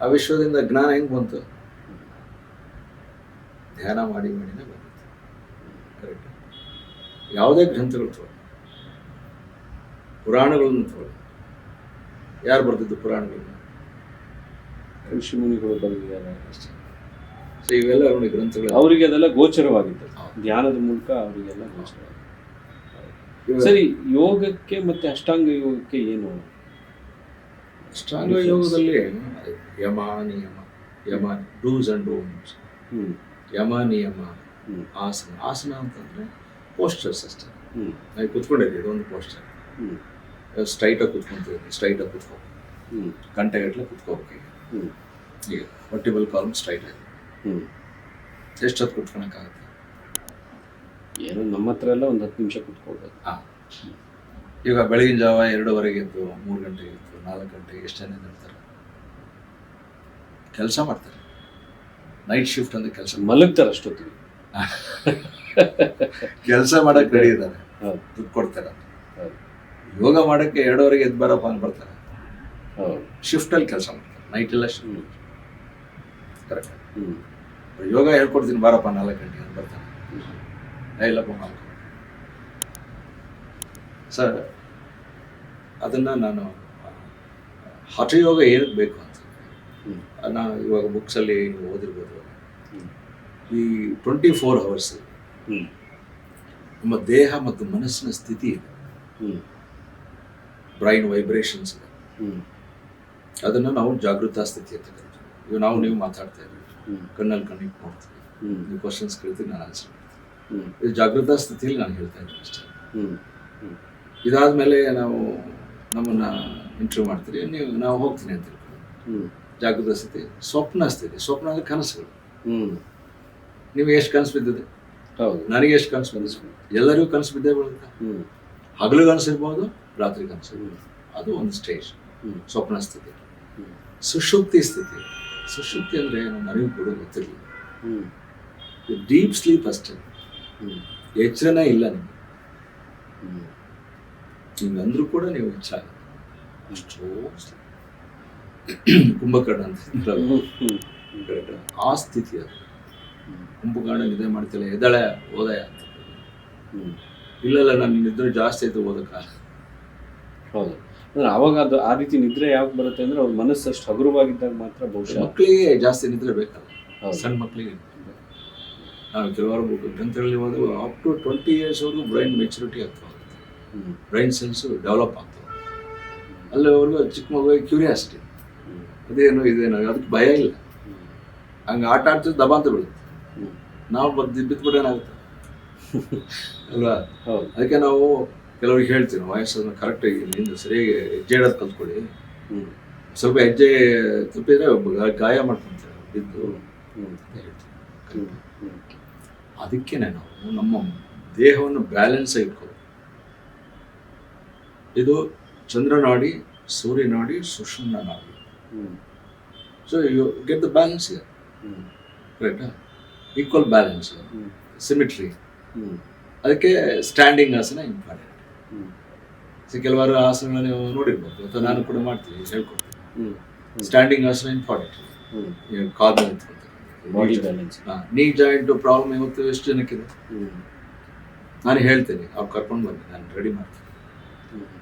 ಆ ವಿಶ್ವದಿಂದ ಜ್ಞಾನ ಹೆಂಗೆ ಬಂತು? ಧ್ಯಾನ ಮಾಡಿ ಮಾಡಿನೇ ಬಂದಿತ್ತು. ಕರೆಕ್ಟ್. ಯಾವುದೇ ಗ್ರಂಥಗಳು ತಗೊಳ್ಳಿ, ಪುರಾಣಗಳನ್ನು ತಗೊಳ್ಳಿ, ಯಾರು ಬರೆದಿದ್ದು ಪುರಾಣಗಳನ್ನ? ಋಷಿ ಮುನಿಗಳು ಬರೆದಿದ್ದಾರೆ ಅಷ್ಟೇ. ಸೊ ಇವೆಲ್ಲ ನೋಡಿ ಗ್ರಂಥಗಳು, ಅವರಿಗೆ ಅದೆಲ್ಲ ಗೋಚರವಾಗಿತ್ತು, ಧ್ಯಾನದ ಮೂಲಕ ಅವರಿಗೆಲ್ಲ ಗೋಚರವಾಗಿತ್ತು. ಸರಿ, ಯೋಗಕ್ಕೆ ಮತ್ತೆ ಅಷ್ಟಾಂಗ ಯೋಗಕ್ಕೆ ಏನು? ಅಷ್ಟಾಂಗ ಯೋಗದಲ್ಲಿ ಯಮ ನಿಯಮ, ಯಮ ಡೂಸ್ ಅಂಡ್ ಡೋಂಟ್ಸ್, ಯಮ ನಿಯಮ, ಆಸನ. ಆಸನ ಅಂತಂದರೆ ಪೋಸ್ಟರ್ಸ್ ಅಷ್ಟೇ. ನಾವು ಕೂತ್ಕೊಂಡಿದ್ದೀವಿ, ಇದೊಂದು ಪೋಸ್ಟರ್. ಸ್ಟ್ರೈಟಾಗಿ ಕೂತ್ಕೊಂತೀವಿ, ಸ್ಟ್ರೈಟಾಗಿ ಕೂತ್ಕೋ, ಗಂಟೆಗಟ್ಟಲೆ ಕೂತ್ಕೋಬೇಕು. ಈಗ ವರ್ಟಿಬಲ್ ಕಾಲಮ್ ಸ್ಟ್ರೈಟ್ ಆಗಿ ಎಷ್ಟೊತ್ತು ಕೂತ್ಕೊಳಕ್ಕಾಗುತ್ತೆ? ಏನೋ ನಮ್ಮ ಹತ್ರ ಎಲ್ಲ ಒಂದು 10 ನಿಮಿಷ ಕೂತ್ಕೊಳ್ಬೇಕು. ಹಾಂ. ಈಗ ಬೆಳಗಿನ ಜಾವ 2:15 ಎದ್ದು, 3 ಗಂಟೆಗೆ ಎದ್ದು, 4 ಗಂಟೆಗೆ ಎಷ್ಟು ಜನ ಇರ್ತಾರೆ, ಕೆಲಸ ಮಾಡ್ತಾರೆ. ನೈಟ್ ಶಿಫ್ಟ್ ಅಂದ್ರೆ ಕೆಲಸ ಮಲಗ್ತಾರೆ ಅಷ್ಟೊತ್ತಿಗೆ. ಕೆಲಸ ಮಾಡಕ್ಕೆ ರೆಡಿ ಇದ್ದಾರೆ, ದುಡ್ಡು ಕೊಡ್ತಾರೆ. ಯೋಗ ಮಾಡೋಕ್ಕೆ 2:15 ಎದ್ದು ಬರಪ್ಪ ಅಂತ ಬರ್ತಾರೆ. ಶಿಫ್ಟಲ್ಲಿ ಕೆಲಸ ಮಾಡ್ತಾರೆ, ನೈಟ್ ಎಲ್ಲ ಶಿಫ್ಟ್. ಕರೆಕ್ಟ್. ಯೋಗ ಹೇಳ್ಕೊಡ್ತೀನಿ ಬಾರಪ್ಪ 4 ಗಂಟೆಗೆ ಅಂತ ಬರ್ತಾನೆ. ಇಲ್ಲಪ್ಪ ಮಾಡ್ಕೊ ಸರ್. ಅದನ್ನು ನಾನು ಹಠಯೋಗ ಏನಕ್ಕೆ ಬೇಕು ಅಂತ ನಾನು ಇವಾಗ ಬುಕ್ಸಲ್ಲಿ ನೀವು ಓದಿರ್ಬೋದು. ಈ 24 hours ನಮ್ಮ ದೇಹ ಮತ್ತು ಮನಸ್ಸಿನ ಸ್ಥಿತಿ ಇದೆ, ಬ್ರೈನ್ ವೈಬ್ರೇಷನ್ಸ್ ಇದೆ. ಅದನ್ನು ನಾವು ಜಾಗೃತ ಸ್ಥಿತಿ ಅಂತ ಕರಿತೀವಿ. ಇವಾಗ ನೀವು ಮಾತಾಡ್ತಾ ಇದ್ದೀವಿ, ಕಣ್ಣಲ್ಲಿ ಕಣ್ಣಿಟ್ಟು ನೋಡ್ತೀವಿ, ನೀವು ಕ್ವಶನ್ಸ್ ಕೇಳ್ತೀವಿ, ನಾನು ಆನ್ಸರ್ ಮಾಡ್ತೀನಿ. ಇದು ಜಾಗೃತ ಸ್ಥಿತಿಯಲ್ಲಿ ನಾನು ಹೇಳ್ತಾ ಇದ್ದೀನಿ ಅಷ್ಟೇ. ಇದಾದಮೇಲೆ ನಾವು ನಮ್ಮನ್ನು ಇಂಟರ್ವ್ಯೂ ಮಾಡ್ತೀರಿ, ನಾವು ಹೋಗ್ತೀನಿ ಅಂತ ಹೇಳ್ತೀವಿ. ಜಾಗೃತ ಸ್ಥಿತಿ, ಸ್ವಪ್ನ ಸ್ಥಿತಿ. ಸ್ವಪ್ನ ಅಂದರೆ ಕನಸುಗಳು. ನೀವು ಎಷ್ಟು ಕನಸು ಬಿದ್ದಿದೆ? ಹೌದು, ನನಗೆ ಎಷ್ಟು ಕನಸು ಬಂದಿಸ್ಬೋದು? ಎಲ್ಲರಿಗೂ ಕನಸು ಬಿದ್ದೇ ಬೀಳುತ್ತೆ. ಹಗಲು ಕನಸು ಇರ್ಬೋದು, ರಾತ್ರಿ ಕನಸು ಇರ್ಬೋದು. ಅದು ಒಂದು ಸ್ಟೇಜ್, ಸ್ವಪ್ನ ಸ್ಥಿತಿ. ಸುಷುಪ್ತಿ ಸ್ಥಿತಿ. ಸುಷುಪ್ತಿ ಅಂದರೆ ನನಗೂ ಕೂಡ ಗೊತ್ತಿರಲಿಲ್ಲ. ಡೀಪ್ ಸ್ಲೀಪ್ ಅಷ್ಟೇ, ಎಚ್ಚರನೇ ಇಲ್ಲ ನಿಮಗೆ. ಹಿಂಗಂದ್ರೂ ಕೂಡ ನೀವು ಹೆಚ್ಚಾಗ ಅಷ್ಟೋ ಕುಂಭಕರ್ಣ ಅಂತ ಆ ಸ್ಥಿತಿ. ಅದು ಕುಂಭಕರ್ಣ ನಿದ್ದೆ ಮಾಡ್ತಿಲ್ಲ, ಎದಳೆ ಓದಯ ಅಂತ. ಇಲ್ಲಲ್ಲ, ನಾನು ನಿದ್ರೆ ಜಾಸ್ತಿ ಆಯ್ತು ಓದಕ್ಕಾಗ. ಹೌದು, ಅಂದ್ರೆ ಅವಾಗ ಅದು ಆ ರೀತಿ ನಿದ್ರೆ ಯಾವಾಗ ಬರುತ್ತೆ ಅಂದ್ರೆ ಅವ್ರ ಮನಸ್ಸು ಅಷ್ಟು ಹಗುರವಾಗಿದ್ದಾಗ ಮಾತ್ರ. ಬಹುಶಃ ಮಕ್ಕಳಿಗೆ ಜಾಸ್ತಿ ನಿದ್ರೆ ಬೇಕಲ್ಲ, ಸಣ್ಣ ಮಕ್ಕಳಿಗೆ. ನಾವು ಕೆಲವಾರು ಗ್ರಂಥಗಳಲ್ಲಿ ಓದು ಅಪ್ ಟು 20 years ವರೆಗೂ ಬ್ರೈನ್ ಮೆಚುರಿಟಿ ಆಗ್ತಾ ಹೋಗುತ್ತೆ, ಬ್ರೈನ್ ಸೆಲ್ಸು ಡೆವಲಪ್ ಆಗ್ತವೆ. ಅಲ್ಲಿವರೆಗೂ ಚಿಕ್ಕ ಮಗುವಿಗೆ ಕ್ಯೂರಿಯಾಸಿಟಿ, ಅದೇನು ಇದೇನು, ಅದಕ್ಕೆ ಭಯ ಇಲ್ಲ. ಹಂಗೆ ಆಟ ಆಡ್ತಿದ್ದು ದಬ ಅಂತ ಬೀಳುತ್ತೆ. ನಾವು ಬಿದ್ದುಬಿಟ್ಟೇನಾಗುತ್ತೆ ಅಲ್ವಾ? ಅದಕ್ಕೆ ನಾವು ಕೆಲವ್ರಿಗೆ ಹೇಳ್ತೀವಿ, ವಯಸ್ಸನ್ನು ಕರೆಕ್ಟಾಗಿ ಇಲ್ಲಿಂದ ಸರಿಯಾಗಿ ಹೆಜ್ಜೆ ಇಡೋದು ಕಲ್ತ್ಕೊಳ್ಳಿ. ಸ್ವಲ್ಪ ಹೆಜ್ಜೆ ತಪ್ಪಿದ್ರೆ ಗಾಯ ಮಾಡ್ಕೊಂತಾರೆ ಬಿದ್ದು ಅಂತ ಹೇಳ್ತೀವಿ. ಅದಕ್ಕೆ ನಾವು ನಮ್ಮ ದೇಹವನ್ನು ಬ್ಯಾಲೆನ್ಸ್ ಆಗಿ ಇಟ್ಕೋಬೇಕು. ಇದು ಚಂದ್ರನಾಡಿ, ಸೂರ್ಯನಾಡಿ, ಸುಷುಮ್ನ ನಾಡಿ. So you get the balance ಇದೆ, ಕರೆಕ್ಟಾ? Equal balance, symmetry. ಅದಕ್ಕೆ ಸ್ಟ್ಯಾಂಡಿಂಗ್ ಆಸನ ಇಂಪಾರ್ಟೆಂಟ್. ಸೊ ಕೆಲವಾರು ಆಸನಗಳು ನೀವು ನೋಡಿರ್ಬೋದು, ಅಥವಾ ನಾನು ಕೂಡ ಮಾಡ್ತೀನಿ, ಹೇಳ್ಕೊಡ್ತೀನಿ. Standing asana important. ಕಾಲು ನಿಂತ್ಕೊಳ್ತೀನಿ, body balance. Knee joint problem ಇವತ್ತು ಎಷ್ಟು ಜನಕ್ಕಿದೆ ನಾನು ಹೇಳ್ತೇನೆ, ಅವ್ರು ಕರ್ಕೊಂಡು ಬನ್ನಿ, ನಾನು ರೆಡಿ ಮಾಡ್ತೀನಿ.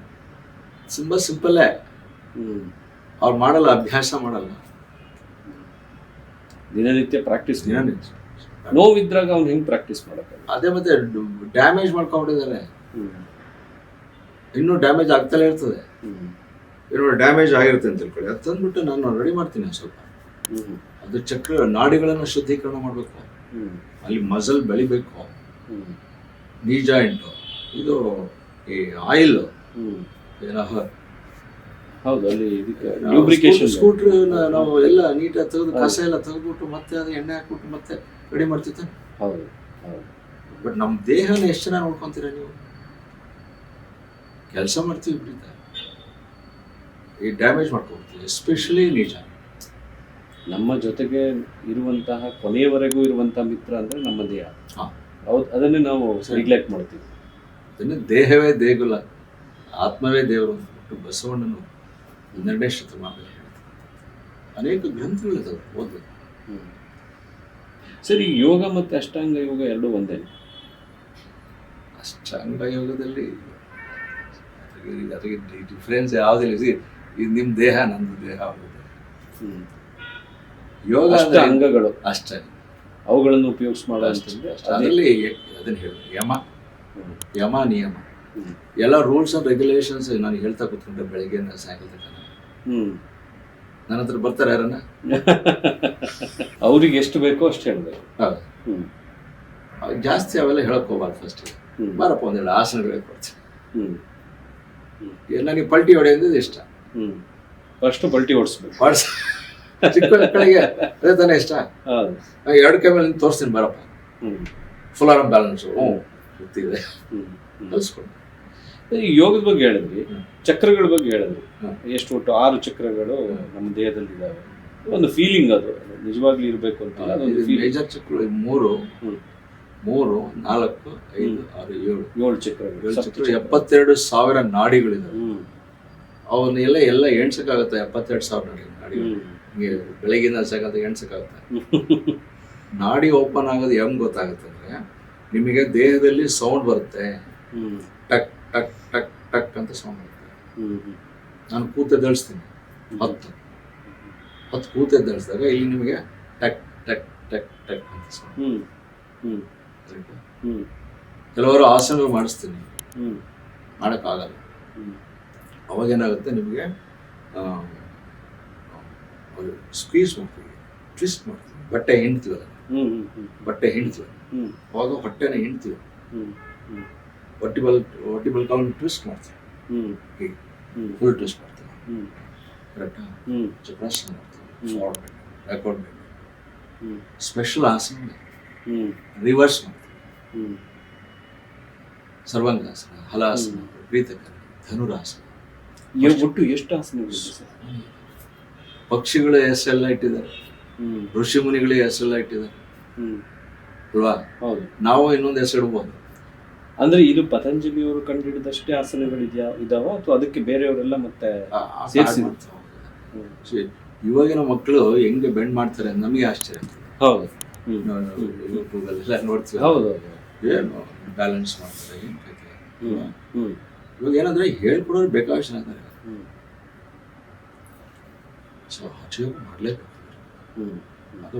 ತುಂಬ ಸಿಂಪಲ್ಲೇ. ಅವ್ರು ಮಾಡಲ್ಲ, ಅಭ್ಯಾಸ ಮಾಡಲ್ಲ, ದಿನನಿತ್ಯ ಪ್ರಾಕ್ಟೀಸ್. ನೋವಿದ್ರಾಗ ಅವ್ನು ಹೆಂಗೆ ಪ್ರಾಕ್ಟೀಸ್ ಮಾಡಕ್ಕೆ? ಅದೇ ಮತ್ತೆ ಡ್ಯಾಮೇಜ್ ಮಾಡ್ಕೊಂಡಿದ್ದಾರೆ. ಇನ್ನೂ ಡ್ಯಾಮೇಜ್ ಆಗ್ತಲೇ ಇರ್ತದೆ. ಹ್ಮ್. ಇನ್ನೂ ಡ್ಯಾಮೇಜ್ ಆಗಿರುತ್ತೆ ಅಂತ ತಿಳ್ಕೊಳ್ಳಿ, ಅದು ತಂದ್ಬಿಟ್ಟು ನಾನು ರೆಡಿ ಮಾಡ್ತೀನಿ ಸ್ವಲ್ಪ. ಹ್ಮ್. ಅದು ಚಕ್ರ ನಾಡಿಗಳನ್ನು ಶುದ್ಧೀಕರಣ ಮಾಡಬೇಕು, ಹ್ಮ್. ಅಲ್ಲಿ ಮಸಲ್ ಬೆಳಿಬೇಕು, ಹ್ಮ್. ನೀ ಜಾಯಿಂಟು, ಇದು ಈ ಆಯಿಲ್ ಹ್ಮ್. ಏನೋ ಹೌದು, ಅಲ್ಲಿ ಇದಕ್ಕೆ lubrication. ಸ್ಕೂಟ್ರ್ ನಾವು ಎಲ್ಲ ನೀಟಾಗಿ ತೆಗೆದು ಕಸ ಎಲ್ಲ ತೆಗೆದ್ಬಿಟ್ಟು ಮತ್ತೆ ಅದು ಎಣ್ಣೆ ಹಾಕ್ಬಿಟ್ಟು ಮತ್ತೆ ರೆಡಿ ಮಾಡ್ತಿರ್ತಾನೆ. ಹೌದು ಹೌದು. ಬಟ್ ನಮ್ಮ ದೇಹನ ಎಷ್ಟು ಚೆನ್ನಾಗಿ ನೋಡ್ಕೊಂತೀರ ನೀವು? ಕೆಲಸ ಮಾಡ್ತೀವಿ ವಿಪರೀತ, ಈ ಡ್ಯಾಮೇಜ್ ಮಾಡ್ಕೊಡ್ತೀವಿ, ಎಸ್ಪೆಷಲಿ ನಿಜ. ನಮ್ಮ ಜೊತೆಗೆ ಇರುವಂತಹ ಕೊನೆಯವರೆಗೂ ಇರುವಂತಹ ಮಿತ್ರ ಅಂದ್ರೆ ನಮ್ಮ ದೇಹ. ಹಾಂ, ಹೌದು, ಅದನ್ನೇ ನಾವು ನೆಗ್ಲೆಕ್ಟ್ ಮಾಡ್ತೀವಿ. ಅದನ್ನೇ ದೇಹವೇ ದೇಗುಲ, ಆತ್ಮವೇ ದೇವರು ಅಂದ್ಬಿಟ್ಟು ಬಸವಣ್ಣನು 12ನೇ ಶತಮಾನದಲ್ಲಿ ಹೇಳ್ತಾರೆ. ಅನೇಕ ಗ್ರಂಥಗಳಿದ್ದಾವೆ, ಓದಬೇಕು. ಸರಿ, ಯೋಗ ಮತ್ತೆ ಅಷ್ಟಾಂಗ ಯೋಗ ಎರಡೂ ಒಂದೇ? ಅಷ್ಟಾಂಗ ಯೋಗದಲ್ಲಿ ಅದಕ್ಕೆ ಡಿಫ್ರೆನ್ಸ್ ಯಾವುದಿಲ್ಲ. ಇದು ನಿಮ್ಮ ದೇಹ, ನಂದು ದೇಹ ಆಗುತ್ತೆ. ಯೋಗ ಅಷ್ಟ ಅಂಗಗಳು ಅಷ್ಟೇ, ಅವುಗಳನ್ನು ಉಪಯೋಗಿಸ್ ಮಾಡೋದಂತಂದ್ರೆ ಅದರಲ್ಲಿ ಅದನ್ನು ಹೇಳಿ ಯಮ ನಿಯಮ ಎಲ್ಲ ರೂಲ್ಸ್ ಅಂಡ್ ರೆಗ್ಯುಲೇಷನ್ಸ್ ನಾನು ಹೇಳ್ತಾ ಕೂತ್ಕೊಂಡೆ ಬೆಳಗ್ಗೆ ಸಾಯಂಕಾಲ ತನಕ. ನನ್ನ ಹತ್ರ ಬರ್ತಾರೆ ಯಾರನ್ನ, ಅವ್ರಿಗೆ ಎಷ್ಟು ಬೇಕೋ ಅಷ್ಟು ಹೇಳ್ಬೇಕು. ಹೌದು, ಜಾಸ್ತಿ ಅವೆಲ್ಲ ಹೇಳಕ್ ಹೋಗ್ಬಾರ್ದು. ಫಸ್ಟ್ ಬಾರಪ್ಪ ಒಂದೆರಡು ಆಸನಗಳು ಹೇಳ್ಕೊಡ್ತೀನಿ. ನನಗೆ ಪಲ್ಟಿ ಹೊಡೆಯೋದು ಇಷ್ಟ. ಫಸ್ಟ್ ಪಲ್ಟಿ ಓಡಿಸ್ಬೇಕು. ಚಿಕ್ಕ ಮಕ್ಕಳಿಗೆ ಅದೇ ತಾನೇ ಇಷ್ಟ. ಎರಡು ಕೈ ಮೇಲೆ ತೋರಿಸ್ತೀನಿ, ಬರಪ್ಪ ಫುಲ್ ಆರ್ಮ್ ಬ್ಯಾಲೆನ್ಸು ಗೊತ್ತಿದೆ ಕಲಿಸ್ಕೊಂಡು. ಈ ಯೋಗದ ಬಗ್ಗೆ ಹೇಳಿದ್ರಿ, ಚಕ್ರಗಳ ಬಗ್ಗೆ ಹೇಳಿದ್ರಿ. ಎಷ್ಟು ಒಟ್ಟು 6 ಚಕ್ರಗಳು ನಮ್ಮ ದೇಹದಲ್ಲಿ ಇದಾವೆ. ಒಂದು ಫೀಲಿಂಗ್, ಅದು ನಿಜವಾಗ್ಲೂ ಇರಬೇಕು ಅಂತ. ಮೇಜರ್ ಚಕ್ರಗಳು 3, 4, 5, 6, 7 ಚಕ್ರಗಳು. 72,000 ನಾಡಿಗಳಿದಾವೆ. ಅವನ್ನೆಲ್ಲ ಎಣ್ಸಕ್ಕಾಗತ್ತೆ? 72,000 ನಾಡಿಗಳು ಹಿಂಗೆ ಬೆಳಗಿನ ಸಾಕಂತ ಎಣ್ಸಕ್ಕಾಗತ್ತೆ? ನಾಡಿ ಓಪನ್ ಆಗೋದು ಹೆಂಗ್ ಗೊತ್ತಾಗುತ್ತೆ ಅಂದ್ರೆ, ನಿಮಗೆ ದೇಹದಲ್ಲಿ ಸೌಂಡ್ ಬರುತ್ತೆ, ಟಕ್ ಟಕ್ ಟಕ್ ಟಕ್ ಅಂತ ಸೌಂಡ್ ಬರುತ್ತೆ. ನಾನು ಕೂತೆದ್ದೇಳಿಸ್ತೀನಿ, 10 ಕೂತೆದ್ದೇಳಿಸಿದಾಗ ಇಲ್ಲಿ ನಿಮಗೆ ಟಕ್ ಟಕ್ ಟಕ್ ಟಕ್ ಅಂತ ಸೌಂಡ್. ಕೆಲವರು ಆಸನಗಳು ಮಾಡಿಸ್ತೀನಿ, ಮಾಡೋಕ್ಕಾಗಲ್ಲ. ಅವಾಗೇನಾಗುತ್ತೆ, ನಿಮಗೆ ಸ್ಕ್ವೀಸ್ ಮಾಡ್ತೀವಿ, ಟ್ವಿಸ್ಟ್ ಮಾಡ್ತೀವಿ, ಬಟ್ಟೆ ಹಿಂಡ್ತೀವಲ್ಲ, ಅವಾಗ ಹೊಟ್ಟೆನ ಹಿಂಡ್ತೀವಿ, ವರ್ಟಿಬಲ್ ಕಾಲಮ್ ಟ್ವಿಸ್ಟ್ ಮಾಡ್ತೀವಿ, ಫುಲ್ ಟ್ವಿಸ್ಟ್ ಮಾಡ್ತೀವಿ, ಕರೆಕ್ಟಾ? ಚಕ್ರಾಸನ ಮಾಡ್ತೀವಿ, forward bend, backward bend, special ಆಸನ, ರಿವರ್ಸ್ ಮಾಡ್ತೀವಿ, ಸರ್ವಾಂಗಾಸನ, ಹಲಾಸನ, ಪ್ರೀತಕರ, ಧನುರಾಸನ. ಒಟ್ಟು ಎಷ್ಟು ಆಸನಗಳು ಸರ್? ಪಕ್ಷಿಗಳ ಹೆಸರೆಲ್ಲ ಇಟ್ಟಿದ್ದಾರೆ, ಋಷಿ ಮುನಿಗಳ ಹೆಸರೆಲ್ಲ ಇಟ್ಟಿದ್ದಾರೆ ಅಲ್ವಾ? ಹೌದು. ನಾವು ಇನ್ನೊಂದು ಹೆಸರು ಇಡ್ಬೋದು. ಅಂದ್ರೆ ಇದು ಪತಂಜಲಿಯವರು ಕಂಡುಹಿಡಿದಷ್ಟೇ ಆಸನಗಳು ಇದಾವ ಅಥವಾ ಅದಕ್ಕೆ ಬೇರೆಯವರೆಲ್ಲ ಮತ್ತೆ ಇವಾಗಿನ ಮಕ್ಕಳು ಹೆಂಗೆ ಬೆಂಡ್ ಮಾಡ್ತಾರೆ ನಮಗೆ ಆಶ್ಚರ್ಯ. ಹೌದು, ಯೂಟ್ಯೂಬಲ್ಲೆಲ್ಲ ನೋಡ್ತೀವಿ. ಹೌದು, ಏನು ಬ್ಯಾಲೆನ್ಸ್ ಮಾಡ್ತಾರೆ, ಏನು ಕಥೆ. ಇವಾಗ ಏನಂದ್ರೆ ಹೇಳ್ಕೊಡೋರು ಬೇಕಾದಷ್ಟು ಜನ ಇದ್ದಾರೆ. ಸೊ ಹಠಯೋಗ ಮಾಡಲೇಬೇಕು, ಅದು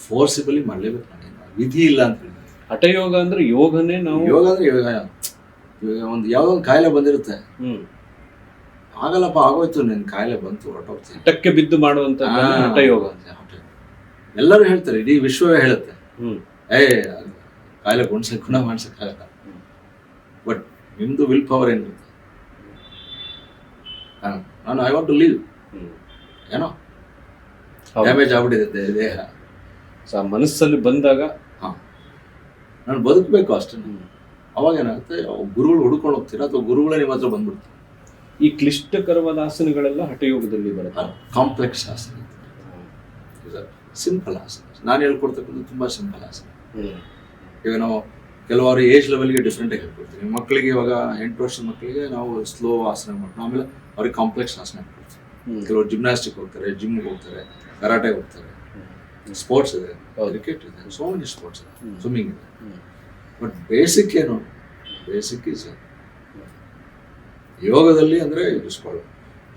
ಫೋರ್ಸಿಬಲಿ ಮಾಡಲೇಬೇಕು. ವಿಧಿ ಇಲ್ಲ ಅಂತ ಹೇಳಿ. ಹಠಯೋಗ ಅಂದ್ರೆ ಯೋಗನೇ. ನಾವು ಯೋಗ ಅಂದ್ರೆ ಇವಾಗ ಒಂದು ಯಾವುದೋ ಒಂದು ಕಾಯಿಲೆ ಬಂದಿರುತ್ತೆ, ಆಗಲ್ಲಪ್ಪ ಆಗೋಯ್ತು, ನಿನ್ನ ಕಾಯಿಲೆ ಬಂತು, ಹೊರಟೋಗ್ತೀನಿ, ಹಠಕ್ಕೆ ಬಿದ್ದು ಮಾಡುವಂತ ಹಠಯೋಗ. ಎಲ್ಲರೂ ಹೇಳ್ತಾರೆ, ಇಡೀ ವಿಶ್ವವೇ ಹೇಳುತ್ತೆ, ಕಾಯಿಲೆ ಗುಣ ಮಾಡ್ಸಕ್ಕಾಗಲ್ಲ. ಬಟ್ ನಿಮ್ದು ವಿಲ್ ಪವರ್ ಏನಿರುತ್ತೆ, ನಾನು ಐ ವಾಂಟ್ ಟು ಲೀವ್, ಏನೋ ಡ್ಯಾಮೇಜ್ ಆಗ್ಬಿಟ್ಟಿದೆ ದೇಹ, ಮನಸ್ಸಲ್ಲಿ ಬಂದಾಗ ನಾನು ಬದುಕಬೇಕು ಅಷ್ಟೇ. ಅವಾಗ ಏನಾಗುತ್ತೆ, ಗುರುಗಳು ಹುಡ್ಕೊಂಡು ಹೋಗ್ತೀರಾ ಅಥವಾ ಗುರುಗಳೇ ನಿಮ್ಮ ಹತ್ರ ಬಂದ್ಬಿಡ್ತಾರೆ. ಈ ಕ್ಲಿಷ್ಟಕರವಾದ ಆಸನಗಳೆಲ್ಲ ಹಠಯೋಗದಲ್ಲಿ ಬರುತ್ತೆ. ಕಾಂಪ್ಲೆಕ್ಸ್ ಆಸನ, ಸಿಂಪಲ್ ಆಸನ ನಾನು ಹೇಳ್ಕೊಡ್ತಕ್ಕಂಥ ತುಂಬ ಸಿಂಪಲ್ ಆಸನ. ಈಗ ನಾವು ಕೆಲವಾರು ಏಜ್ ಲೆವೆಲ್ಗೆ ಡಿಫ್ರೆಂಟಾಗಿ ಹೇಳ್ಕೊಡ್ತೀವಿ. ಮಕ್ಕಳಿಗೆ ಇವಾಗ 8 ವರ್ಷದ ಮಕ್ಕಳಿಗೆ ನಾವು ಸ್ಲೋ ಆಸನ ಮಾಡ್ತೀವಿ, ಆಮೇಲೆ ಅವ್ರಿಗೆ ಕಾಂಪ್ಲೆಕ್ಸ್ ಆಸನ ಹೇಳ್ಕೊಡ್ತೀವಿ. ಕೆಲವರು ಜಿಮ್ನಾಸ್ಟಿಕ್ ಹೋಗ್ತಾರೆ, ಜಿಮ್ಗೆ ಹೋಗ್ತಾರೆ, ಕರಾಟೆಗೆ ಹೋಗ್ತಾರೆ, ಸ್ಪೋರ್ಟ್ಸ್ ಇದೆ, ಕ್ರಿಕೆಟ್ ಇದೆ, ಸೋ ಮೆನಿ ಸ್ಪೋರ್ಟ್ಸ್ ಇದೆ, ಸ್ವಿಮ್ಮಿಂಗ್ ಇದೆ. ಬಟ್ ಬೇಸಿಕ್ ಏನು, ಬೇಸಿಕ್ ಈಸ್ ಯೋಗದಲ್ಲಿ ಅಂದರೆ ಇಟ್ಸ್ಕೊಳ್ಳೋ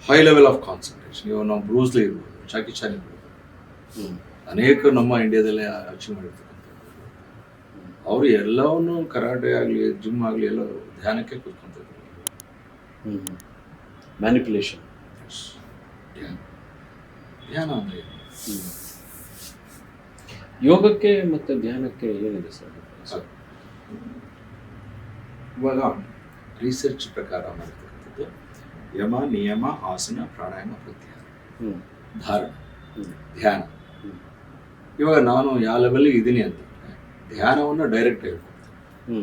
ಹೈ ಲೆವೆಲ್ ಆಫ್ ಕಾನ್ಸಂಟ್ರೇಷನ್. ಇವಾಗ ನಾವು ಬ್ರೂಸ್ಲಿ ಇರ್ಬೋದು, ಜಾಕಿ ಚಾನ್ ಇರ್ಬೋದು, ಅನೇಕ ನಮ್ಮ ಇಂಡಿಯಾದಲ್ಲೇ ಅಚೀವ್ ಮಾಡಿರ್ತಕ್ಕಂಥದ್ದು. ಅವರು ಎಲ್ಲವನ್ನು ಕರಾಟೆ ಆಗಲಿ ಜಿಮ್ ಆಗಲಿ ಎಲ್ಲ ಧ್ಯಾನಕ್ಕೆ ಕೂತ್ಕೊಂತಾರೆ. ಮ್ಯಾನಿಪುಲೇಷನ್. ಧ್ಯಾನ ಧ್ಯಾನ ಅಂದರೆ ಯೋಗಕ್ಕೆ ಮತ್ತು ಧ್ಯಾನಕ್ಕೆ ಏನಿದೆ ಸರ್? ಇವಾಗ ರಿಸರ್ಚ್ ಪ್ರಕಾರ ಮಾಡಿರ್ತಕ್ಕಂಥದ್ದು ಯಮ ನಿಯಮ ಆಸನ ಪ್ರಾಣಾಯಾಮ ಪ್ರತ್ಯಾಹಾರ ಧಾರಣ ಧ್ಯಾನ. ಇವಾಗ ನಾನು ಯಾವ ಲೆವೆಲ್ಗೆ ಇದ್ದೀನಿ ಅಂತ ಧ್ಯಾನವನ್ನು ಡೈರೆಕ್ಟ್ ಹೇಳ್ಕೊಡ್ತೀನಿ,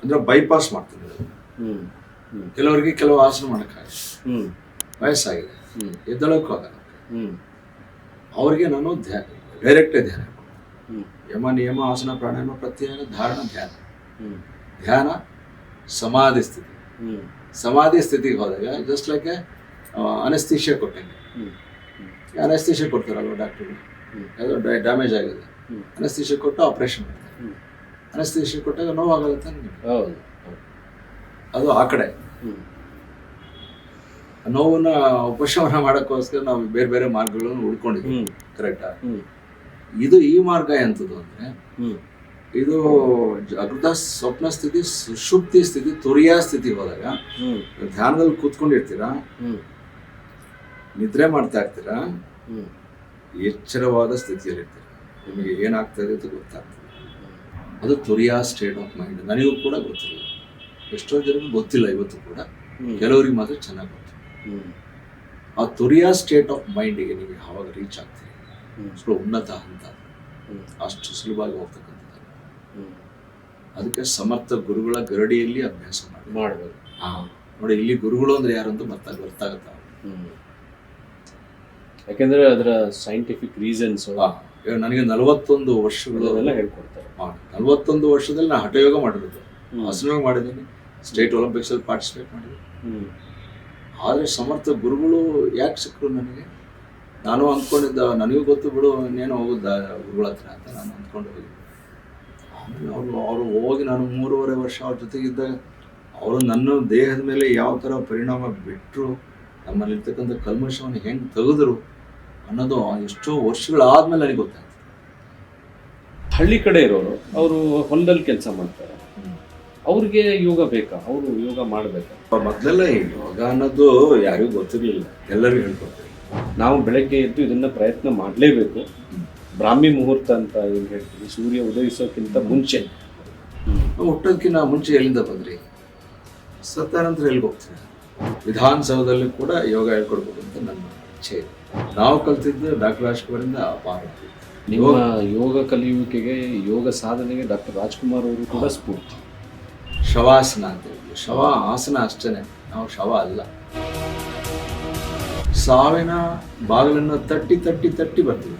ಅಂದರೆ ಬೈಪಾಸ್ ಮಾಡ್ತೀನಿ ಅದನ್ನು. ಕೆಲವರಿಗೆ ಕೆಲವು ಆಸನ ಮಾಡೋಕ್ಕಾಗಲ್ಲ, ವಯಸ್ಸಾಗಿದೆ, ಎದ್ದಳಕ್ಕೂ ಆಗಲ್ಲ, ಅವ್ರಿಗೆ ನಾನು ಡೈರೆಕ್ಟೇ ಧ್ಯಾನ ಹೇಳ್ಕೊಡ್ತೀನಿ. ಯಮ ನಿಯಮ ಆಸನ ಪ್ರಾಣಾಯಾಮ ಪ್ರತ್ಯಾಹಾರ ಧಾರಣ ಧ್ಯಾನ. ಧ್ಯಾನ ಸಮಾಧಿ ಸ್ಥಿತಿ. ಸಮಾಧಿ ಸ್ಥಿತಿಗೆ ಹೋದಾಗ ಜಸ್ಟ್ ಲೈಕ್ ಅನಸ್ತೇಷಿಯಾ ಕೊಟ್ಟಂಗೆ. ಅನಸ್ತೇಷಿಯಾ ಕೊಡ್ತಾರಲ್ವ ಡಾಕ್ಟರ್ಗಳು, ಯಾವುದೋ ಡ್ಯಾಮೇಜ್ ಆಗಿದೆ, ಅನಸ್ತೇಷಿಯಾ ಕೊಟ್ಟು ಆಪ್ರೇಷನ್ ಮಾಡ್ತಾರೆ. ಅನಸ್ತೇಷಿಯಾ ಕೊಟ್ಟಾಗ ನೋವಾಗಲ್ಲ ತಾನೆ, ಅದು ಆ ಕಡೆ. ನೋವನ್ನ ಉಪಶಮನ ಮಾಡೋಕ್ಕೋಸ್ಕರ ನಾವು ಬೇರೆ ಬೇರೆ ಮಾರ್ಗಗಳನ್ನು ಹುಡ್ಕೊಂಡಿದ್ದೀವಿ, ಕರೆಕ್ಟಾ? ಇದು ಈ ಮಾರ್ಗ ಎಂಥದ್ದು ಅಂದರೆ, ಇದು ಜಾಗೃತ ಸ್ವಪ್ನ ಸ್ಥಿತಿ, ಸುಷುಪ್ತಿ ಸ್ಥಿತಿ, ತುರಿಯಾ ಸ್ಥಿತಿ ಹೋದಾಗ ಧ್ಯಾನದಲ್ಲಿ ಕೂತ್ಕೊಂಡಿರ್ತೀರಾ, ನಿದ್ರೆ ಮಾಡ್ತಾ ಇರ್ತೀರಾ, ಎಚ್ಚರವಾದ ಸ್ಥಿತಿಯಲ್ಲಿರ್ತೀರ, ನಿಮಗೆ ಏನಾಗ್ತದೆ ಅಂತ ಗೊತ್ತಾಗ್ತದೆ. ಅದು ತುರಿಯಾ ಸ್ಟೇಟ್ ಆಫ್ ಮೈಂಡ್. ನನಗೂ ಕೂಡ ಗೊತ್ತಿಲ್ಲ, ಎಷ್ಟೋ ಜನರಿಗೆ ಗೊತ್ತಿಲ್ಲ ಇವತ್ತು ಕೂಡ, ಕೆಲವರಿಗೆ ಮಾತ್ರ ಚೆನ್ನಾಗಿ ಗೊತ್ತು. ಆ ತುರಿಯಾ ಸ್ಟೇಟ್ ಆಫ್ ಮೈಂಡಿಗೆ ನೀವು ಯಾವಾಗ ರೀಚ್ ಆಗ್ತೀರಿ, ಸ್ವಲ್ಪ ಉನ್ನತ ಹಂತ, ಅಷ್ಟು ಸುಲಭವಾಗಿ ಹೋಗ್ತಕ್ಕಂಥದ್ದು. ಅದಕ್ಕೆ ಸಮರ್ಥ ಗುರುಗಳ ಗರಡಿಯಲ್ಲಿ ಅಭ್ಯಾಸ ಮಾಡಬೇಕು. ನೋಡಿ, ಇಲ್ಲಿ ಗುರುಗಳು ಅಂದ್ರೆ ಯಾರು ಅಂತ ಗೊತ್ತಾಗತ್ತ. ಯಾಕೆಂದ್ರೆ ಅದರ ಸೈಂಟಿಫಿಕ್ ರೀಸನ್ಸ್. ನನಗೆ 41 ವರ್ಷಗಳೆಲ್ಲ ಹೇಳ್ಕೊಡ್ತಾರೆ. 41 ವರ್ಷದಲ್ಲಿ ನಾನು ಹಠಯೋಗ ಮಾಡಿರೋದು, ಆಸನಯೋಗ ಮಾಡಿದ್ದೀನಿ, ಸ್ಟೇಟ್ ಒಲಿಂಪಿಕ್ಸ್ ಅಲ್ಲಿ ಪಾರ್ಟಿಸಿಪೇಟ್ ಮಾಡಿದ್ದೀನಿ. ಆದರೆ ಸಮರ್ಥ ಗುರುಗಳು ಯಾಕೆ ಸಿಕ್ಕರು ನನಗೆ? ನಾನು ಅಂದ್ಕೊಂಡಿದ್ದ, ನನಗೂ ಗೊತ್ತು ಬಿಡು ಇನ್ನೇನು ಹೋಗುದ ಗುರುಗಳ ಹತ್ರ ಅಂತ ನಾನು ಅಂದ್ಕೊಂಡು ಹೋಗಿದ್ದೆ. ಆಮೇಲೆ ಅವರು ಹೋಗಿ ನಾನು 3.5 ವರ್ಷ ಅವ್ರ ಜೊತೆಗಿದ್ದಾಗ ಅವರು ನನ್ನ ದೇಹದ ಮೇಲೆ ಯಾವ ಥರ ಪರಿಣಾಮ ಬಿಟ್ಟರು, ನಮ್ಮಲ್ಲಿರ್ತಕ್ಕಂಥ ಕಲ್ಮಶವನ್ನು ಹೆಂಗೆ ತೆಗೆದ್ರು ಅನ್ನೋದು ಎಷ್ಟೋ ವರ್ಷಗಳಾದ್ಮೇಲೆ ನನಗೆ ಗೊತ್ತಾಯ್ತು. ಹಳ್ಳಿ ಕಡೆ ಇರೋರು, ಅವರು ಹೊಲದಲ್ಲಿ ಕೆಲಸ ಮಾಡ್ತಾರೆ, ಅವ್ರಿಗೆ ಯೋಗ ಬೇಕಾ? ಅವರು ಯೋಗ ಮಾಡಬೇಕಾ? ಮೊದಲೆಲ್ಲ ಯೋಗ ಅನ್ನೋದು ಯಾರಿಗೂ ಗೊತ್ತಿರಲಿಲ್ಲ, ಎಲ್ಲರಿಗೂ ಹೇಳ್ಕೊಡ್ತಾರೆ. ನಾವು ಬೆಳಗ್ಗೆ ಎದ್ದು ಇದನ್ನ ಪ್ರಯತ್ನ ಮಾಡಲೇಬೇಕು. ಬ್ರಾಹ್ಮಿ ಮುಹೂರ್ತ ಅಂತ ಏನು ಹೇಳ್ತೀವಿ, ಸೂರ್ಯ ಉದಯಿಸೋಕ್ಕಿಂತ ಮುಂಚೆ. ಹುಟ್ಟೋದಕ್ಕಿಂತ ಮುಂಚೆ ಎಲ್ಲಿಂದ ಬಂದ್ರಿ? ಸತ್ತಾನಂತರ ಎಲ್ಲಿಗೆ ಹೋಗ್ತೀವಿ? ವಿಧಾನಸೌಧದಲ್ಲಿ ಕೂಡ ಯೋಗ ಹೇಳ್ಕೊಡ್ಬೇಕು ಅಂತ ನನ್ನ ಇಚ್ಛೆ ಇದೆ. ನಾವು ಕಲ್ತಿದ್ದು ಡಾಕ್ಟರ್ ರಾಜ್ಕುಮಾರಿಂದ ಅಪಾರ. ನಿಮ್ಮ ಯೋಗ ಕಲಿಯುವಿಕೆಗೆ, ಯೋಗ ಸಾಧನೆಗೆ ಡಾಕ್ಟರ್ ರಾಜ್ಕುಮಾರ್ ಅವರು ಕೂಡ ಸ್ಫೂರ್ತಿ. ಶವಾಸನ ಅಂತ ಹೇಳಿದ್ವಿ. ಶವ ಆಸನ ಅಷ್ಟೇ, ನಾವು ಶವ ಅಲ್ಲ. ಸಾವಿನ ಬಾಗಿಲನ್ನು ತಟ್ಟಿ ತಟ್ಟಿ ತಟ್ಟಿ ಬರ್ತೀವಿ.